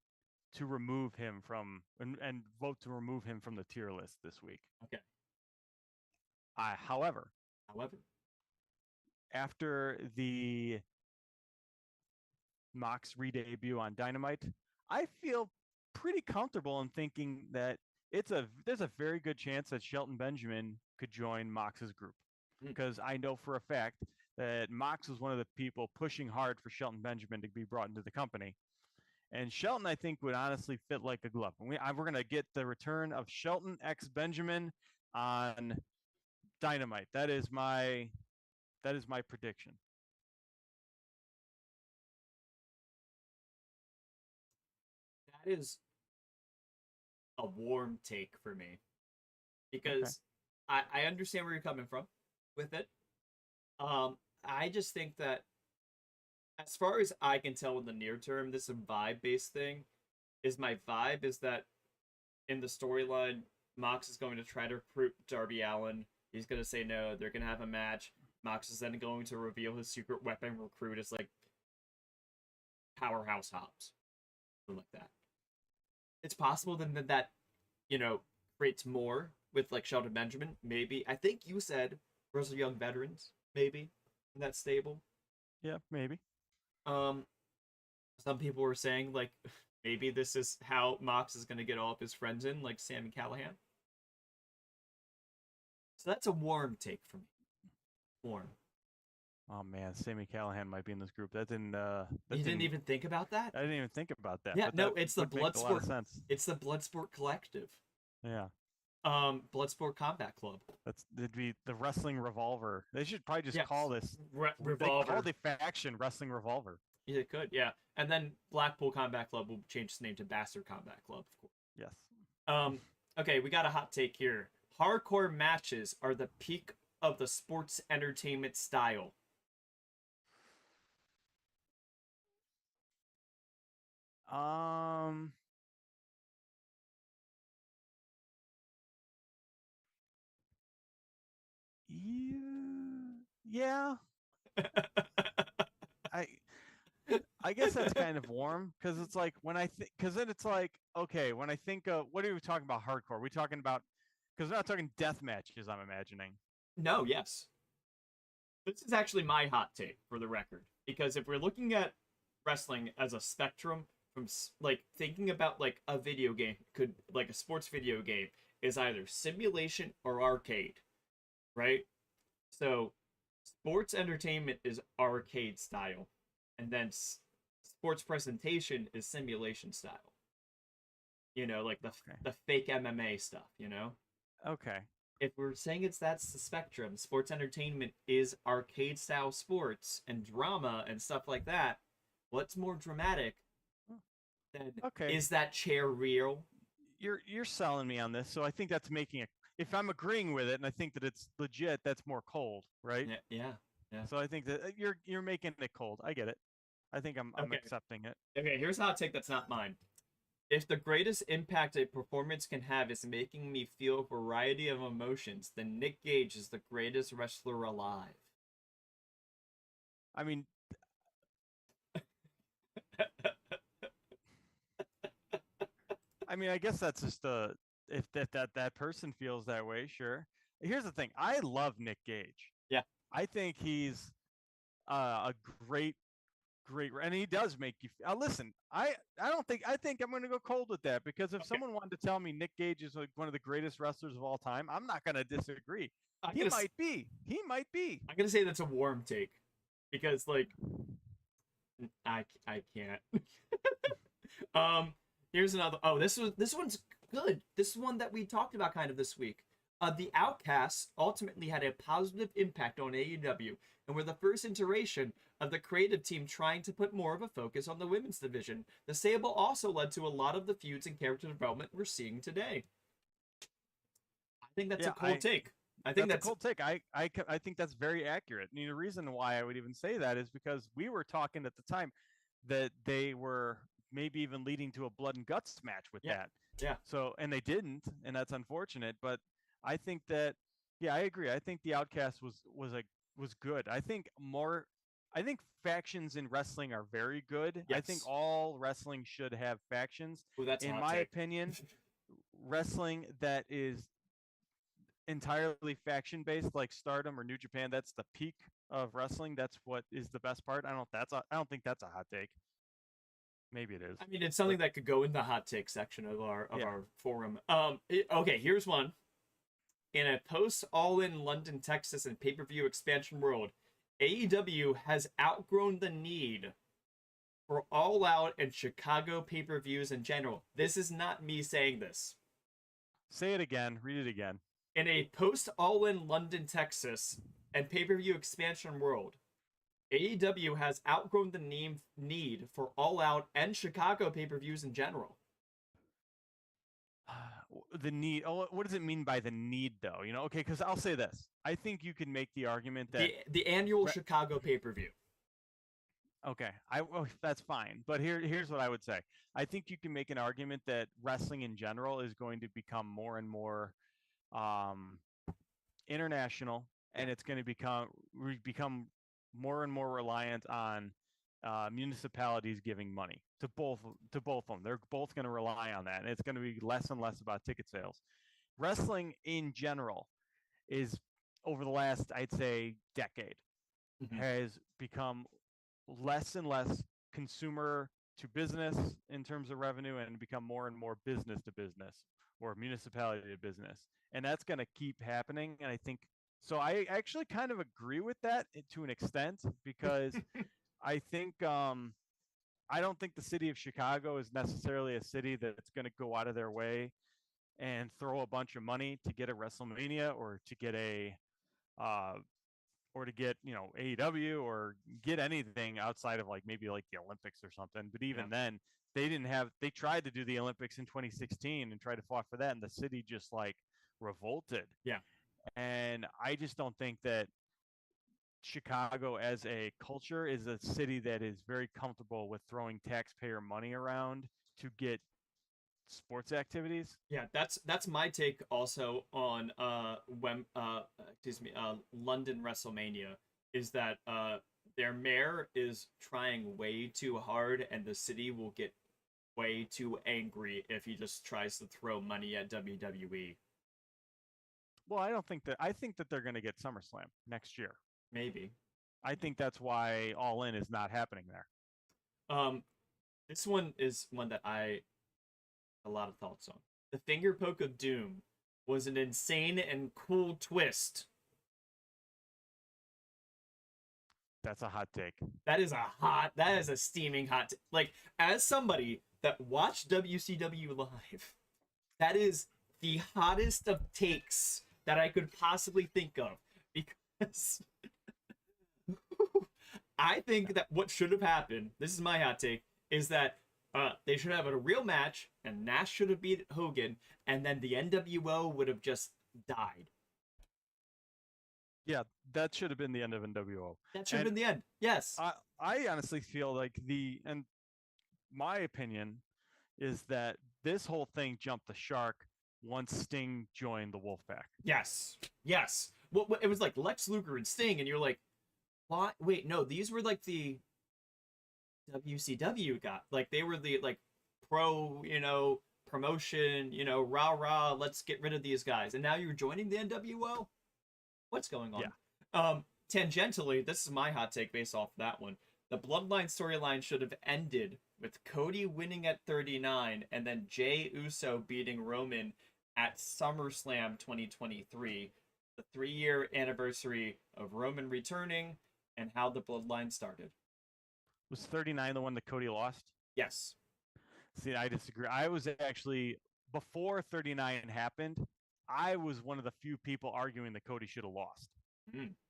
S2: to remove him from and vote to remove him from the tier list this week.
S1: Okay.
S2: However,
S1: However,
S2: after the Mox re-debut on Dynamite, I feel pretty comfortable in thinking that there's a very good chance that Shelton Benjamin could join Mox's group
S1: mm,
S2: because I know for a fact that Mox was one of the people pushing hard for Shelton Benjamin to be brought into the company. And Shelton, I think, would honestly fit like a glove. We're going to get the return of Shelton X Benjamin on Dynamite. That is my prediction.
S1: that is a warm take for me
S2: Okay.
S1: because I understand where you're coming from with it. I just think that as far as I can tell in the near term, this is a vibe based thing. Is my vibe is that in the storyline, Mox is going to try to recruit Darby Allen. He's going to say no. They're going to have a match. Mox is then going to reveal his secret weapon recruit as like Powerhouse Hobbs, something like that. It's possible then that creates more with like Shelton Benjamin. Maybe I think you said Grizzled Young Veterans maybe in that stable.
S2: Yeah, maybe.
S1: Um, some people were saying like maybe this is how Mox is going to get all of his friends in, like Sammy Callahan. So that's a warm take for me. form.
S2: Oh man, Sammy Callahan might be in this group. That didn't.
S1: You didn't even think about that?
S2: I didn't even think about that.
S1: Yeah,
S2: But
S1: no,
S2: that
S1: it's the
S2: would make a lot of
S1: Bloodsport.
S2: sense.
S1: It's the Bloodsport Collective.
S2: Yeah.
S1: Bloodsport Combat Club.
S2: It'd be the Wrestling Revolver. They should probably just
S1: Yes.
S2: call this
S1: Revolver.
S2: They call the faction Wrestling Revolver.
S1: Yeah, it could, yeah. And then Blackpool Combat Club will change its name to Bastard Combat Club, of course.
S2: Yes.
S1: Okay, we got a hot take here. Hardcore matches are the peak of the sports entertainment style.
S2: Yeah. I guess that's kind of warm because it's like when I think, because then it's like, okay, when I think of what are we talking about hardcore? Are we talking about, because we're not talking death matches, I'm imagining.
S1: No, yes. This is actually my hot take for the record, because if we're looking at wrestling as a spectrum from like thinking about like a video game, could like a sports video game is either simulation or arcade, right? So sports entertainment is arcade style, and then sports presentation is simulation style. You know, like the fake MMA stuff, you know?
S2: Okay.
S1: If we're saying that's the spectrum, sports entertainment is arcade style sports and drama and stuff like that. What's more dramatic than is that chair real?
S2: You're selling me on this, so I think that's making it. If I'm agreeing with it and I think that it's legit, that's more cold, right?
S1: Yeah.
S2: So I think that you're making it cold. I get it. I think I'm accepting it.
S1: Okay, here's a hot take that's not mine. If the greatest impact a performance can have is making me feel a variety of emotions, then Nick Gage is the greatest wrestler alive.
S2: I mean, I guess that's just if that person feels that way, sure. Here's the thing. I love Nick Gage.
S1: Yeah.
S2: I think he's a great, and he does make you. Listen, I think I'm going to go cold with that because if someone wanted to tell me Nick Gage is like one of the greatest wrestlers of all time, I'm not going to disagree. He might be.
S1: I'm going to say that's a warm take because like I can't. Here's another. Oh, this one's good. This is one that we talked about kind of this week. The Outcasts ultimately had a positive impact on AEW and were the first iteration of the creative team trying to put more of a focus on the women's division. The stable also led to a lot of the feuds and character development we're seeing today. I think that's a cold take. I think that's
S2: a cold take. I think that's very accurate. And the reason why I would even say that is because we were talking at the time that they were maybe even leading to a blood and guts match with that.
S1: Yeah.
S2: So, and they didn't, and that's unfortunate. But I think that, I agree. I think the Outcast was good. I think factions in wrestling are very good.
S1: Yes.
S2: I think all wrestling should have factions.
S1: Ooh, that's
S2: in my opinion, wrestling that is entirely faction based like Stardom or New Japan, that's the peak of wrestling. That's what is the best part. I don't think that's a hot take. Maybe it is.
S1: I mean, it's something that could go in the hot take section of our forum. Okay, here's one. In a post All In London, Texas and pay-per-view expansion world, AEW has outgrown the need for All Out and Chicago pay-per-views in general. This is not me saying this.
S2: Say it again. Read it again.
S1: In a post All In London, Texas and pay-per-view expansion world, AEW has outgrown the need for All Out and Chicago pay-per-views in general.
S2: The need. Oh, what does it mean by the need, though? Okay, because I'll say this. I think you can make the argument that
S1: the annual Chicago pay-per-view.
S2: Okay, that's fine. But here's what I would say. I think you can make an argument that wrestling in general is going to become more and more international, and it's going to become more and more reliant on municipalities giving money to both of them. They're both going to rely on that, and it's going to be less and less about ticket sales. Wrestling in general is, over the last, I'd say, decade, has become less and less consumer to business in terms of revenue and become more and more business to business or municipality to business. And that's going to keep happening. And I think So I actually kind of agree with that to an extent because I think I don't think the city of Chicago is necessarily a city that's going to go out of their way and throw a bunch of money to get a WrestleMania or to get a uh, or to get AEW or get anything outside of like maybe like the Olympics or something. But
S1: Yeah.
S2: even then, they tried to do the Olympics in 2016 and tried to fought for that, and the city just like revolted.
S1: Yeah.
S2: And I just don't think that Chicago as a culture is a city that is very comfortable with throwing taxpayer money around to get sports activities.
S1: Yeah, that's my take also on when London WrestleMania is that their mayor is trying way too hard and the city will get way too angry if he just tries to throw money at WWE.
S2: Well, I don't think that. I think that they're going to get SummerSlam next year.
S1: Maybe.
S2: I think that's why All In is not happening there.
S1: Um, this one is one that I a lot of thoughts on. The finger poke of doom was an insane and cool twist.
S2: That's a hot take.
S1: That is a steaming hot like as somebody that watched WCW live, that is the hottest of takes that I could possibly think of because I think that what should have happened, this is my hot take, is that they should have a real match and Nash should have beat Hogan and then the NWO would have just died.
S2: Yeah, that should have been the end of NWO.
S1: That should have been the end. Yes.
S2: I honestly feel like and my opinion is that this whole thing jumped the shark once Sting joined the Wolfpack.
S1: Yes. Yes. Well, it was like Lex Luger and Sting, and you're like, why? Wait, no, these were like the WCW got. Like they were the like pro, promotion, rah rah. Let's get rid of these guys, and now you're joining the NWO. What's going on?
S2: Yeah.
S1: Tangentially, this is my hot take based off that one. The Bloodline storyline should have ended with Cody winning at 39 and then Jey Uso beating Roman at SummerSlam 2023, the 3-year anniversary of Roman returning and how the Bloodline started.
S2: Was 39 the one that Cody lost?
S1: Yes.
S2: See, I disagree. I was actually, before 39 happened, I was one of the few people arguing that Cody should have lost.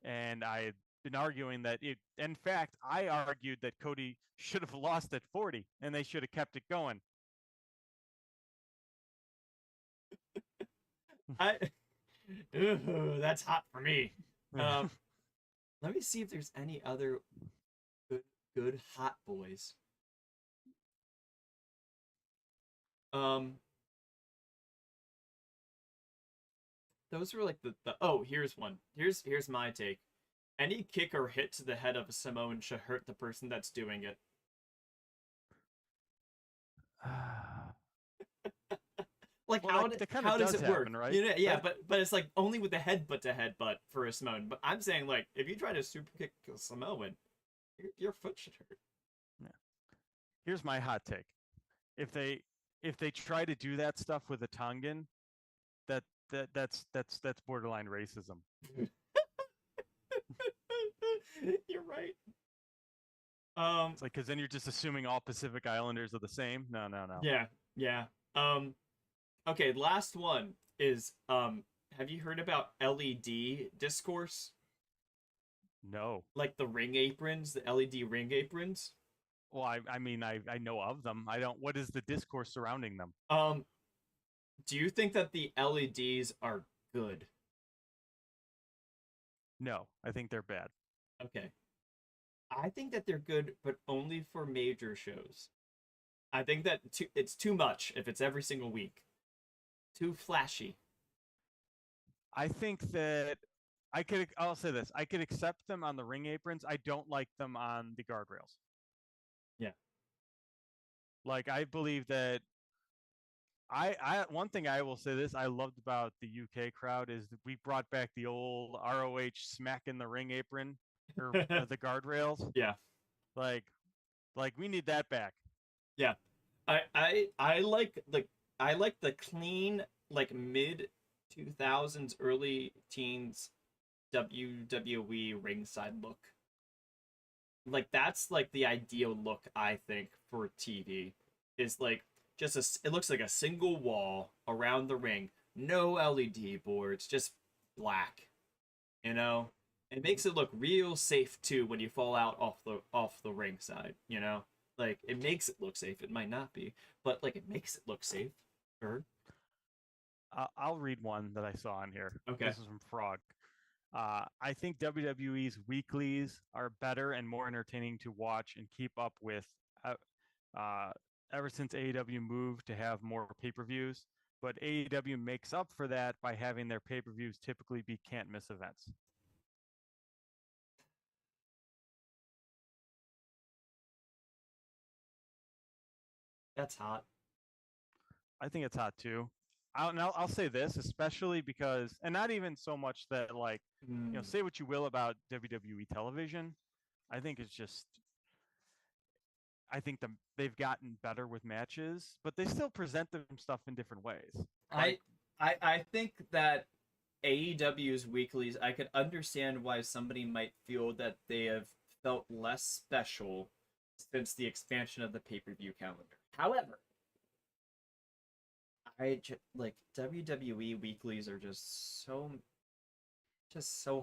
S2: And I had been arguing that in fact, I argued that Cody should have lost at 40 and they should have kept it going.
S1: That's hot for me. Let me see if there's any other good hot boys. Those were like the oh, here's one. Here's my take. Any kick or hit to the head of a Samoan should hurt the person that's doing it. Like
S2: well,
S1: how does it work?
S2: Happen, right?
S1: Yeah, but it's like only with the headbutt to headbutt for a Samoan. But I'm saying like if you try to super kick a Samoan, your foot should hurt.
S2: Yeah. Here's my hot take. If they try to do that stuff with a Tongan, that's borderline racism.
S1: You're right.
S2: It's like because then you're just assuming all Pacific Islanders are the same. No.
S1: Yeah. Okay, last one is have you heard about LED discourse?
S2: No.
S1: Like the ring aprons, the LED ring aprons?
S2: Well, I mean I know of them. I don't what is the discourse surrounding them?
S1: Do you think that the LEDs are good?
S2: No, I think they're bad.
S1: Okay. I think that they're good, but only for major shows. I think that it's too much if it's every single week. Too flashy.
S2: I think that I'll say this. I could accept them on the ring aprons. I don't like them on the guardrails.
S1: Yeah.
S2: Like I believe that I one thing I will say this I loved about the UK crowd is that we brought back the old ROH smack in the ring apron or the guardrails.
S1: Yeah.
S2: Like we need that back.
S1: Yeah. I like the clean like mid 2000s early teens WWE ringside look. Like that's like the ideal look I think for TV is like just it looks like a single wall around the ring, no LED boards, just black. You know, it makes it look real safe too when you fall out off the ring side. You know, like it makes it look safe. It might not be, but like it makes it look safe. Sure.
S2: I'll read one that I saw on here.
S1: Okay.
S2: This is from Frog. I think WWE's weeklies are better and more entertaining to watch and keep up with uh, ever since AEW moved to have more pay-per-views. But AEW makes up for that by having their pay-per-views typically be can't-miss events.
S1: That's hot.
S2: I think it's hot too. I'll say this, especially because, and not even so much that like, say what you will about WWE television. I think it's just, I think they've gotten better with matches, but they still present them stuff in different ways. Like,
S1: I think that AEW's weeklies, I could understand why somebody might feel that they have felt less special since the expansion of the pay-per-view calendar. However, like WWE weeklies are just so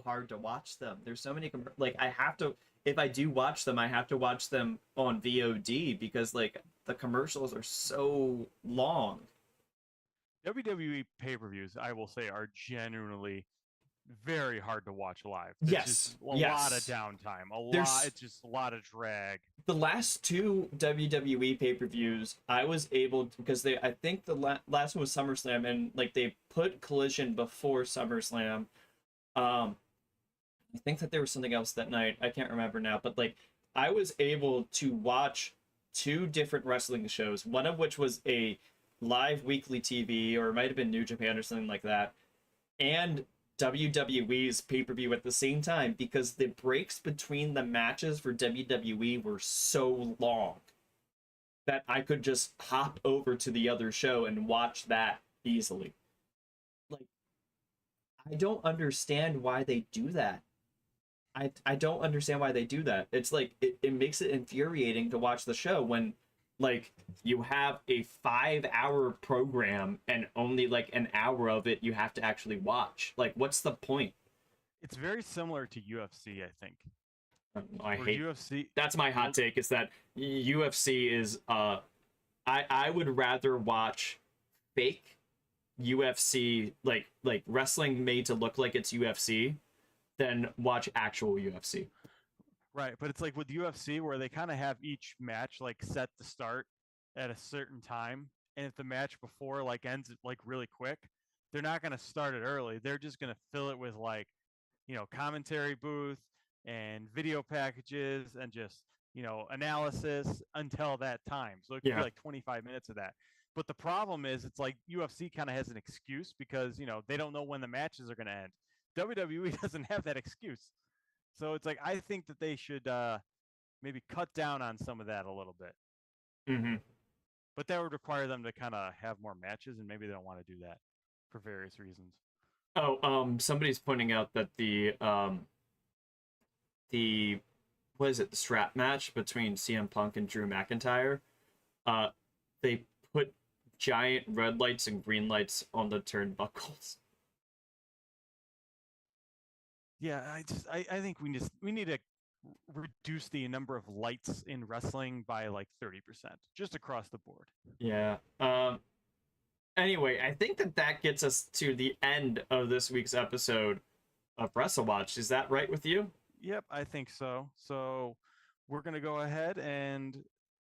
S1: hard to watch them. There's so many like I have to if I do watch them, I have to watch them on VOD because like the commercials are so long.
S2: WWE pay-per-views, I will say, are genuinely very hard to watch live. There's
S1: Yes,
S2: just a
S1: yes.
S2: lot of downtime. It's just a lot of drag.
S1: The last two WWE pay-per-views, I was able to, because I think the last one was SummerSlam, and like they put Collision before SummerSlam. I think that there was something else that night. I can't remember now, but like I was able to watch two different wrestling shows, one of which was a live weekly TV, or it might have been New Japan or something like that, and WWE's pay-per-view at the same time because the breaks between the matches for WWE were so long that I could just hop over to the other show and watch that easily. Like, I don't understand why they do that. I don't understand why they do that. It's like it makes it infuriating to watch the show when like you have a 5-hour program and only like an hour of it you have to actually watch. Like what's the point?
S2: It's very similar to UFC, I think.
S1: I hate
S2: UFC.
S1: That's my hot take is that UFC is I would rather watch fake UFC like wrestling made to look like it's UFC than watch actual UFC.
S2: Right, but it's like with UFC where they kind of have each match like set to start at a certain time, and if the match before like ends like really quick, they're not going to start it early. They're just going to fill it with like, commentary booth and video packages and just, analysis until that time. So it could be like 25 minutes of that. But the problem is it's like UFC kind of has an excuse because, they don't know when the matches are going to end. WWE doesn't have that excuse. So it's like I think that they should maybe cut down on some of that a little bit.
S1: Mm-hmm.
S2: But that would require them to kind of have more matches, and maybe they don't want to do that for various reasons.
S1: Oh, somebody's pointing out that the what is it, the strap match between CM Punk and Drew McIntyre, they put giant red lights and green lights on the turnbuckles.
S2: Yeah, I think we need to reduce the number of lights in wrestling by like 30%, just across the board.
S1: Yeah. Anyway, I think that gets us to the end of this week's episode of WrestleWatch. Is that right with you?
S2: Yep, I think so. So we're gonna go ahead and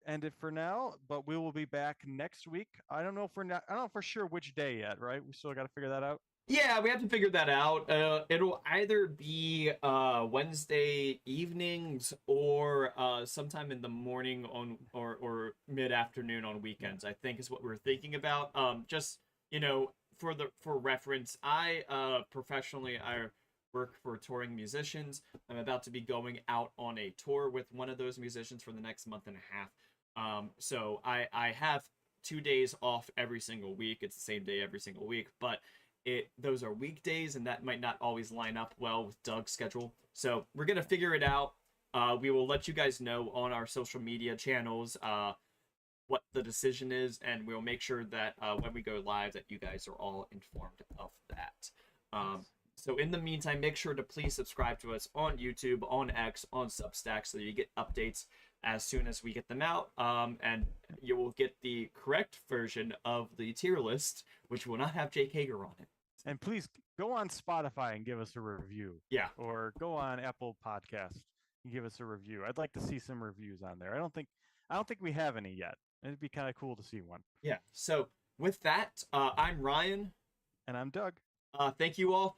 S2: end it for now, but we will be back next week. I don't know if we're sure which day yet, right? We still got to figure that out.
S1: Yeah, we have to figure that out. It'll either be Wednesday evenings or sometime in the morning on or mid-afternoon on weekends, I think is what we're thinking about. Just, for reference, I professionally I work for touring musicians. I'm about to be going out on a tour with one of those musicians for the next month and a half. So I have 2 days off every single week. It's the same day every single week, but those are weekdays, and that might not always line up well with Doug's schedule. So we're gonna figure it out. We will let you guys know on our social media channels what the decision is, and we'll make sure that when we go live that you guys are all informed of that. So in the meantime, make sure to please subscribe to us on YouTube, on X, on Substack, so that you get updates as soon as we get them out. And you will get the correct version of the tier list, which will not have Jake Hager on it.
S2: And please go on Spotify and give us a review.
S1: Yeah.
S2: Or go on Apple Podcast and give us a review. I'd like to see some reviews on there. I don't think we have any yet. It'd be kind of cool to see one.
S1: Yeah. So with that, I'm Ryan.
S2: And I'm Doug.
S1: Thank you all